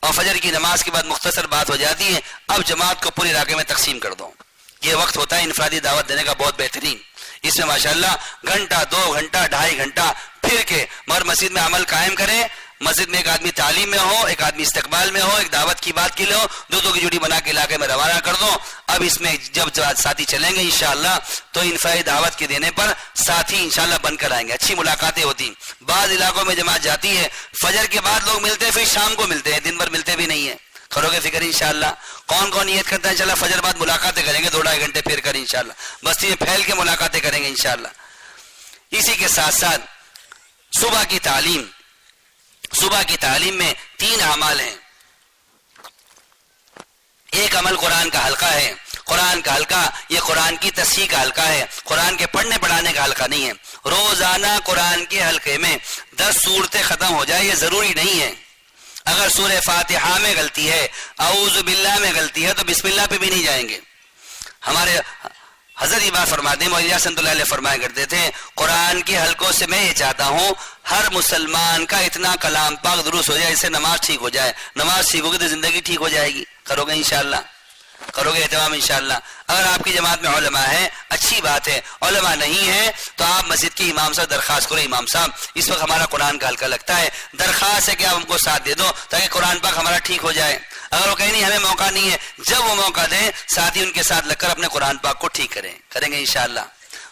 S2: اور فجر کی نماز کے بعد مختصر بات ہو جاتی ہے اب جماعت کو پورے علاقے میں تقسیم کر دو. یہ وقت ہوتا ہے انفرادی دعوت دینے کا بہت بہترین. اس میں ماشاءاللہ گھنٹہ 2 گھنٹہ 2.5 گھنٹہ پھر کے مگر مسجد میں عمل قائم کریں. مسجد میں ایک آدمی تعلیم میں ہو، ایک آدمی استقبال میں ہو، ایک دعوت کی بات کے لیے ہو، 2 کی جوڑی بنا کے علاقے میں روانہ کر دو. اب اس میں جب ساتھی چلیں گے انشاءاللہ تو انفرادی دعوت کے دینے پر ساتھی انشاءاللہ بن کر آئیں گے. اچھی ملاقاتیں ہوتی. بعض علاقوں میں جماعت جاتی ہے فجر کے بعد لوگ ملتے ہیں پھر شام کو ملتے ہیں، دن بھر ملتے بھی نہیں ہیں. کرو گے فکر انشاءاللہ. کون نیت کرتا ہے انشاءاللہ فجر بعد ملاقاتیں کریں گے 2-2.5 گھنٹے پھر کر انشاءاللہ بستی میں پھیل کے ملاقاتیں کریں گے انشاءاللہ. اسی کے ساتھ ساتھ صبح کی تعلیم میں 3 اعمال ہیں. ایک عمل قرآن کا حلقہ ہے. قرآن کا حلقہ یہ قرآن کی تصحیح کا حلقہ ہے، قرآن کے پڑھنے پڑھانے کا حلقہ نہیں ہے. روزانہ قرآن کے حلقے میں 10 سورتیں ختم ہو جائے یہ ضروری نہیں ہے. اگر سورہ فاتحہ میں غلطی ہے، اعوذ باللہ میں غلطی ہے تو بسم اللہ پہ بھی نہیں جائیں گے. ہمارے حضرت یہ بات فرماتے ہیں مولانا سنت اللہ علیہ فرمایا کرتے تھے قرآن کے حلقوں سے میں یہ چاہتا ہوں ہر مسلمان کا اتنا کلام پاک درست ہو جائے اس سے نماز ٹھیک ہو جائے. نماز ٹھیک ہوگی تو زندگی ٹھیک ہو جائے گی. کرو گے انشاءاللہ. کرو گے اہتمام انشاءاللہ. اگر آپ کی جماعت میں علماء ہیں اچھی بات ہے، علماء نہیں ہیں تو آپ مسجد کے امام سے درخواست کرو، امام صاحب اس وقت ہمارا قرآن کا حلقہ لگتا ہے، درخواست ہے کہ آپ ہم کو ساتھ دے دو تاکہ قرآن پاک ہمارا ٹھیک ہو جائے. اگر وہ کہیں نہیں ہمیں موقع نہیں ہے، جب وہ موقع دیں ساتھی ان کے ساتھ لگ کر اپنے قرآن پاک کو ٹھیک کریں گے انشاءاللہ.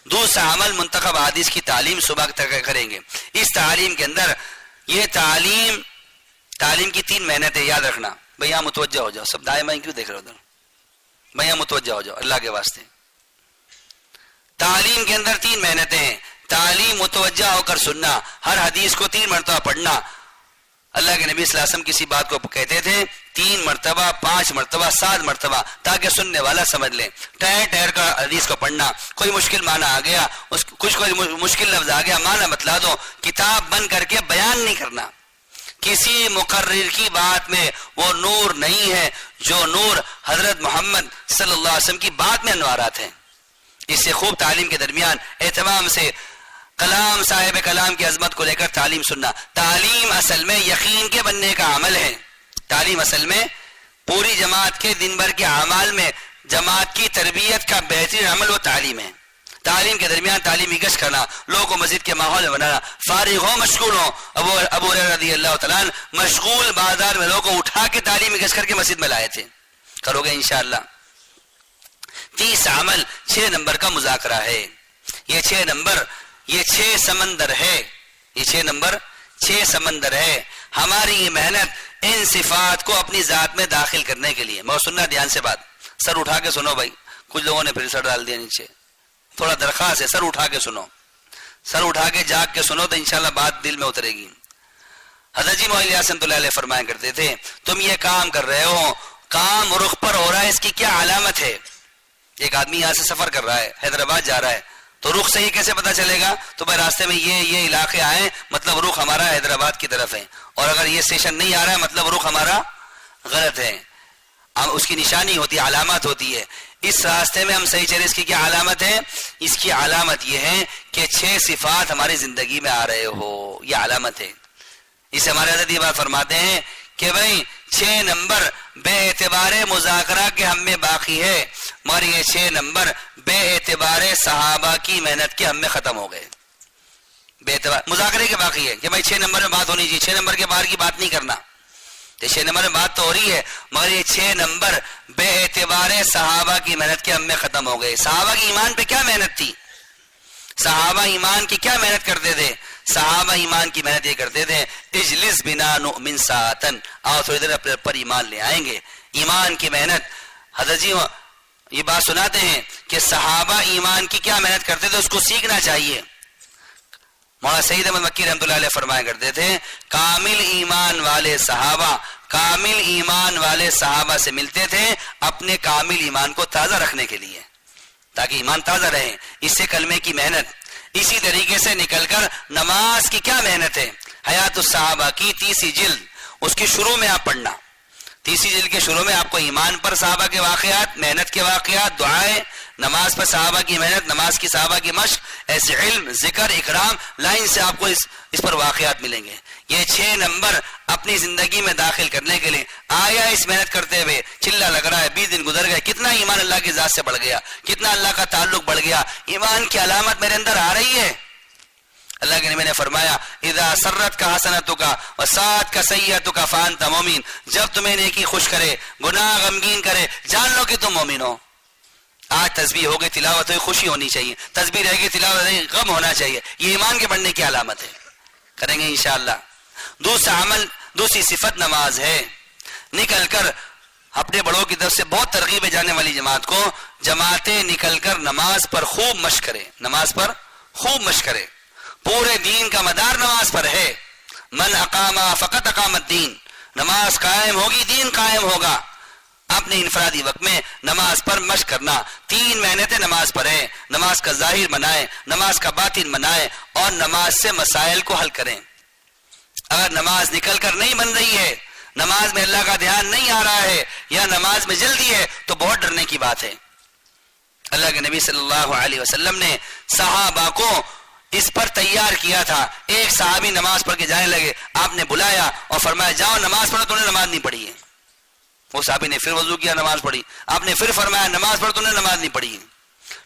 S2: دوسرا عمل منتخب حدیث کی تعلیم صبح تک کریں گے. اس تعلیم کے اندر یہ تعلیم کی 3 محنت ہے، یاد رکھنا. بھئی یہاں متوجہ ہو جاؤ، سب دائیں بائیں کیوں دیکھ رہے ہو ادھر؟ بھئی یہاں متوجہ ہو جاؤ اللہ کے واسطے. تعلیم کے اندر 3 محنتیں ہیں. تعلیم متوجہ ہو کر سننا، ہر حدیث کو 3 مرتبہ پڑھنا. اللہ کے نبی صلی اللہ علیہ وسلم کسی بات کو کہتے تھے 3 مرتبہ 5 مرتبہ 7 مرتبہ تاکہ سننے والا سمجھ لے. ٹھہر کر حدیث کو پڑھنا. کوئی مشکل معنی آ گیا، کوئی مشکل لفظ آ گیا، معنی بتلا دو. کتاب بند کر کے بیان نہیں کرنا. کسی مقرر کی بات میں وہ نور نہیں ہے جو نور حضرت محمد صلی اللہ علیہ وسلم کی بات میں انوارات ہیں. اس سے خوب تعلیم کے درمیان اہتمام سے کلام صاحب کلام کی عظمت کو لے کر تعلیم سننا. تعلیم اصل میں یقین کے بننے کا عمل ہے. تعلیم اصل میں پوری جماعت کے دن بھر کے اعمال میں جماعت کی تربیت کا بہترین عمل وہ تعلیم ہے. تعلیم کے درمیان تعلیمی گشت کرنا، لوگوں کو مسجد کے ماحول میں بنانا، فارغ ہو مشغول ہو. ابو ہریرہ رضی اللہ تعالیٰ عنہ مشغول بازار میں لوگوں کو اٹھا کے تعلیمی گشت کر کے مسجد میں لائے تھے. کرو گے انشاءاللہ. 30 عمل 6 نمبر کا مذاکرہ ہے. یہ 6 سمندر ہے. یہ 6 نمبر 6 سمندر ہے. ہماری یہ محنت ان صفات کو اپنی ذات میں داخل کرنے کے لیے. مگر سننا دھیان سے بات، سر اٹھا کے سنو بھائی. کچھ لوگوں نے پھر سر ڈال دیا نیچے. تھوڑا درخواست ہے، سر اٹھا کے سنو، سر اٹھا کے جاگ کے سنو تو انشاءاللہ بات دل میں اترے گی. حضرت جی مولانا رحمۃ اللہ علیہ فرمایا کرتے تھے تم یہ کام کر رہے ہو، کام رخ پر ہو رہا ہے، اس کی کیا علامت ہے؟ ایک آدمی یہاں سے سفر کر رہا ہے، حیدرآباد جا رہا ہے، تو رخ سے ہی کیسے پتا چلے گا؟ تو بھائی راستے میں یہ علاقے آئے مطلب رخ ہمارا حیدرآباد کی طرف ہے، اور اگر یہ اسٹیشن نہیں آ رہا ہے مطلب رخ ہمارا غلط ہے. اس کی نشانی ہوتی ہے، علامات ہوتی ہے. اس راستے میں ہم صحیح چلے، اس کی کیا علامت ہے؟ اس کی علامت یہ ہے کہ 6 صفات ہماری زندگی میں آ رہے ہو، یہ علامت ہے. اس سے ہمارے حضرت یہ بات فرماتے ہیں کہ بھائی 6 نمبر بے اعتبار مذاکرہ کے ہم میں باقی ہے، مگر یہ 6 نمبر بے اعتبار صحابہ کی محنت کے ہم میں ختم ہو گئے. بے اعتبار مذاکرے کے باقی ہے کہ بھائی 6 نمبر میں بات ہونی چاہیے، 6 نمبر کے باہر کی بات نہیں کرنا. 6 نمبر میں بات تو ہو رہی ہے مگر یہ 6 نمبر بے اعتبار صحابہ کی محنت کے ہم میں ختم ہو گئے. صحابہ کی ایمان پہ کیا محنت تھی؟ صحابہ ایمان کی کیا محنت کرتے تھے؟ صحابہ ایمان کی محنت یہ کرتے تھے اجلس بنا نؤمن ساعتن، آؤ تھوڑی دیر اپنے پر ایمان لے آئیں گے. ایمان کی محنت. حضرت جی یہ بات سناتے ہیں کہ صحابہ ایمان کی کیا محنت کرتے تھے، اس کو سیکھنا چاہیے. مولانا سعید احمد مکی رحمۃ اللہ علیہ فرمایا کرتے تھے کامل ایمان والے صحابہ سے ملتے تھے اپنے کامل ایمان کو تازہ رکھنے کے لیے، تاکہ ایمان تازہ رہے. اس سے کلمے کی محنت. اسی طریقے سے نکل کر نماز کی کیا محنت ہے؟ حیات الصحابہ کی 30 جلد، اس کی شروع میں آپ پڑھنا. 30 جلد کے شروع میں آپ کو ایمان پر صحابہ کے واقعات، محنت کے واقعات، دعائیں، نماز پر صحابہ کی محنت، نماز کی صحابہ کی مشق، ایسے علم، ذکر، اکرام لائن سے آپ کو اس پر واقعات ملیں گے. یہ 6 نمبر اپنی زندگی میں داخل کرنے کے لیے آیا اس محنت کرتے ہوئے. چلا لگ رہا ہے، 20 دن گزر گئے، کتنا ایمان اللہ کی ذات سے بڑھ گیا، کتنا اللہ کا تعلق بڑھ گیا. ایمان کی علامت میرے اندر آ رہی ہے. اللہ کے نبی نے فرمایا اذا سرت کا حسنتک وساءت کا سیئتک فانت مومن. جب تمہیں نیکی خوش کرے، گناہ غمگین کرے، جان لو کہ تم مومن ہو. آج تسبیح ہو گئی، تلاوت ہوئی، خوشی ہونی چاہیے. تسبیح رہ گئی، تلاوت رہ گئی، غم ہونا چاہیے. یہ ایمان کے بڑھنے کی علامت ہے. کریں گے انشاءاللہ. دوسرا عمل، دوسری صفت نماز ہے. نکل کر اپنے بڑوں کی طرف سے بہت ترغیب جانے والی جماعت کو، جماعتیں نکل کر نماز پر خوب مشق کرے، نماز پر خوب مشق کرے. پورے دین کا مدار نماز پر ہے. من اقام فقط اقام الدین. نماز قائم ہوگی، دین قائم ہوگا. اپنے انفرادی وقت میں نماز پر مشق کرنا. 3 محنتیں نماز پر ہیں. نماز کا ظاہر منائیں، نماز کا باطن منائیں، اور نماز سے مسائل کو حل کریں. اگر نماز نکل کر نہیں بن رہی ہے، نماز میں اللہ کا دھیان نہیں آ رہا ہے، یا نماز میں جلدی ہے، تو بہت ڈرنے کی بات ہے. اللہ کے نبی صلی اللہ علیہ وسلم نے صحابہ کو اس پر تیار کیا تھا. ایک صحابی نماز پڑھ کے جانے لگے، آپ نے بلایا اور فرمایا جاؤ نماز پڑھو، تم نے نماز نہیں پڑھی ہے. وہ صحابی نے پھر وضو کیا, نماز پڑھی. آپ نے پھر فرمایا نماز پڑھ, تو نے نماز نہیں پڑھی.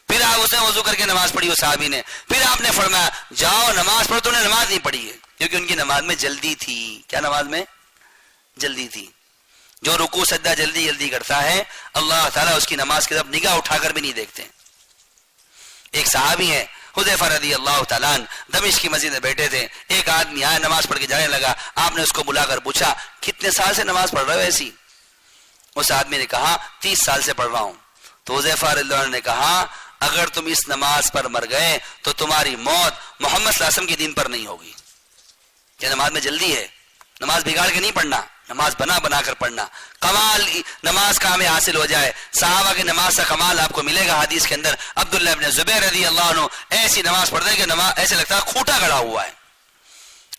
S2: پھر آپ اس نے وضو کر کے نماز پڑھی وہ صحابی نے. پھر آپ نے فرمایا جاؤ نماز پڑھ, تو نے نماز نہیں پڑھی ہے, کیونکہ ان کی نماز میں جلدی تھی. کیا نماز میں جلدی تھی؟ جو رکوع سجدہ جلدی جلدی کرتا ہے اللہ تعالیٰ اس کی نماز کی طرف نگاہ اٹھا کر بھی نہیں دیکھتے. ایک صحابی ہے حذیفہ رضی اللہ تعالیٰ عنہ, دمشق کی مسجد میں بیٹھے تھے. ایک آدمی آیا نماز پڑھ کے جانے لگا. آپ نے اس کو بلا کر پوچھا کتنے سال سے نماز پڑھ رہے ہو ایسی؟ اس آدمی نے کہا 30 سال سے پڑھ رہا ہوں. تو حذیفہ رضی اللہ عنہ نے کہا اگر تم اس نماز پر مر گئے تو تمہاری موت محمد صلی اللہ علیہ وسلم کے دین پر نہیں ہوگی. کہ نماز میں جلدی ہے, نماز بگاڑ کے نہیں پڑھنا, نماز بنا بنا کر پڑھنا. کمال نماز کا ہمیں حاصل ہو جائے. صحابہ کی نماز کا کمال آپ کو ملے گا حدیث کے اندر. عبداللہ ابن زبیر رضی اللہ عنہ ایسی نماز پڑھتے کہ نماز ایسے لگتا ہے کھوٹا گڑا ہوا ہے.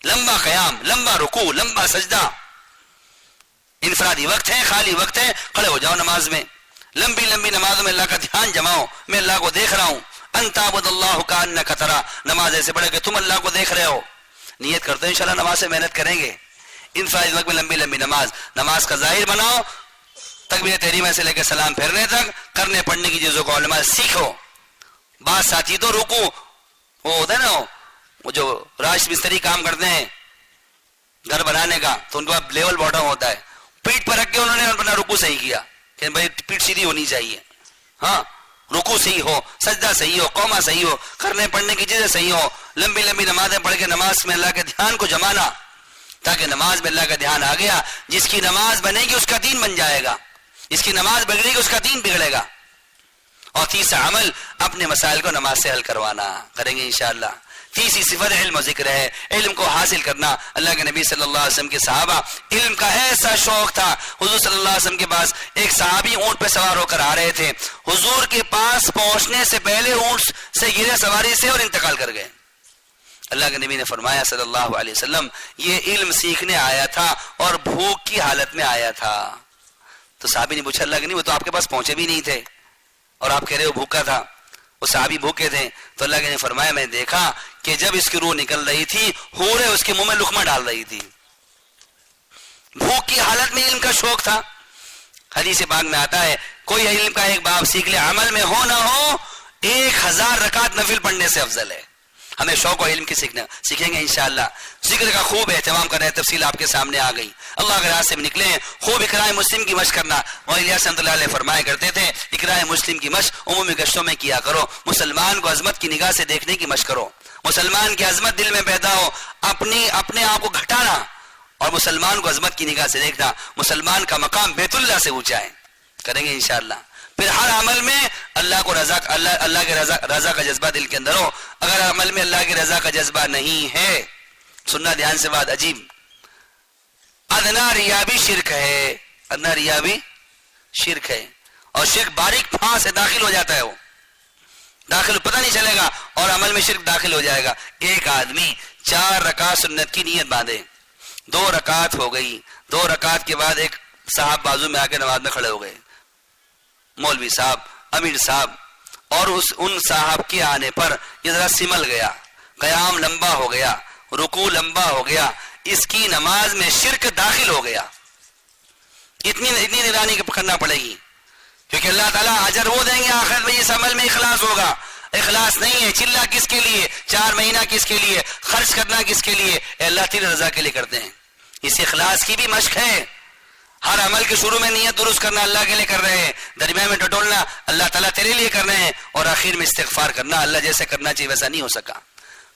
S2: لمبا قیام, لمبا رکوع, لمبا سجدہ. انفرادی وقت ہے, خالی وقت ہے, کھڑے ہو جاؤ نماز میں. لمبی لمبی نمازوں میں اللہ کا دھیان جماؤ. میں اللہ کو دیکھ رہا ہوں. انت عبد اللہ کانک ترا, نماز ایسے پڑھے کہ تم اللہ کو دیکھ رہے ہو. نیت کرتے ہیں انشاءاللہ نماز سے محنت کریں گے. انفرادی وقت میں لمبی لمبی نماز, نماز کا ظاہر بناؤ. تکبیر تحریمہ سے لے کے سلام پھیرنے تک کرنے پڑھنے کی چیزوں کو علماء سیکھو. بعض ساتھی تو رکوع وہ ہوتا ہے نا, وہ جو راش مستری کام کرتے ہیں گھر بنانے کا, تو ان کے بعد لیول باٹم ہوتا ہے, پیٹ پر رکھ کے انہوں نے اپنا رکوع صحیح کیا کہ بھائی پیٹ سیدھی ہونی چاہیے. ہاں رکوع صحیح ہو, سجدہ صحیح ہو, قومہ صحیح ہو, کرنے پڑھنے کی چیزیں صحیح ہو. لمبی لمبی نمازیں پڑھ کے نماز میں اللہ کے دھیان کو جمانا, تاکہ نماز میں اللہ کا دھیان آ گیا. جس کی نماز بنے گی اس کا دین بن جائے گا, جس کی نماز بگڑے گی اس کا دین بگڑے گا. اور تیسرا عمل اپنے مسائل کو نماز سے حل کروانا, کریں گے انشاءاللہ. تیسری صفت علم و ذکر ہے, علم کو حاصل کرنا. اللہ کے نبی صلی اللہ علیہ وسلم کے صحابہ علم کا ایسا شوق تھا. حضور صلی اللہ علیہ وسلم کے پاس ایک صحابی اونٹ پہ سوار ہو کر آ رہے تھے. حضور کے پاس پہنچنے سے پہلے اونٹ سے گرے سواری سے اور انتقال کر گئے. اللہ کے نبی نے فرمایا صلی اللہ علیہ وسلم یہ علم سیکھنے آیا تھا اور بھوک کی حالت میں آیا تھا. تو صحابی نے پوچھا اللہ کے نبی وہ تو آپ کے پاس پہنچے بھی نہیں تھے اور آپ کہہ رہے ہو بھوکا تھا. وہ صحابی بھوکے تھے. تو اللہ کے نے فرمایا میں نے دیکھا کہ جب اس کی روح نکل رہی تھی حوریں اس کے منہ میں لقمہ ڈال رہی تھی. بھوک کی حالت میں علم کا شوق تھا. حدیث پاک میں آتا ہے کوئی علم کا ایک باب سیکھ لے, عمل میں ہو نہ ہو 1000 رکعت نفل پڑھنے سے افضل ہے. ہمیں شوق و علم کی سیکھیں گے انشاءاللہ. ذکر کا خوب اہتمام کریں, تفصیل آپ کے سامنے آ گئی. اللہ کے راستے میں نکلے, خوب اقراء مسلم کی مشق کرنا. الیاس رحمۃ اللہ علیہ فرمایا کرتے تھے اقراء مسلم کی مشق عمومی گشتوں میں کیا کرو. مسلمان کو عظمت کی نگاہ سے دیکھنے کی مشق کرو. مسلمان کی عظمت دل میں پیدا ہو, اپنے آپ کو گھٹانا اور مسلمان کو عظمت کی نگاہ سے دیکھنا. مسلمان کا مقام بیت اللہ سے اونچا ہے. کریں گے انشاءاللہ. پھر ہر عمل میں اللہ کو اللہ کے رضا کا جذبہ دل کے اندر ہو. اگر عمل میں اللہ کی رضا کا جذبہ نہیں ہے, سننا دھیان سے بات عجیب, ادنا ریا بھی شرک ہے. ادنا ریا بھی شرک ہے, اور شرک باریک پھانس سے داخل ہو جاتا ہے. وہ داخل پتہ نہیں چلے گا اور عمل میں شرک داخل ہو جائے گا. ایک آدمی 4 رکعت سنت کی نیت باندھے, 2 رکعت ہو گئی. 2 رکعت کے بعد ایک صاحب بازو میں آ کے نماز میں کھڑے ہو گئے, مولوی صاحب, امیر صاحب, اور ان صاحب کے آنے پر یہ ذرا سمل گیا, قیام لمبا ہو گیا, رکوع لمبا ہو گیا, اس کی نماز میں شرک داخل ہو گیا. اتنی نگرانی کرنا پڑے گی, کیونکہ اللہ تعالیٰ اجر وہ دیں گے آخرت میں اس عمل میں اخلاص ہوگا. اخلاص نہیں ہے, چلہ کس کے لیے, 4 مہینہ کس کے لیے, خرچ کرنا کس کے لیے, اللہ تیری رضا کے لیے کرتے ہیں. اس اخلاص کی بھی مشق ہے. ہر عمل کے شروع میں نیت درست کرنا اللہ کے لیے کر رہے ہیں, درمیان میں ٹٹولنا اللہ تعالیٰ تیرے لیے کر رہے ہیں, اور آخر میں استغفار کرنا اللہ جیسے کرنا چاہیے ویسا نہیں ہو سکا.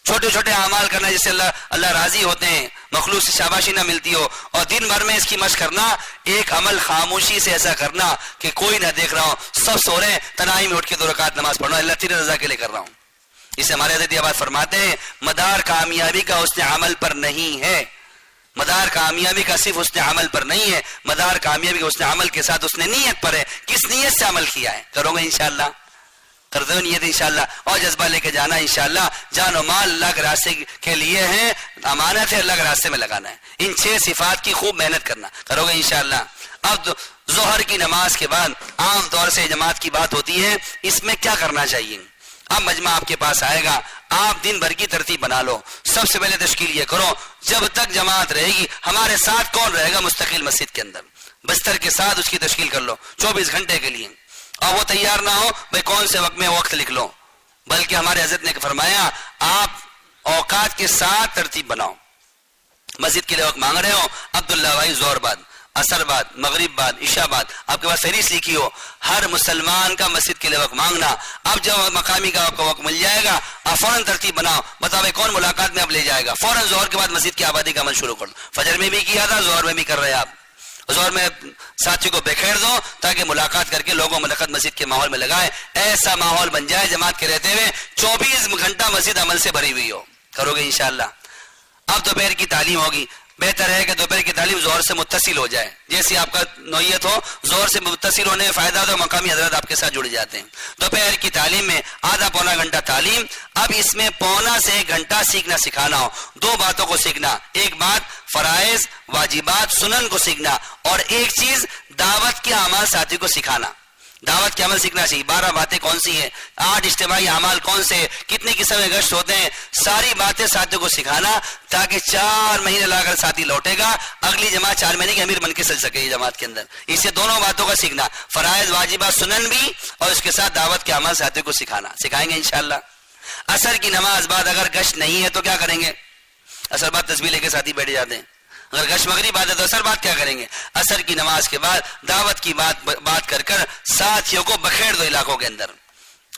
S2: چھوٹے چھوٹے اعمال کرنا جس سے اللہ راضی ہوتے ہیں, مخلوق سے شاباشی نہ ملتی ہو, اور دن بھر میں اس کی مشق کرنا. ایک عمل خاموشی سے ایسا کرنا کہ کوئی نہ دیکھ رہا ہو, سب سو رہے ہیں, تنہائی میں اٹھ کے 2 رکعت نماز پڑھنا, اللہ تیرے رضا کے لیے کر رہا ہوں. اسے ہمارے حضرت آباد فرماتے ہیں مدار کامیابی کا اس نے عمل پر نہیں ہے. مدار کامیابی کا صرف اس نے عمل پر نہیں ہے, مدار کامیابی کا اس نے عمل کے ساتھ اس نے نیت پر ہے. کس نیت سے عمل کیا ہے, کرو گے انشاءاللہ, کرتے ہو نیت انشاءاللہ, اور جذبہ لے کے جانا انشاءاللہ. جان و مال اللہ کے راستے کے لیے ہے, امانت ہے, اللہ کے راستے میں لگانا ہے. ان 6 صفات کی خوب محنت کرنا, کرو گے انشاءاللہ. اب ظہر کی نماز کے بعد عام طور سے جماعت کی بات ہوتی ہے, اس میں کیا کرنا چاہیے. اب مجمع آپ کے پاس آئے گا, آپ دن بھر کی ترتیب بنا لو. سب سے پہلے تشکیل یہ کرو, جب تک جماعت رہے گی ہمارے ساتھ کون رہے گا مستقل مسجد کے اندر. بستر کے ساتھ اس کی تشکیل کر لو 24 گھنٹے کے لیے. اور وہ تیار نہ ہو بھائی کون سے وقت میں وقت لکھ لو، بلکہ ہمارے حضرت نے فرمایا آپ اوقات کے ساتھ ترتیب بناؤ. مسجد کے لیے وقت مانگ رہے ہو، عبداللہ بھائی زور بعد، عصر بعد، مغرب بعد، عشاء بعد، آپ کے پاس فہرست لکھی ہو ہر مسلمان کا مسجد کے لیے وقت مانگنا. اب جب مقامی کا آپ کو وقت مل جائے گا آپ فوراً ترتیب بناؤ، بتاؤ بھائی کون ملاقات میں اب لے جائے گا، فوراً ظہر کے بعد مسجد کی آبادی کا عمل شروع کر دو. فجر میں بھی کیا تھا، ظہر میں بھی کر رہے ہیں آپ. ظہر میں ساتھی کو بکھیر دو تاکہ ملاقات کر کے لوگوں ملاقات مسجد کے ماحول میں لگائے. ایسا ماحول بن جائے جماعت کے رہتے ہوئے 24 گھنٹہ مسجد عمل سے بھری ہوئی ہو. کرو گے انشاءاللہ. اب دوپہر کی تعلیم ہوگی، بہتر ہے کہ دوپہر کی تعلیم زور سے متصل ہو جائے. جیسی آپ کا نوعیت ہو زور سے متصل ہونے میں فائدہ تو مقامی حضرات آپ کے ساتھ جڑ جاتے ہیں. دوپہر کی تعلیم میں آدھا پونا گھنٹہ تعلیم. اب اس میں پونا سے 1 گھنٹہ سیکھنا سکھانا ہو. 2 باتوں کو سیکھنا، ایک بات فرائض واجبات سنن کو سیکھنا، اور ایک چیز دعوت کے اعمال ساتھی کو سکھانا. دعوت کے عمل سیکھنا چاہیے. 12 باتیں کون سی ہیں، 8 اجتماعی اعمال کون سے، کتنے قسم کے گشت ہوتے ہیں، ساری باتیں ساتھیوں کو سکھانا تاکہ 4 مہینے لگا کر ساتھی لوٹے گا اگلی جماعت 4 مہینے کی امیر بن کے چل سکے یہ جماعت کے اندر. اسے دونوں باتوں کا سیکھنا، فرائض واجبات سنن بھی اور اس کے ساتھ دعوت کے عمل ساتھیوں کو سکھانا. سکھائیں گے انشاءاللہ. عصر کی نماز بعد اگر گشت نہیں ہے تو کیا کریں گے؟ عصر بعد تسبیح لے کے ساتھی بیٹھ جاتے ہیں. اگر گشت مغرب بعد ہے تو عصر بعد کیا کریں گے؟ عصر کی نماز کے بعد دعوت کی بات کر کر ساتھیوں کو بکھیر دو علاقوں کے اندر.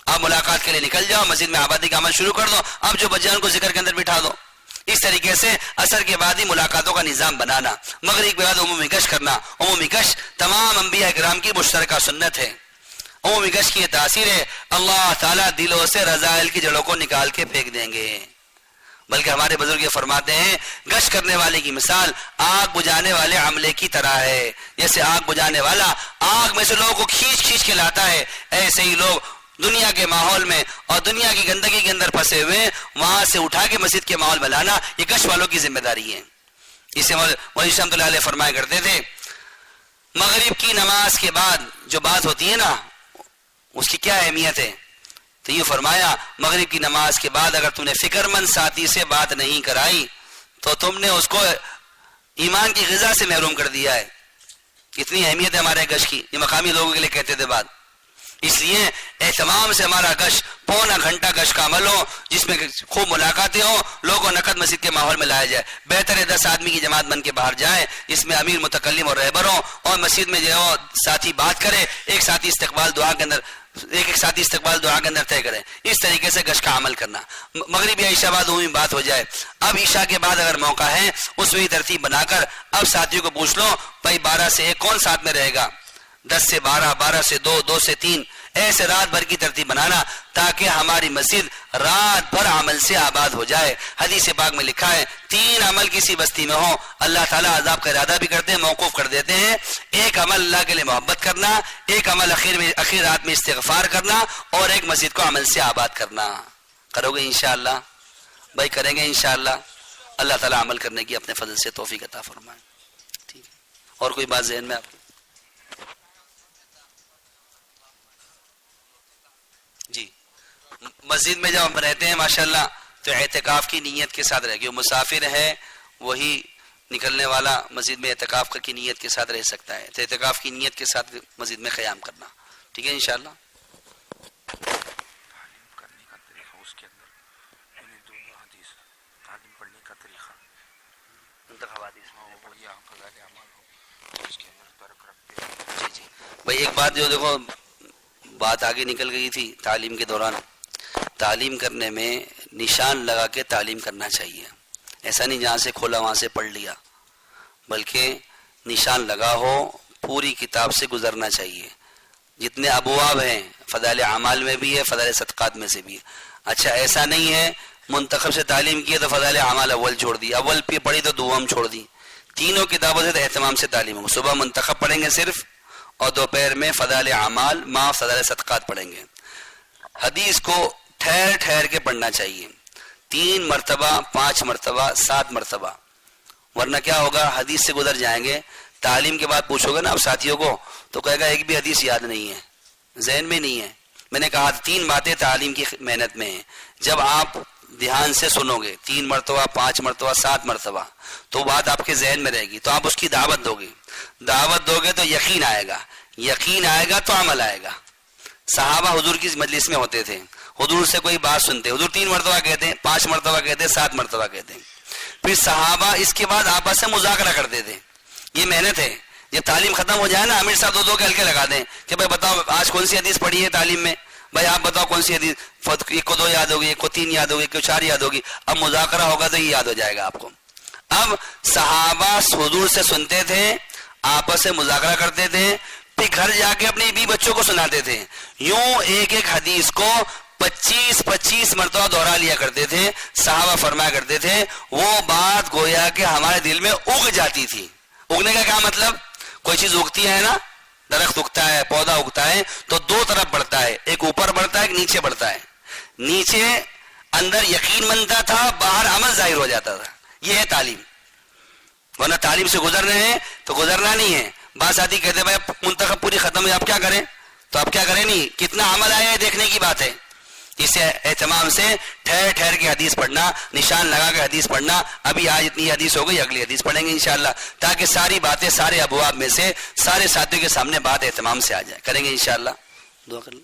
S2: آپ ملاقات کے لیے نکل جاؤ، مسجد میں آبادی کا عمل شروع کر دو. اب جو بچے ان کو ذکر کے اندر بٹھا دو. اس طریقے سے عصر کے بعد ہی ملاقاتوں کا نظام بنانا. مغرب کے بعد عمومی گشت کرنا. عمومی گشت تمام انبیاء کرام کی مشترکہ سنت ہے. عمومی گشت کی یہ تاثیر ہے اللہ تعالیٰ دلوں سے رذائل کی جڑوں کو نکال کے پھینک دیں گے. بلکہ ہمارے بزرگ یہ فرماتے ہیں گشت کرنے والے کی مثال آگ بجھانے والے عملے کی طرح ہے. جیسے آگ بجھانے والا آگ میں سے لوگوں کو کھینچ کھینچ کے لاتا ہے، ایسے ہی لوگ دنیا کے ماحول میں اور دنیا کی گندگی کے اندر پھنسے ہوئے وہاں سے اٹھا کے مسجد کے ماحول میں لانا یہ گشت والوں کی ذمہ داری ہے. اسے مولوی رحمۃ اللہ علیہ فرمایا کرتے تھے مغرب کی نماز کے بعد جو بات ہوتی ہے نا اس کی کیا اہمیت ہے. تو یہ فرمایا مغرب کی نماز کے بعد اگر تم نے فکر مند ساتھی سے بات نہیں کرائی تو تم نے اس کو ایمان کی غذا سے محروم کر دیا ہے. اتنی اہمیت ہے ہمارے گشت کی. یہ مقامی لوگوں کے لیے کہتے تھے بات. اس لیے اہتمام سے ہمارا گشت پونا گھنٹہ گشت کا عمل ہو جس میں خوب ملاقاتیں ہوں، لوگوں نقد مسجد کے ماحول میں لایا جائے. بہتر ہے 10 آدمی کی جماعت بن کے باہر جائے جس میں امیر متکلم اور رہبر ہوں اور مسجد میں جو ساتھی بات کرے ایک ساتھی استقبال دعا کے اندر طے کرے. اس طریقے سے گشت کا عمل کرنا. مغرب یا عشاء بعد وہی بات ہو جائے. اب عشاء کے بعد اگر موقع ہے اس میں ترتیب بنا کر اب ساتھیوں کو پوچھ لو بھائی 12 سے 1 کون ساتھ میں رہے گا، 10 سے 12، 12 سے 2، 2 سے 3، ایسے رات بھر کی ترتیب بنانا تاکہ ہماری مسجد رات بھر عمل سے آباد ہو جائے. حدیث پاک میں لکھا ہے 3 عمل کسی بستی میں ہو اللہ تعالیٰ عذاب کا ارادہ بھی کرتے ہیں، موقوف کر دیتے ہیں. ایک عمل اللہ کے لیے محبت کرنا، ایک عمل اخیر رات میں استغفار کرنا، اور ایک مسجد کو عمل سے آباد کرنا. کرو گے انشاءاللہ؟ بھائی کریں گے انشاءاللہ. اللہ تعالیٰ عمل کرنے کی اپنے فضل سے توفیق عطا فرمائے. ٹھیک ہے، اور کوئی بات ذہن میں آپ کی؟ جی مسجد میں جب ہم رہتے ہیں ماشاءاللہ تو اعتکاف کی نیت کے ساتھ رہے. جو مسافر ہے وہی نکلنے والا مسجد میں اعتکاف کی نیت کے ساتھ رہ سکتا ہے. تو اعتکاف کی نیت کے ساتھ مسجد میں قیام کرنا. ٹھیک ہے انشاءاللہ.
S3: تعلیم کرنے کا طریقہ اس کے اندر انہیں دونوں حدیث تعلیم پڑھنے کا طریقہ
S2: منتخب حدیث میں
S3: بڑھیا فضائل اعمال ہو اس کے اندر برق رکھتے.
S2: جی جی بھائی ایک بات جو دیکھو بات آگے نکل گئی تھی تعلیم کے دوران. تعلیم کرنے میں نشان لگا کے تعلیم کرنا چاہیے. ایسا نہیں جہاں سے کھولا وہاں سے پڑھ لیا، بلکہ نشان لگا ہو پوری کتاب سے گزرنا چاہیے. جتنے ابواب ہیں فضائل اعمال میں بھی ہے، فضائل صدقات میں سے بھی ہے. اچھا ایسا نہیں ہے منتخب سے تعلیم کی تو فضائل اعمال اول چھوڑ دی، اول پہ پڑھی تو دوم چھوڑ دی. تینوں کتابوں سے اہتمام سے تعلیم ہو. صبح منتخب پڑھیں گے صرف، اور دوپہر میں فضائل اعمال ما فضائل صدقات پڑھیں گے. حدیث کو ٹھہر ٹھہر کے پڑھنا چاہیے، 3 مرتبہ 5 مرتبہ 7 مرتبہ، ورنہ کیا ہوگا حدیث سے گزر جائیں گے. تعلیم کے بعد پوچھو گے نا آپ ساتھیوں کو تو کہے گا ایک بھی حدیث یاد نہیں ہے، ذہن میں نہیں ہے. میں نے کہا 3 باتیں تعلیم کی محنت میں ہیں. جب آپ دھیان سے سنو گے 3 مرتبہ 5 مرتبہ 7 مرتبہ تو بات آپ کے ذہن میں رہے گی، تو آپ اس کی دعوت دو گے تو یقین آئے گا تو عمل آئے گا۔ صحابہ حضور کی مجلس میں ہوتے تھے، حضور سے کوئی بات سنتے، حضور 3 مرتبہ کہتے ہیں، 5 مرتبہ کہتے ہیں، 7 مرتبہ کہتے ہیں، پھر صحابہ اس کے بعد آپس سے مذاکرہ کرتے تھے۔ یہ محنت ہے، جب تعلیم ختم ہو جائے نا امیر صاحب 2 کے ہلکے لگا دیں کہ بھائی بتاؤ آج کون سی حدیث پڑھی ہے تعلیم میں، بھائی آپ بتاؤ کون سی حدیث، ایک کو 2 یاد ہوگی، ایک کو 3 یاد ہوگی، ایک کو 4 یاد ہوگی، اب مذاکرہ ہوگا تو یہ یاد ہو جائے گا آپ کو۔ اب صحابہ حضور سے سنتے تھے، آپس سے مذاکرہ کرتے تھے، پھر گھر جا کے اپنے بیوی بچوں کو سناتے تھے، یوں ایک حدیث کو 25 مرتبہ دہرا لیا کرتے تھے۔ صحابہ فرمایا کرتے تھے وہ بات گویا کہ ہمارے دل میں اگ جاتی تھی۔ اگنے کا کیا مطلب؟ کوئی چیز اگتی ہے نا، درخت اگتا ہے، پودا اگتا ہے تو 2 طرف بڑھتا ہے، ایک اوپر بڑھتا ہے ایک نیچے بڑھتا ہے۔ نیچے اندر یقین بنتا تھا، باہر عمل ظاہر ہو جاتا تھا۔ یہ ہے تعلیم، ورنہ تعلیم سے گزر رہے ہیں تو گزرنا نہیں ہے۔ بعض ساتھی کہتے ہیں بھائی منتخب پوری ختم ہوئی اب کیا کریں، تو اب کیا کریں نہیں، کتنا عمل آیا ہے دیکھنے کی بات ہے۔ اس اہتمام سے ٹھہر کے حدیث پڑھنا، نشان لگا کے حدیث پڑھنا، ابھی آج اتنی حدیث ہو گئی اگلی حدیث پڑھیں گے انشاءاللہ، تاکہ ساری باتیں سارے ابواب میں سے سارے ساتھیوں کے سامنے بات اہتمام سے آ جائے، کریں گے انشاءاللہ۔ دعا کر لیں۔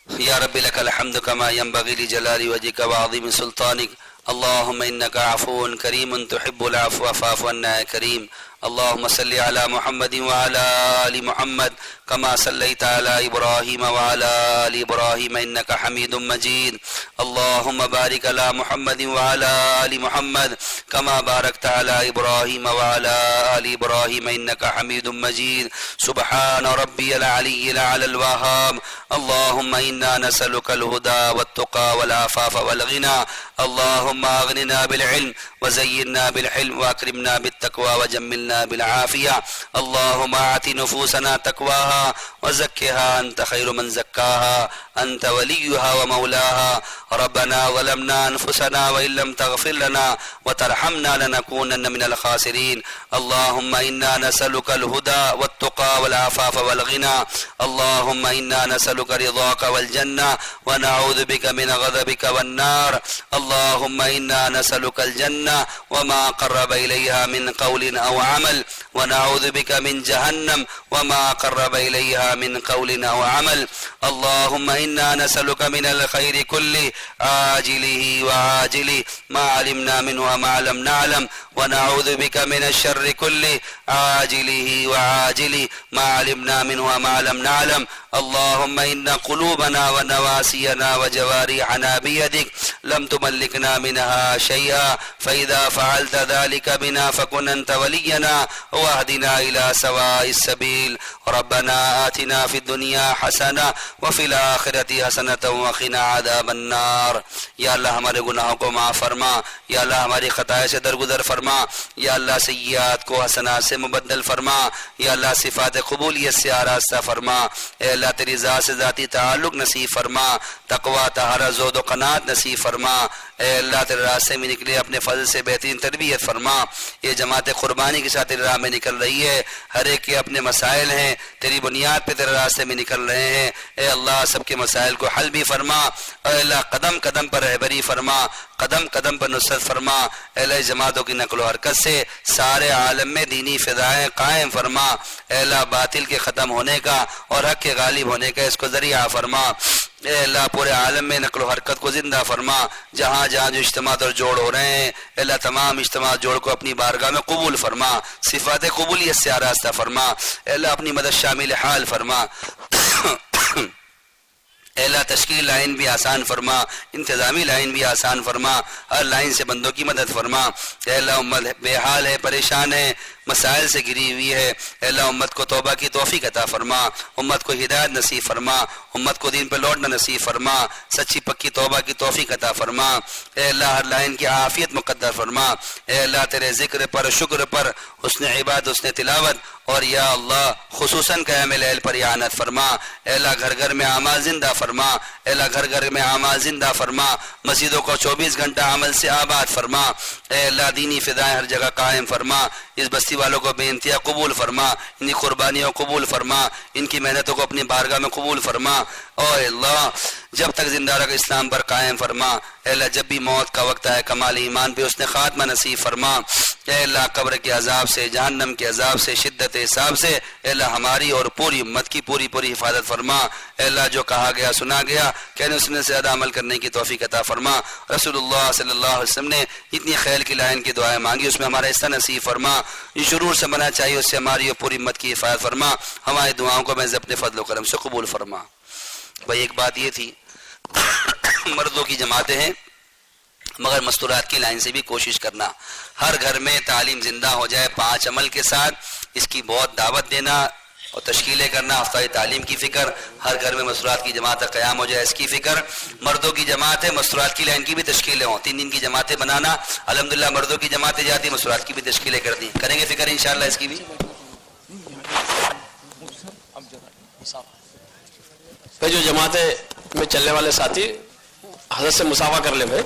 S2: یا رب لک الحمد کما ینبغی لجلال وجهک وعظیم سلطانک، اللهم انك عفو کریم تحب العفو فاعف عنا یا کریم۔ اللهم صل على محمد وعلى آل محمد كما صليت على إبراهيم وعلى آل إبراهيم إنك حميد مجيد۔ اللهم بارك على محمد وعلى آل محمد كما باركت على إبراهيم وعلى آل إبراهيم إنك حميد مجيد۔ سبحان ربي العلي الأعلى الوهاب۔ اللهم إنا نسألك الهدى والتقى والعفاف والغنى، اللهم أغننا بالعلم وزينا بالحلم وأكرمنا بالتقوى وجملنا بالعافية۔ اللهم آت نفوسنا تقواها وزكها أنت خير من زكاها، أنت وليها ومولاها۔ ربنا ظلمنا أنفسنا وإن لم تغفر لنا وترحمنا لنكونن من الخاسرين۔ اللهم إنا نسألك الهدى والتقى والعفاف والغنى، اللهم إنا نسألك رضاك والجنة ونعوذ بك من غضبك والنار۔ اللهم إنا نسألك الجنة وما قرب إليها من قول أو عمل، ونعوذ بك من جهنم وما قرب إليها من قول أو عمل۔ اللهم إنا نسألك من الخير كله عاجله وعاجله ما علمنا منه وما لم نعلم، ونعوذ بك من الشر كله عاجله وعاجله ما علمنا منه وما لم نعلم۔ اللهم إن قلوبنا ونواسينا وجوارحنا بيدك لم تملكنا منها شيئا، فإذا فعلت ذلك بنا فكن أنت ولينا واهدنا إلى سواء السبيل۔ ربنا آتنا في الدنيا حسنة وفي الآخرة حسنة وقنا عذاب النار۔ یا اللہ ہمارے گناہوں کو معاف فرما، یا اللہ ہماری خطائیں سے درگزر فرما، یا اللہ سیئات کو حسنات سے مبدل فرما، یا اللہ صفات قبولیت سے آراستہ فرما، اے اللہ تیری ذات سے ذاتی تعلق نصیب فرما، تقوی طہارت زہد و قناعت نصیب فرما، اے اللہ تیرے راستے میں نکلے اپنے فضل سے بہترین تربیت فرما۔ یہ جماعت قربانی کے ساتھ تیرے راہ میں نکل رہی ہے، ہر ایک کے اپنے مسائل ہیں، تیری بنیاد پہ تیرے راستے میں نکل رہے ہیں، اے اللہ سب کے مسائل کو حل بھی فرما، اے اللہ قدم قدم پر رہبری فرما، قدم قدم پر نصرت فرما، اے اللہ جماعتوں کی نقل و حرکت سے سارے عالم میں دینی فضائیں قائم فرما، اے اللہ باطل کے ختم ہونے کا اور حق کے غالب ہونے کا اس کو ذریعہ فرما، اے اللہ پورے عالم میں نقل و حرکت کو زندہ فرما، جہاں جہاں جو اجتماعات اور جوڑ ہو رہے ہیں اے اللہ تمام اجتماعات جوڑ کو اپنی بارگاہ میں قبول فرما، صفات قبولیت سے آراستہ فرما، اے اللہ اپنی مدد شامل حال فرما، اے اللہ تشکیل لائن بھی آسان فرما، انتظامی لائن بھی آسان فرما، ہر لائن سے بندوں کی مدد فرما، اے اللہ امت بے حال ہے، پریشان ہے، مسائل سے گری ہوئی ہے، اے اللہ امت کو توبہ کی توفیق عطا فرما، امت کو ہدایت نصیب فرما، امت کو دین پہ لوٹنا نصیب فرما، سچی پکی توبہ کی توفیق عطا فرما، اے اللہ ہر لائن کی عافیت مقدر فرما، اے اللہ تیرے ذکر پر شکر پر حسن عبادت حسن تلاوت اور یا اللہ خصوصاً قیام لیل پر اعانت فرما، اے اللہ گھر گھر میں اعمال زندہ فرما، اے اللہ گھر گھر میں اعمال زندہ فرما، مسجدوں کو 24 گھنٹہ عمل سے آباد فرما، اے اللہ دینی فضائیں ہر جگہ قائم فرما، اس بستی بستی والوں کو بے انتہا قبول فرما، ان کی قربانیوں کو قبول فرما، ان کی محنتوں کو اپنی بارگاہ میں قبول فرما۔ او اللہ جب تک زندہ رکھ اسلام پر قائم فرما، اے اللہ جب بھی موت کا وقت آئے کمال ایمان پہ اس نے خاتمہ نصیب فرما۔ اے اللہ قبر کے عذاب سے، جہنم کے عذاب سے، شدت حساب سے اے اللہ ہماری اور پوری امت کی پوری حفاظت فرما۔ اے اللہ جو کہا گیا سنا گیا کہنے سننے سے زیادہ عمل کرنے کی توفیق عطا فرما۔ رسول اللہ صلی اللہ علیہ وسلم نے اتنی خیر کی لائن کی دعائیں مانگی، اس میں ہمارا حصہ نصیب فرما۔ جو شرور سے منع چاہیے اس سے ہماری اور پوری امت کی حفاظت فرما۔ ہماری دعاؤں کو میں اپنے فضل و کرم سے قبول فرما۔ بھائی ایک بات یہ تھی مردوں کی جماعتیں ہیں مگر مستورات کی لائن سے بھی کوشش کرنا، ہر گھر میں تعلیم زندہ ہو جائے 5 عمل کے ساتھ، اس کی بہت دعوت دینا اور تشکیلیں کرنا، ہفتہ تعلیم کی فکر، ہر گھر میں مستورات کی جماعت کا قیام ہو جائے اس کی فکر۔ مردوں کی جماعت ہے مستورات کی لائن کی بھی تشکیلیں ہوں، 3 دن کی جماعتیں بنانا، الحمدللہ مردوں کی جماعتیں جاتی مستورات کی بھی تشکیلیں کر دی، کریں گے فکر انشاءاللہ اس کی بھی۔
S4: جو جماعتیں میں چلنے والے ساتھی حضرت سے مسافہ کر لیں بھائی۔